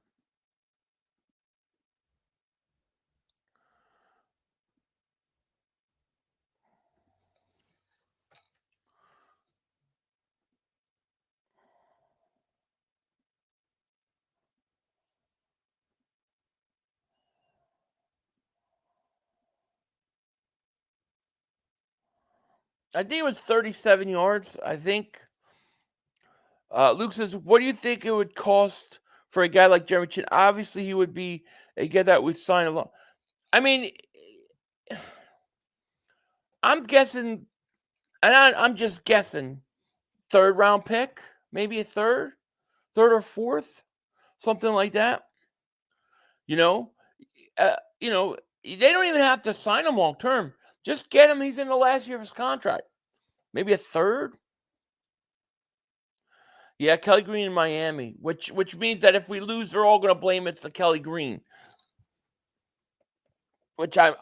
I think it was 37 yards, I think. Luke says, what do you think it would cost for a guy like Jeremy Chin? Obviously, he would be a guy that would sign a lot. I mean, I'm guessing, and I'm just guessing, third round pick, maybe a third or fourth, something like that. You know, they don't even have to sign him long term. Just get him. He's in the last year of his contract. Maybe a third. Yeah, Kelly Green in Miami, which means that if we lose, they're all going to blame it's the Kelly Green, which I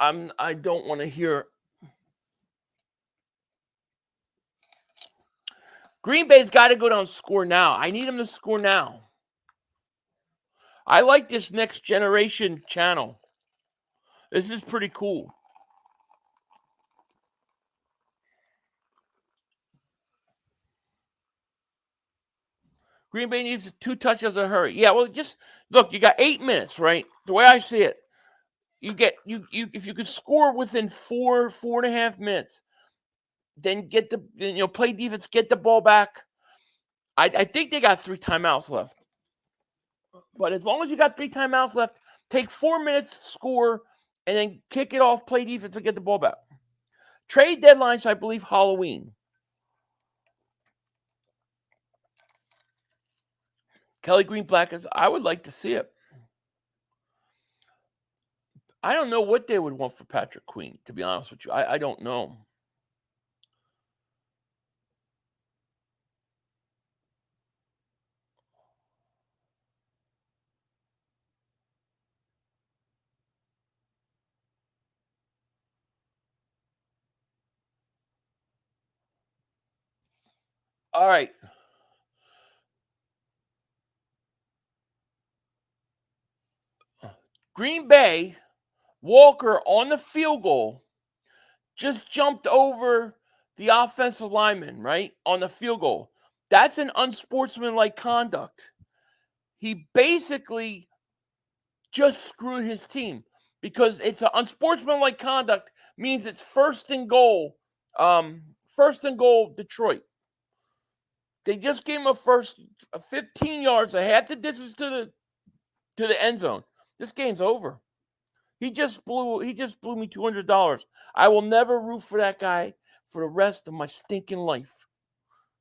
don't want to hear. Green Bay's got to go down and score now. I need them to score now. I like this next generation channel. This is pretty cool. Green Bay needs 2 touchdowns in a hurry. Yeah, well, just look. You got 8 minutes, right? The way I see it, you if you could score within 4.5 minutes, then play defense, get the ball back. I think they got 3 timeouts left. But as long as you got 3 timeouts left, take 4 minutes to score, and then kick it off, play defense, and get the ball back. Trade deadlines, I believe, Halloween. Kelly Green Blackers, I would like to see it. I don't know what they would want for Patrick Queen, to be honest with you. I don't know. All right. Green Bay, Walker on the field goal, just jumped over the offensive lineman, right, on the field goal. That's an unsportsmanlike conduct. He basically just screwed his team because it's an unsportsmanlike conduct means it's first and goal. First and goal, Detroit. They just gave him a 15 yards, a half the distance to the end zone. This game's over. He just blew me $200. I will never root for that guy for the rest of my stinking life.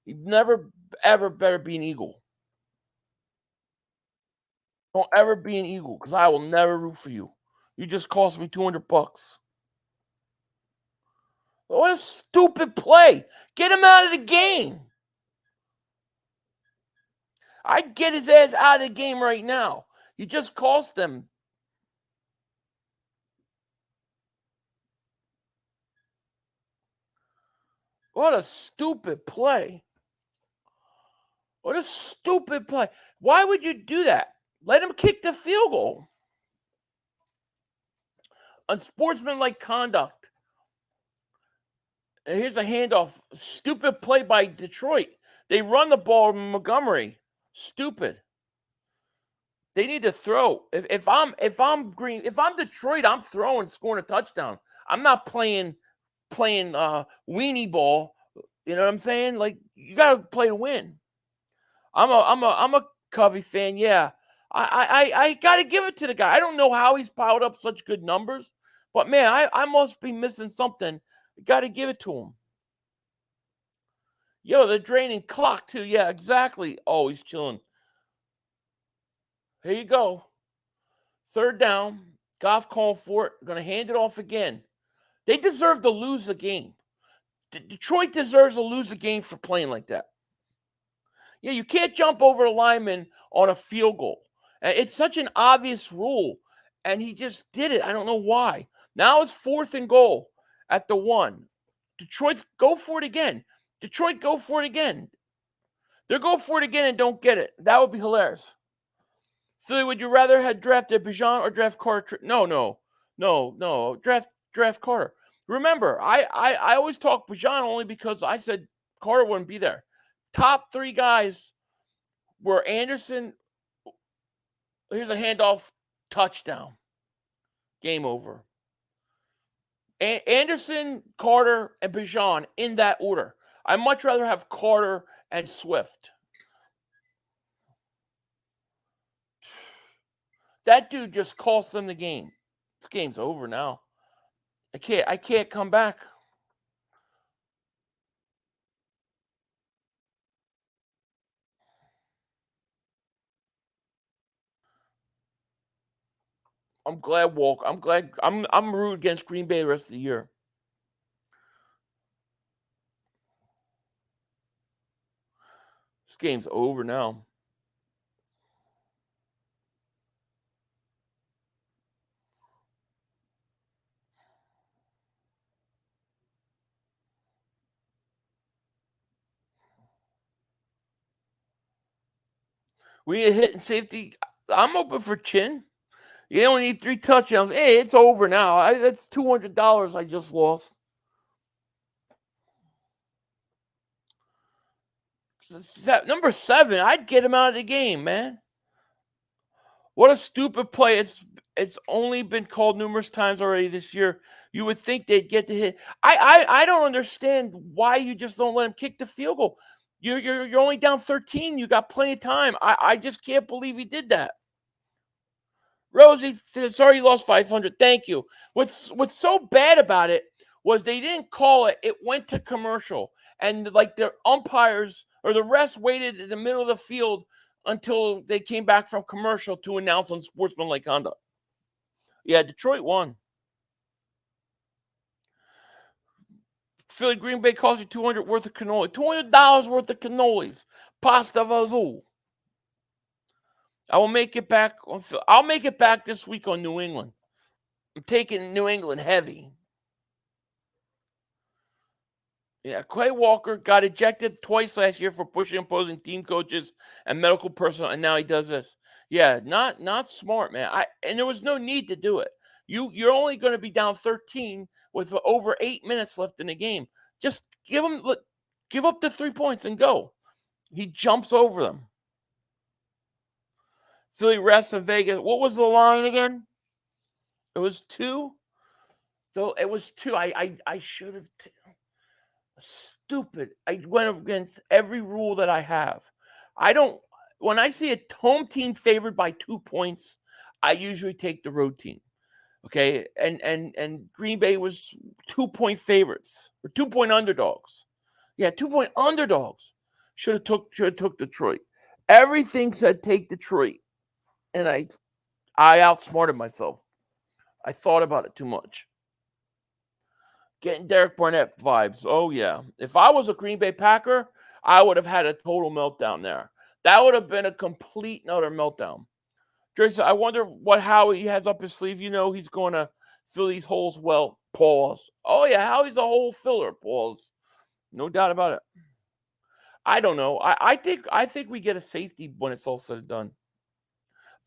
He never ever better be an Eagle. Don't ever be an Eagle, because I will never root for you. You just cost me $200. What a stupid play. Get him out of the game. I'd get his ass out of the game right now. You just cost them. What a stupid play. What a stupid play. Why would you do that? Let him kick the field goal. Unsportsmanlike conduct. And here's a handoff. Stupid play by Detroit. They run the ball in Montgomery. Stupid. They need to throw. If I'm Detroit, I'm throwing, scoring a touchdown. I'm not playing weenie ball. You know what I'm saying? Like, you gotta play to win. I'm a Covey fan. Yeah, I gotta give it to the guy. I don't know how he's piled up such good numbers, but man, I must be missing something. Gotta give it to him. Yo, they're draining clock too. Yeah, exactly. Oh, he's chilling. Here you go. Third down. Goff calling for it. Going to hand it off again. They deserve to lose the game. Detroit deserves to lose the game for playing like that. Yeah, you can't jump over a lineman on a field goal. It's such an obvious rule, and he just did it. I don't know why. Now it's 4th and goal at the 1. Detroit, go for it again. Detroit, go for it again. They'll go for it again and don't get it. That would be hilarious. Philly, would you rather have drafted Bijan or draft Carter? No. Draft Carter. Remember, I always talk Bijan only because I said Carter wouldn't be there. Top 3 guys were Anderson. Here's a handoff, touchdown. Game over. Anderson, Carter, and Bijan in that order. I'd much rather have Carter and Swift. That dude just cost them the game. This game's over now. I can't come back. I'm glad I'm rooting against Green Bay the rest of the year. This game's over now. We need a hit and safety. I'm open for Chin. You only need 3 touchdowns. Hey, it's over now. That's $200 I just lost. That number 7, I'd get him out of the game, man. What a stupid play. It's only been called numerous times already this year. You would think they'd get the hit. I don't understand why you just don't let him kick the field goal. You're only down 13. You got plenty of time. I just can't believe he did that. Rosie, sorry you lost 500. Thank you. What's so bad about it was they didn't call it. It went to commercial. And like the umpires or the refs waited in the middle of the field until they came back from commercial to announce unsportsmanlike conduct. Yeah, Detroit won. Philly Green Bay cost you $200 worth of cannoli. $200 worth of cannolis. Pasta vazoo. I will make it back. I'll make it back this week on New England. I'm taking New England heavy. Yeah, Clay Walker got ejected twice last year for pushing opposing team coaches and medical personnel, and now he does this. Yeah, not smart, man. And there was no need to do it. You're only going to be down 13 with over 8 minutes left in the game. Just give up the 3 points and go. He jumps over them. Philly rests in Vegas. What was the line again? It was 2. So it was 2. I should have. Stupid. I went against every rule that I have. When I see a home team favored by 2 points, I usually take the road team. Okay. And Green Bay was 2-point favorites or 2-point underdogs. Yeah, 2-point underdogs. Should have took Detroit. Everything said take Detroit. And I outsmarted myself. I thought about it too much. Getting Derek Barnett vibes. Oh, yeah. If I was a Green Bay Packer, I would have had a total meltdown there. That would have been a complete and utter meltdown. Jason, I wonder what Howie has up his sleeve. You know he's going to fill these holes well. Pause. Oh, yeah. Howie's a hole filler. Pause. No doubt about it. I don't know. I think we get a safety when it's all said and done.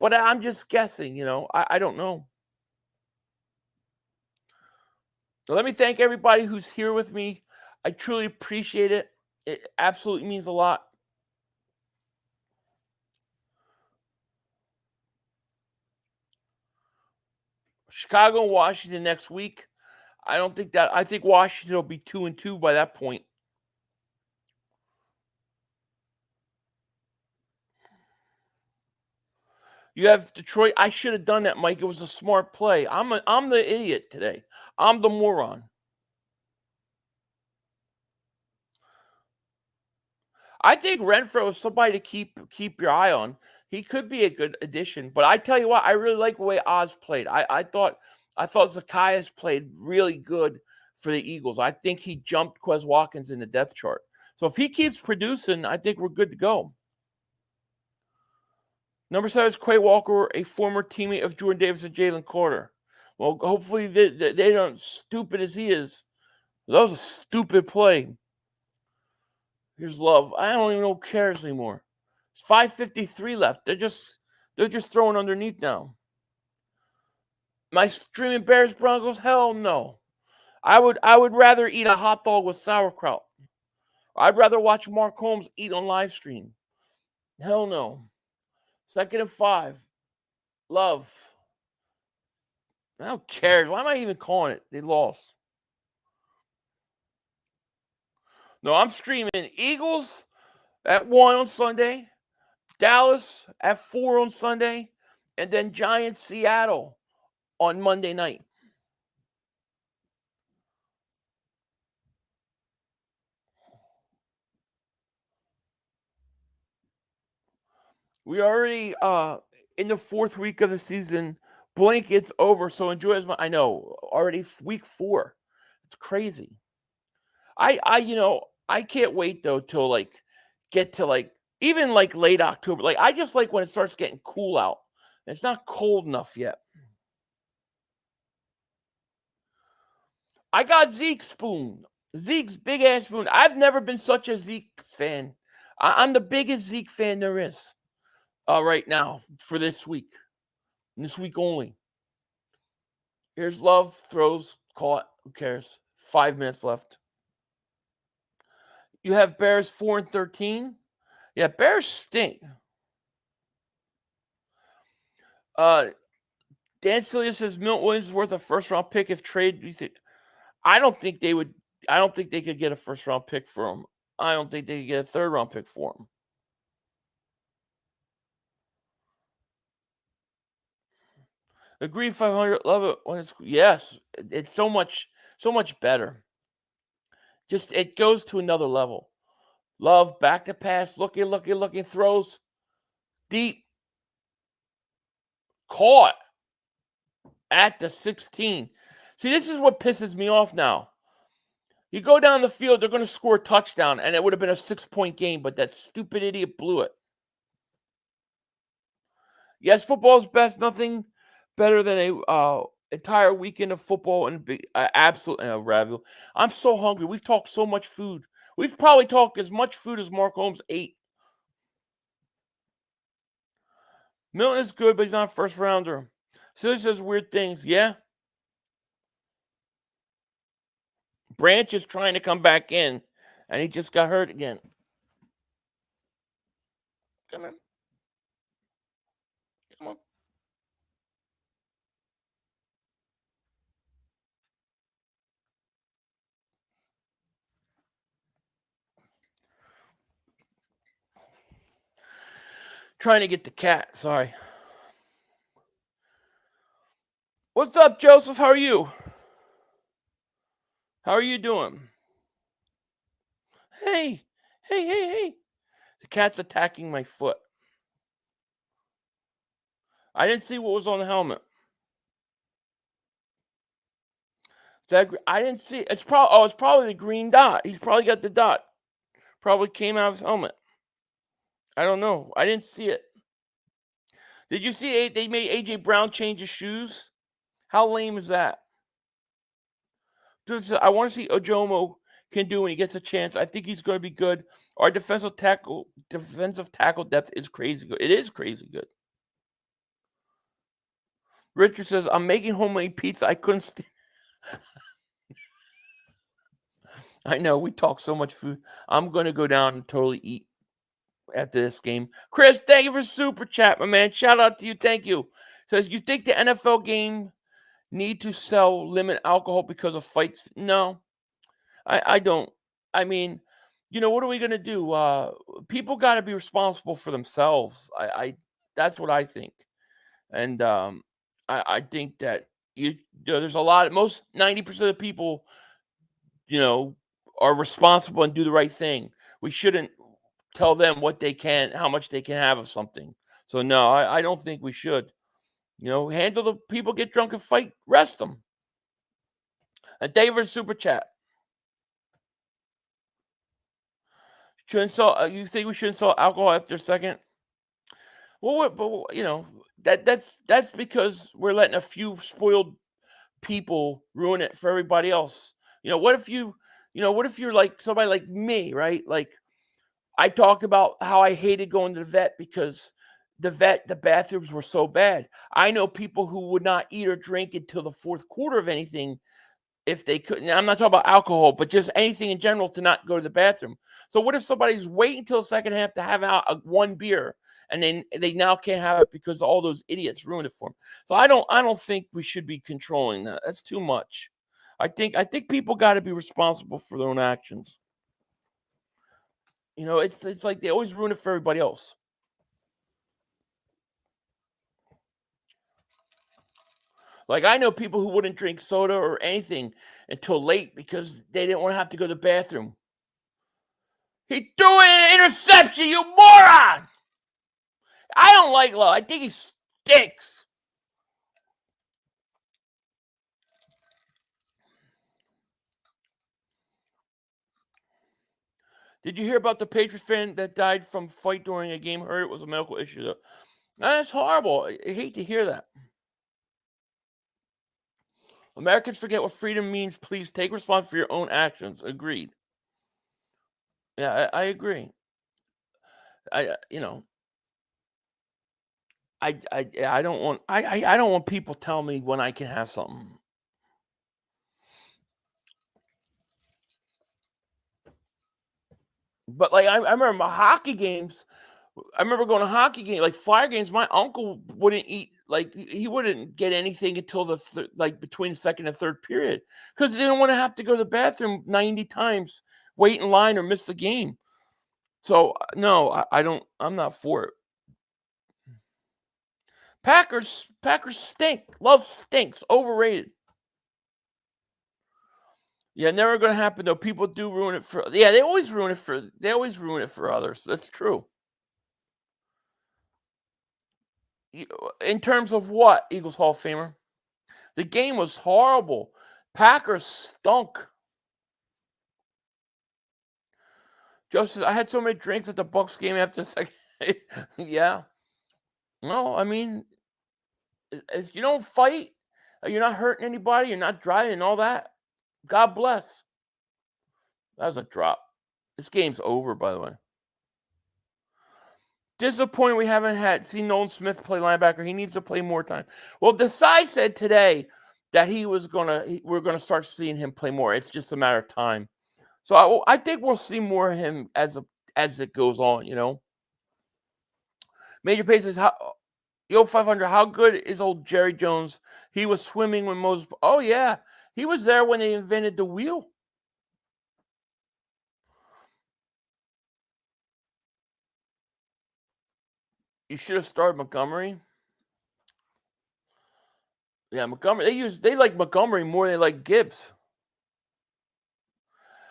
But I'm just guessing, you know. I don't know. So let me thank everybody who's here with me. I truly appreciate it. It absolutely means a lot. Chicago and Washington next week. I think Washington will be 2-2 by that point. You have Detroit. I should have done that, Mike. It was a smart play. I'm the idiot today. I'm the moron. I think Renfro is somebody to keep your eye on. He could be a good addition. But I tell you what, I really like the way Oz played. I thought Zacchaeus played really good for the Eagles. I think he jumped Quez Watkins in the depth chart. So if he keeps producing, I think we're good to go. Number 7 is Quay Walker, a former teammate of Jordan Davis and Jalen Carter. Well, hopefully they aren't stupid as he is. That was a stupid play. Here's Love. I don't even know who cares anymore. It's 5:53 left. They're just throwing underneath now. My streaming Bears Broncos? Hell no. I would rather eat a hot dog with sauerkraut. I'd rather watch Mark Holmes eat on live stream. Hell no. 2nd and 5. Love. I don't care. Why am I even calling it? They lost. No, I'm streaming Eagles at 1 on Sunday, Dallas at 4 on Sunday, and then Giants Seattle on Monday night. We already in the 4th week of the season. Blink, it's over. So enjoy as much. I know already week 4. It's crazy. I can't wait though till like get to like even like late October. Like I just like when it starts getting cool out. It's not cold enough yet. I got Zeke's spoon. Zeke's big ass spoon. I've never been such a Zeke fan. I'm the biggest Zeke fan there is right now for this week. This week only. Here's Love, throws, caught. Who cares? 5 minutes left. You have Bears 4-13. Yeah, Bears stink. Dan Celia says Milton Williams is worth a first-round pick if trade. I don't think they would. I don't think they could get a first-round pick for him. I don't think they could get a third-round pick for him. Agree 500. Love it when it's yes. It's so much better. Just it goes to another level. Love back to pass, looking, throws deep, caught at the 16. See, this is what pisses me off now. You go down the field, they're going to score a touchdown, and it would have been a 6-point game, but that stupid idiot blew it. Yes, football's best. Nothing better than a entire weekend of football and absolute ravioli. I'm so hungry. We've talked so much food. We've probably talked as much food as Mark Holmes ate. Milton is good, but he's not a first rounder. Silly says weird things. Yeah. Branch is trying to come back in, and he just got hurt again. Come on. Come on. Trying to get the cat. Sorry. What's up, Joseph? How are you? How are you doing? Hey. The cat's attacking my foot. I didn't see what was on the helmet. I didn't see. It's probably the green dot. He's probably got the dot. Probably came out of his helmet. I don't know. I didn't see it. Did you see they made AJ Brown change his shoes? How lame is that? Dude, I want to see Ojomo can do when he gets a chance. I think he's going to be good. Our defensive tackle depth is crazy good. It is crazy good. Richard says, I'm making homemade pizza. I couldn't stand. I know, we talk so much food. I'm going to go down and totally eat after this game. Chris, thank you for super chat, my man. Shout out to you. Thank you. Says, you think the NFL game need to limit alcohol because of fights? No, I don't. I mean, what are we going to do? People got to be responsible for themselves. That's what I think. And I think that there's a lot. Most 90% of the people, are responsible and do the right thing. We shouldn't tell them how much they can have of something. So no, I don't think we should. Handle the people get drunk and fight, rest them. And David super chat. You think we shouldn't sell alcohol after a second? Well, that's because we're letting a few spoiled people ruin it for everybody else. What if you're like somebody like me, right? Like I talked about how I hated going to the vet because the bathrooms were so bad. I know people who would not eat or drink until the fourth quarter of anything if they couldn't. I'm not talking about alcohol, but just anything in general to not go to the bathroom. So what if somebody's waiting until the second half to have out one beer and then they now can't have it because all those idiots ruined it for them? So I don't think we should be controlling that. That's too much. I think people got to be responsible for their own actions. You know, it's like they always ruin it for everybody else. Like, I know people who wouldn't drink soda or anything until late because they didn't want to have to go to the bathroom. He threw in an interception, you moron! I don't like Love. I think he stinks. Did you hear about the Patriots fan that died from fight during a game? Heard it was a medical issue, though. That's horrible. I hate to hear that. Americans forget what freedom means. Please take responsibility for your own actions. Agreed. Yeah, I agree. I don't want I don't want people telling me when I can have something. But like I remember my hockey games. I remember going to hockey games, like Flyer games. My uncle wouldn't eat, like he wouldn't get anything until the like between the second and third period because he didn't want to have to go to the bathroom 90 times, wait in line, or miss the game. So no, I don't. I'm not for it. Packers stink. Love stinks. Overrated. Yeah, never going to happen though. People do ruin it for. Yeah, they always ruin it for others. That's true. In terms of what, Eagles Hall of Famer? The game was horrible. Packers stunk. Joseph, I had so many drinks at the Bucks game after the second. Yeah. No, I mean, if you don't fight, you're not hurting anybody, you're not driving and all that. God bless. That was a drop. This game's over, by the way. Disappointed we haven't seen Nolan Smith play linebacker. He needs to play more time. Well, Desai said today that we're gonna start seeing him play more. It's just a matter of time. So I think we'll see more of him as it goes on. You know. Major Pace says, Yo 500, how good is old Jerry Jones? He was swimming when Moses. Oh yeah, he was there when they invented the wheel. You should have started Montgomery. Yeah, Montgomery. They like Montgomery more than they like Gibbs.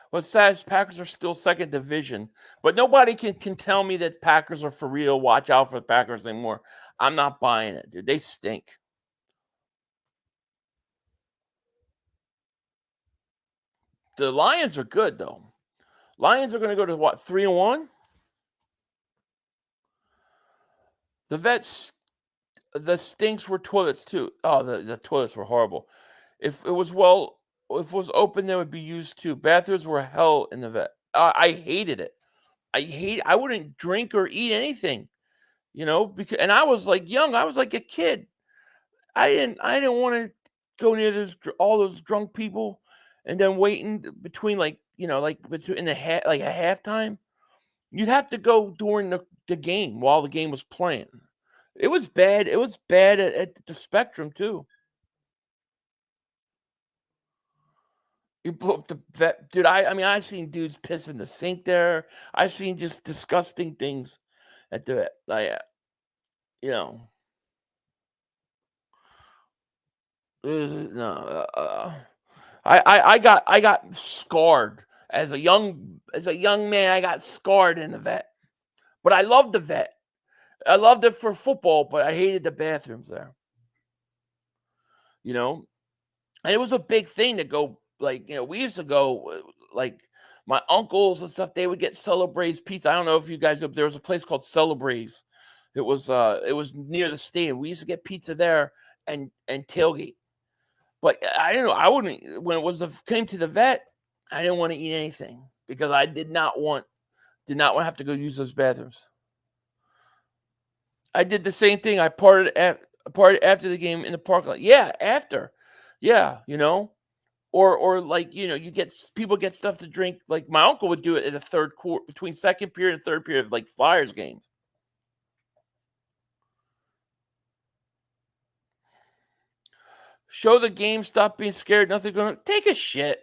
What's sad is Packers are still second division, but nobody can tell me that Packers are for real. Watch out for the Packers anymore. I'm not buying it, dude. They stink. The Lions are good though. Lions are going to go to what, 3-1? The Vets, the stinks were toilets too. Oh, the toilets were horrible. If it was open, they would be used too. Bathrooms were hell in the vet. I hated it. I wouldn't drink or eat anything, you know, because I was like young. I was like a kid. I didn't want to go near all those drunk people, and then waiting between between a halftime. You'd have to go during the game while the game was playing. It was bad. It was bad at the Spectrum too. You blew up the vet, dude. I mean, I've seen dudes piss in the sink there. I've seen just disgusting things at the you know. No, I got scarred as a young man. I got scarred in the vet, but I loved the vet. I loved it for football, but I hated the bathrooms there. You know, and it was a big thing to go. Like, you know, we used to go, like, my uncles and stuff. They would get Celebraze pizza. I don't know if you guys. There was a place called Celebraze. It was near the stadium. We used to get pizza there and tailgate. But I don't know. I wouldn't, when it came to the vet, I didn't want to eat anything because I did not want to have to go use those bathrooms. I did the same thing. I partied after the game in the parking lot. Yeah, after. Yeah, you know. Or like, you know, people get stuff to drink. Like my uncle would do it in the third quarter, between second period and third period of like Flyers games. Show the game, stop being scared. Nothing going to take a shit.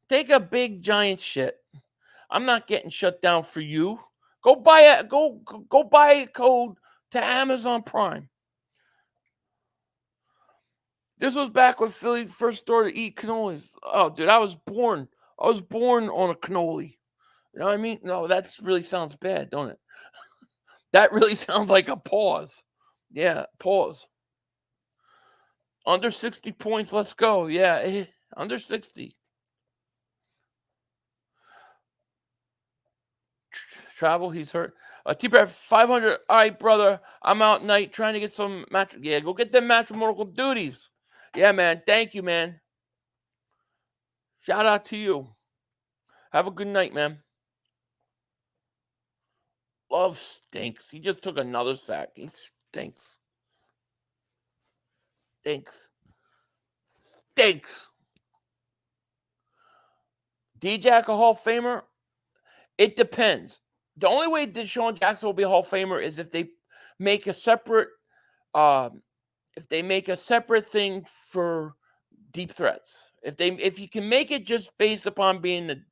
Take a big giant shit. I'm not getting shut down for you. Go buy a code to Amazon Prime. This was back when Philly first started to eat cannolis. Oh, dude, I was born on a cannoli. You know what I mean? No, that really sounds bad, don't it? That really sounds like a pause. Yeah, pause. Under 60 points, let's go. Yeah, under 60. Travel, he's hurt. T-Brad 500. All right, brother. I'm out night trying to get some match. Yeah, go get them matrimonial duties. Yeah, man. Thank you, man. Shout out to you. Have a good night, man. Love stinks. He just took another sack. He stinks. Stinks. Stinks. D-Jack a Hall of Famer? It depends. The only way Deshaun Jackson will be a Hall of Famer is if they make a separate thing for deep threats. If you can make it just based upon being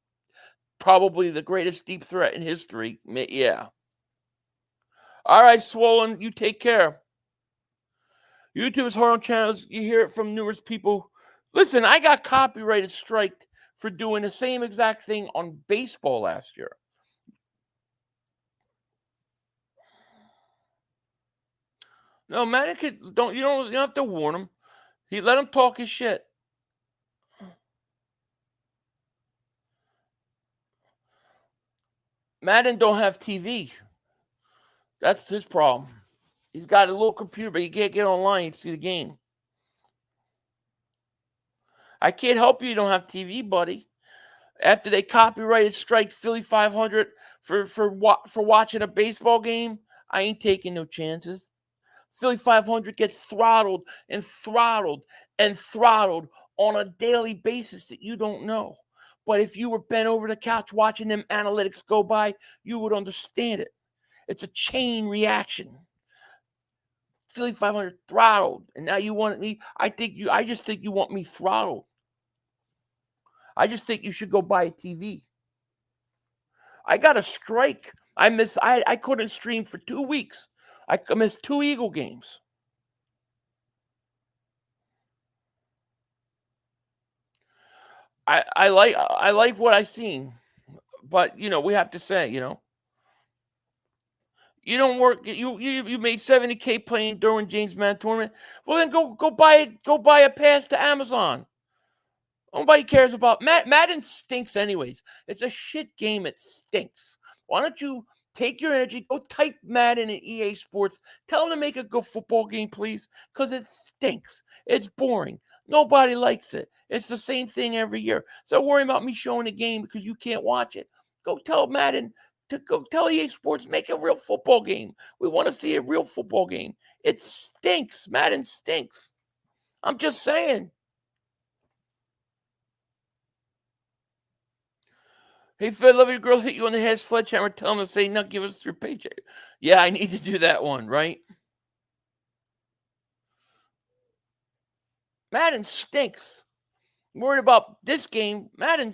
probably the greatest deep threat in history, yeah. All right, Swollen, you take care. YouTube's hard on channels. You hear it from numerous people. Listen, I got copyrighted striked for doing the same exact thing on baseball last year. No, man, you don't have to warn him. He let him talk his shit. Madden don't have TV. That's his problem. He's got a little computer, but he can't get online and see the game. I can't help you don't have TV, buddy. After they copyrighted strike Philly 500 for watching a baseball game, I ain't taking no chances. Philly 500 gets throttled and throttled and throttled on a daily basis that you don't know. But if you were bent over the couch watching them analytics go by, you would understand it. It's a chain reaction. Philly 500 throttled, and now you want me. I just think you want me throttled. I just think you should go buy a TV. I got a strike. I couldn't stream for 2 weeks. I missed 2 Eagle games. I like what I seen, but we have to say, you don't work. You made $70K playing during James Madden tournament. Well, then go buy a pass to Amazon. Nobody cares about Madden stinks anyways. It's a shit game. It stinks. Why don't you take your energy, go type Madden in EA Sports. Tell them to make a good football game, please, because it stinks. It's boring. Nobody likes it. It's the same thing every year. So don't worry about me showing a game because you can't watch it. Go tell Madden to go tell EA Sports, make a real football game. We want to see a real football game. It stinks. Madden stinks. I'm just saying. Hey, Fed, love your girl hit you on the head, sledgehammer, tell him to say, no, give us your paycheck. Yeah, I need to do that one, right? Madden stinks. I'm worried about this game. Madden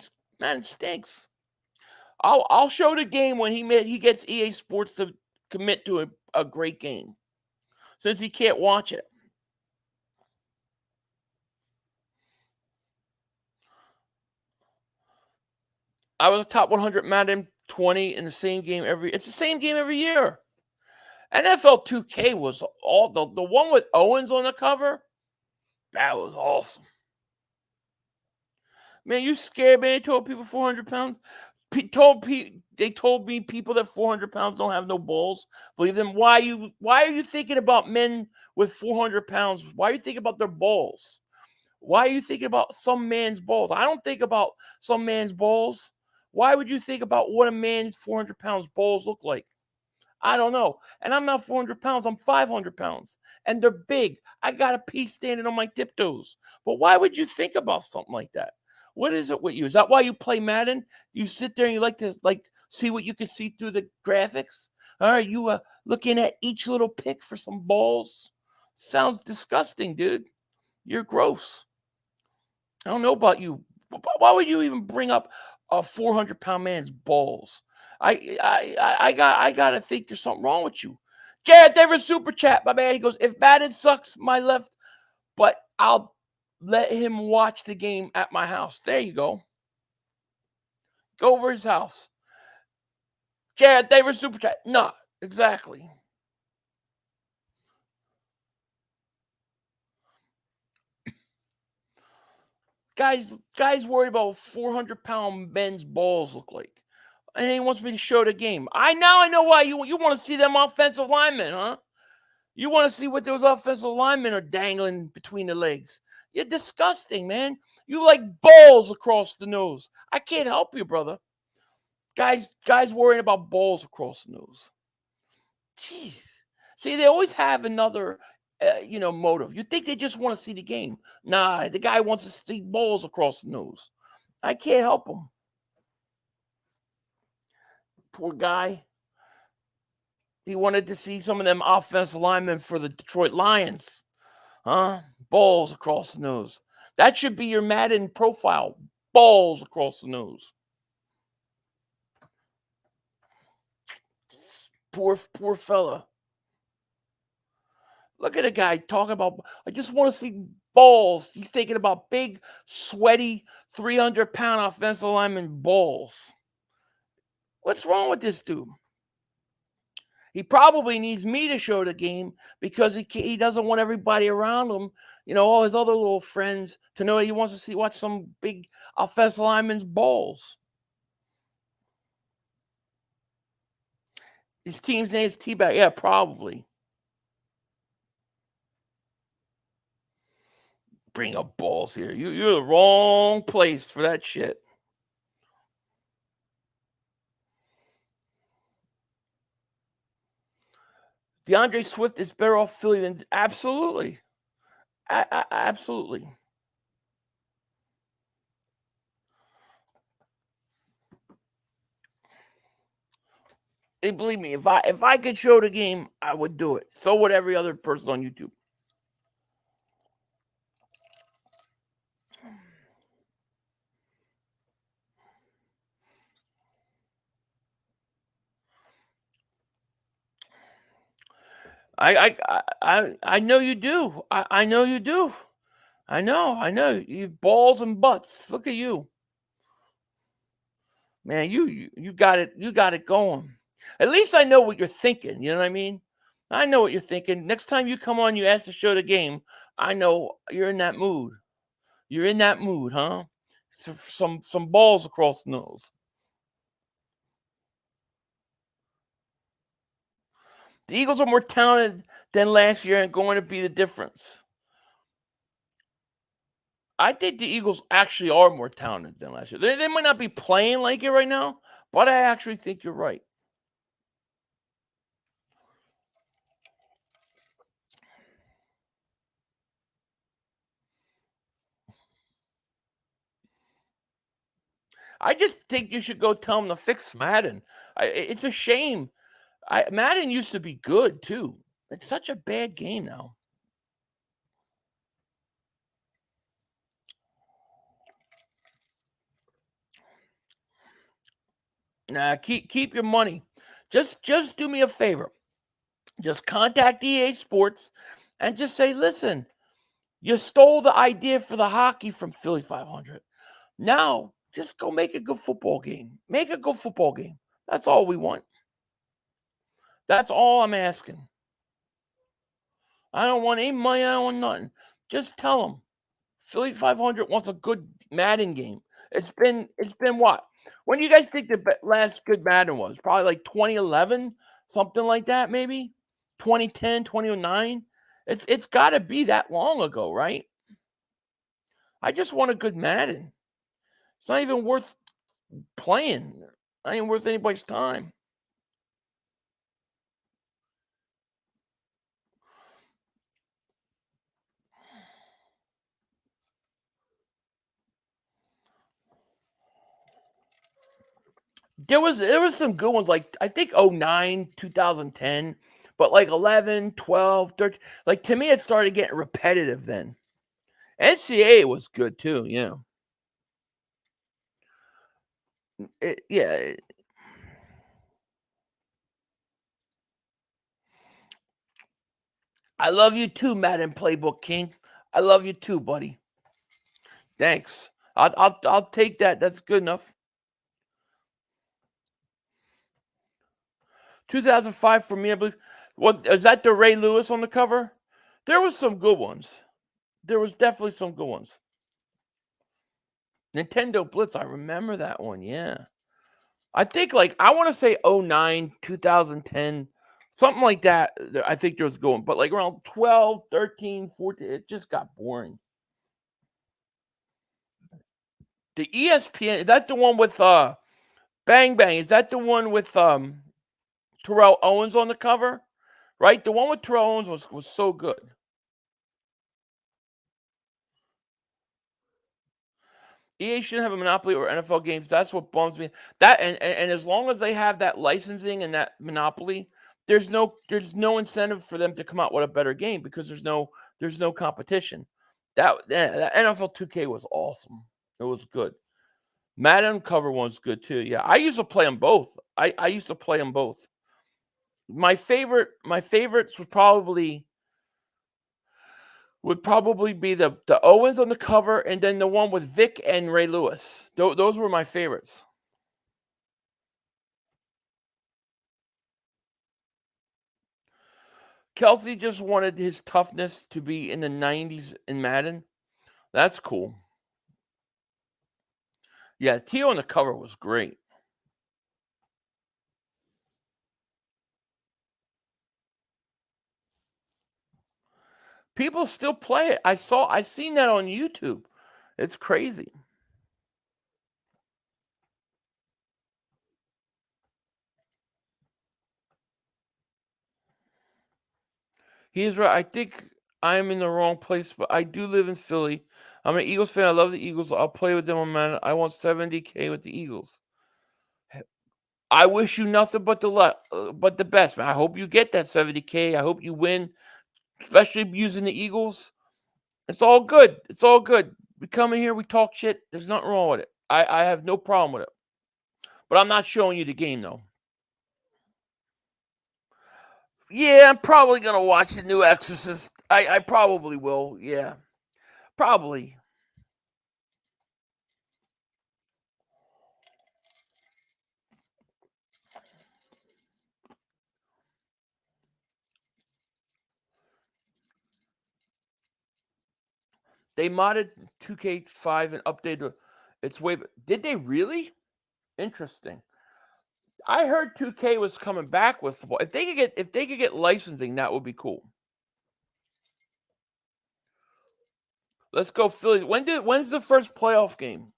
stinks. I'll show the game when he gets EA Sports to commit to a great game, since he can't watch it. I was a top 100 Madden 20 in the same game it's the same game every year. NFL 2K was all the one with Owens on the cover. That was awesome. Man, you scared me. They told people 400 pounds. They told me people that 400 pounds don't have no balls. Believe them. Why are you thinking about men with 400 pounds? Why are you thinking about their balls? Why are you thinking about some man's balls? I don't think about some man's balls. Why would you think about what a man's 400 pounds balls look like? I don't know. And I'm not 400 pounds. I'm 500 pounds. And they're big. I got a piece standing on my tiptoes. But why would you think about something like that? What is it with you? Is that why you play Madden? You sit there and you like to see what you can see through the graphics? All right, you looking at each little pick for some balls? Sounds disgusting, dude. You're gross. I don't know about you. Why would you even bring up a 400-pound man's balls. I gotta think there's something wrong with you. Jared Davis super chat, my man. He goes, if Madden sucks, my left, but I'll let him watch the game at my house. There you go. Go over his house. Jared Davis super chat. No, exactly. Guys worried about 400-pound men's balls look like. And he wants me to show the game. I know why. You want to see them offensive linemen, huh? You want to see what those offensive linemen are dangling between the legs. You're disgusting, man. You like balls across the nose. I can't help you, brother. Guys worrying about balls across the nose. Jeez. See, they always have another, motive. You think they just want to see the game. Nah, the guy wants to see balls across the nose. I can't help him. Poor guy. He wanted to see some of them offensive linemen for the Detroit Lions. Huh? Balls across the nose. That should be your Madden profile. Balls across the nose. Poor fella. Look at a guy talking about, I just want to see balls. He's thinking about big, sweaty, 300-pound offensive lineman balls. What's wrong with this dude? He probably needs me to show the game because he doesn't want everybody around him, all his other little friends, to know that he wants to watch some big offensive lineman's balls. His team's name is T-Bag. Yeah, probably. Bring up balls here. You're the wrong place for that shit. DeAndre Swift is better off Philly than absolutely. Absolutely. Hey, believe me, if I could show the game, I would do it. So would every other person on YouTube. I know you do. I know you do. I know. You balls and butts. Look at you. Man, you got it going. At least I know what you're thinking. You know what I mean? I know what you're thinking. Next time you come on, you ask to show the game. I know you're in that mood. You're in that mood, huh? Some balls across the nose. The Eagles are more talented than last year and going to be the difference. I think the Eagles actually are more talented than last year. They might not be playing like it right now, but I actually think you're right. I just think you should go tell them to fix Madden. It's a shame. Madden used to be good, too. It's such a bad game now. Nah, keep your money. Just do me a favor. Just contact EA Sports and just say, listen, you stole the idea for the hockey from Philly 500. Now, just go make a good football game. Make a good football game. That's all we want. That's all I'm asking. I don't want any money. I don't want nothing. Just tell them Philly 500 wants a good Madden game. It's been what? When do you guys think the last good Madden was? Probably like 2011, something like that, maybe 2010, 2009. It's got to be that long ago, right? I just want a good Madden. It's not even worth playing. Not even worth anybody's time. There was some good ones, like I think 09, 2010, but like 11, 12, 13. Like to me, it started getting repetitive then. NCAA was good too, yeah. Yeah. I love you too, Madden Playbook King. I love you too, buddy. Thanks. I'll take that. That's good enough. 2005 for me, I believe. What is that? The Ray Lewis on the cover? There was some good ones. There was definitely some good ones. Nintendo Blitz, I remember that one. Yeah, I think I want to say 09, 2010, something like that. I think there was going, but around 12, 13, 14, it just got boring. The ESPN, is that the one with Bang Bang? Is that the one with Terrell Owens on the cover? Right? The one with Terrell Owens was so good. EA shouldn't have a monopoly over NFL games. That's what bums me. That and as long as they have that licensing and that monopoly, there's no incentive for them to come out with a better game because there's no competition. That NFL 2K was awesome. It was good. Madden cover one's good too. Yeah, I used to play them both. I used to play them both. My favorites would probably be the Owens on the cover and then the one with Vic and Ray Lewis. Those were my favorites. Kelsey just wanted his toughness to be in the 90s in Madden. That's cool. Yeah, Tio on the cover was great. People still play it. I seen that on YouTube. It's crazy. He is right. I think I'm in the wrong place, but I do live in Philly. I'm an Eagles fan. I love the Eagles. I'll play with them on Madden. I want 70K with the Eagles. I wish you nothing but the best, man. I hope you get that 70K. I hope you win, especially using the Eagles. It's all good. It's all good. We come in here, we talk shit. There's nothing wrong with it. I have no problem with it. But I'm not showing you the game, though. Yeah, I'm probably going to watch the new Exorcist. I probably will. Yeah. Probably. They modded 2K5 and updated its way. Did they really? Interesting. I heard 2K was coming back with football. If they could get licensing, that would be cool. Let's go Phillies. When's the first playoff game?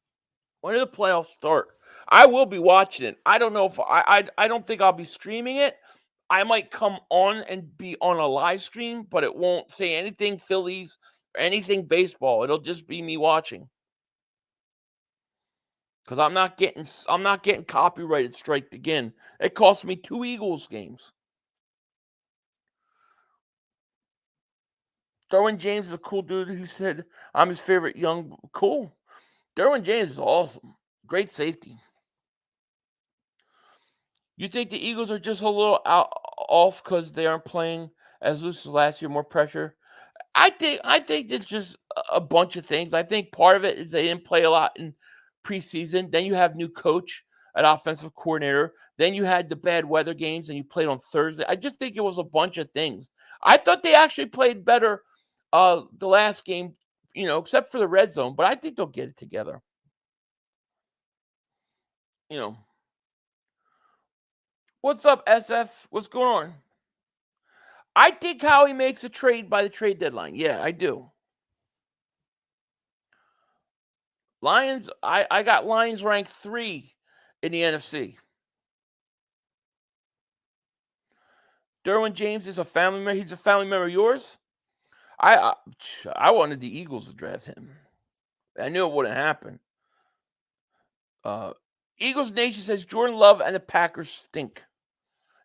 When do the playoffs start? I will be watching it. I don't know if I don't think I'll be streaming it. I might come on and be on a live stream, but it won't say anything Phillies or anything baseball. It'll just be me watching. Because I'm not getting copyrighted striked again. It cost me 2 Eagles games. Derwin James is a cool dude who said I'm his favorite young. Cool. Derwin James is awesome. Great safety. You think the Eagles are just a little off because they aren't playing as loose as last year, more pressure? I think it's just a bunch of things. I think part of it is they didn't play a lot in preseason. Then you have new coach, an offensive coordinator. Then you had the bad weather games and you played on Thursday. I just think it was a bunch of things. I thought they actually played better the last game, except for the red zone, but I think they'll get it together. What's up, SF? What's going on? I think Howie makes a trade by the trade deadline. Yeah, I do. Lions, I got Lions ranked 3 in the NFC. Derwin James is a family member. He's a family member of yours? I wanted the Eagles to draft him. I knew it wouldn't happen. Eagles Nation says Jordan Love and the Packers stink.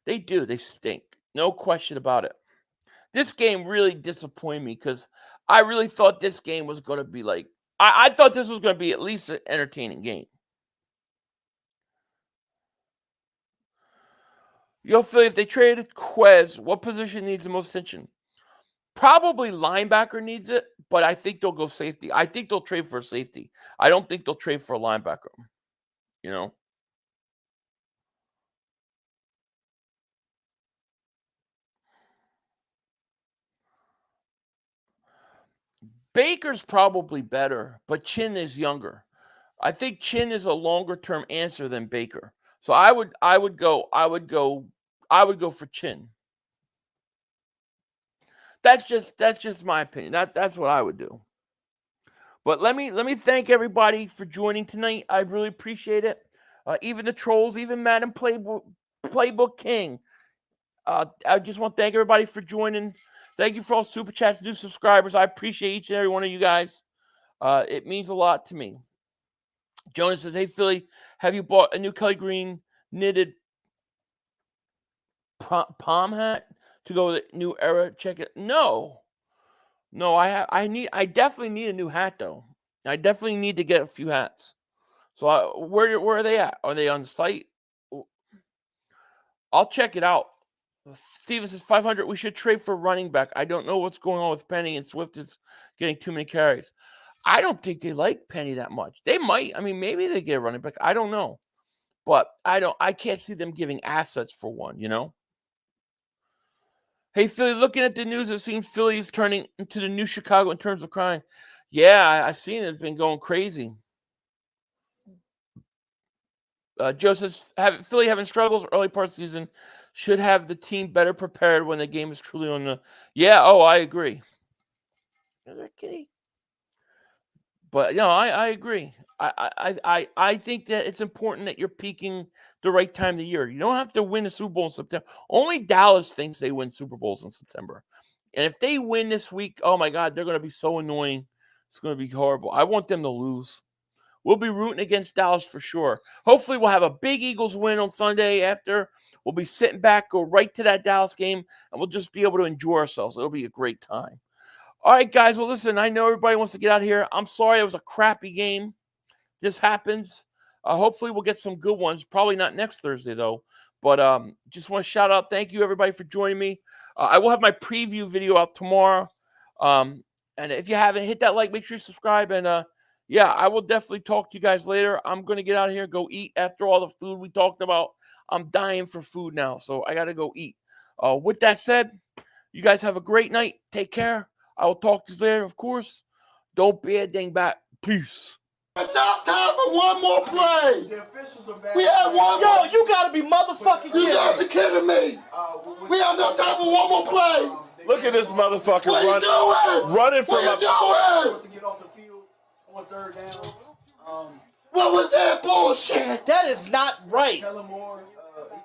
They do. They stink. No question about it. This game really disappointed me because I really thought this game was going to be I thought this was going to be at least an entertaining game. Yo, Philly, if they traded Quez, what position needs the most attention? Probably linebacker needs it, but I think they'll go safety. I think they'll trade for a safety. I don't think they'll trade for a linebacker. You know? Baker's probably better, but Chin is younger. I think Chin is a longer term answer than Baker. So I would go for Chin. That's just my opinion. That's what I would do. But let me thank everybody for joining tonight. I really appreciate it. Even the trolls, even Madam Playbook King. I just want to thank everybody for joining. Thank you for all super chats, new subscribers. I appreciate each and every one of you guys. It means a lot to me. Jonas says, "Hey Philly, have you bought a new Kelly Green knitted palm hat to go with the new era? Check it." No, I definitely need a new hat though. I definitely need to get a few hats. So where are they at? Are they on the site? I'll check it out. Steven says 500. We should trade for running back. I don't know what's going on with Penny, and Swift is getting too many carries. I don't think they like Penny that much. They might. I mean, maybe they get a running back. I don't know. But I can't see them giving assets for one, you know? Hey, Philly, looking at the news, it seems Philly is turning into the new Chicago in terms of crime. Yeah, I've seen it. It's been going crazy. Joe says, Philly having struggles early part of the season should have the team better prepared when the game is truly on the... Yeah, I agree. Kitty. But, I agree. I think that it's important that you're peaking the right time of the year. You don't have to win a Super Bowl in September. Only Dallas thinks they win Super Bowls in September. And if they win this week, oh, my God, they're going to be so annoying. It's going to be horrible. I want them to lose. We'll be rooting against Dallas for sure. Hopefully, we'll have a big Eagles win on Sunday after. We'll be sitting back, go right to that Dallas game, and we'll just be able to enjoy ourselves. It'll be a great time. All right, guys. Well, listen, I know everybody wants to get out of here. I'm sorry it was a crappy game. This happens. Hopefully, we'll get some good ones. Probably not next Thursday, though. But just want to shout out. Thank you, everybody, for joining me. I will have my preview video out tomorrow. And if you haven't, hit that like. Make sure you subscribe. And, yeah, I will definitely talk to you guys later. I'm going to get out of here, go eat after all the food we talked about. I'm dying for food now, so I got to go eat. With that said, you guys have a great night. Take care. I will talk to you later, of course. Don't be a dingbat. Peace. Enough time for one more play. The officials are back. We had one Yo, more. you gotta be motherfucking You kidding gotta me. be kidding me. We have enough time for one more play. Look at this motherfucker What are you doing? running from What a... are you doing? To get off the field on third down. What was that bullshit? That is not right. Kellen Moore,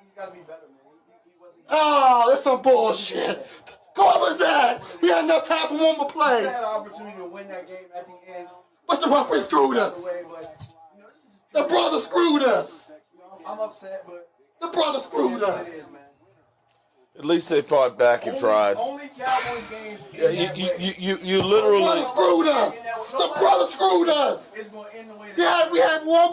he's got to be better, man. He wasn't. Oh, that's some bullshit. What was that? We had enough time for one more He play. had an opportunity to win that game at the end. But the referee screwed us. Way, but, you know, this is just The brother screwed us. I'm upset, but The brother screwed it us. is, man. At least they fought back and tried. Only Cowboys games. Yeah, you The literally... brother screwed us. The brother screwed us. It's going to end the way. We had one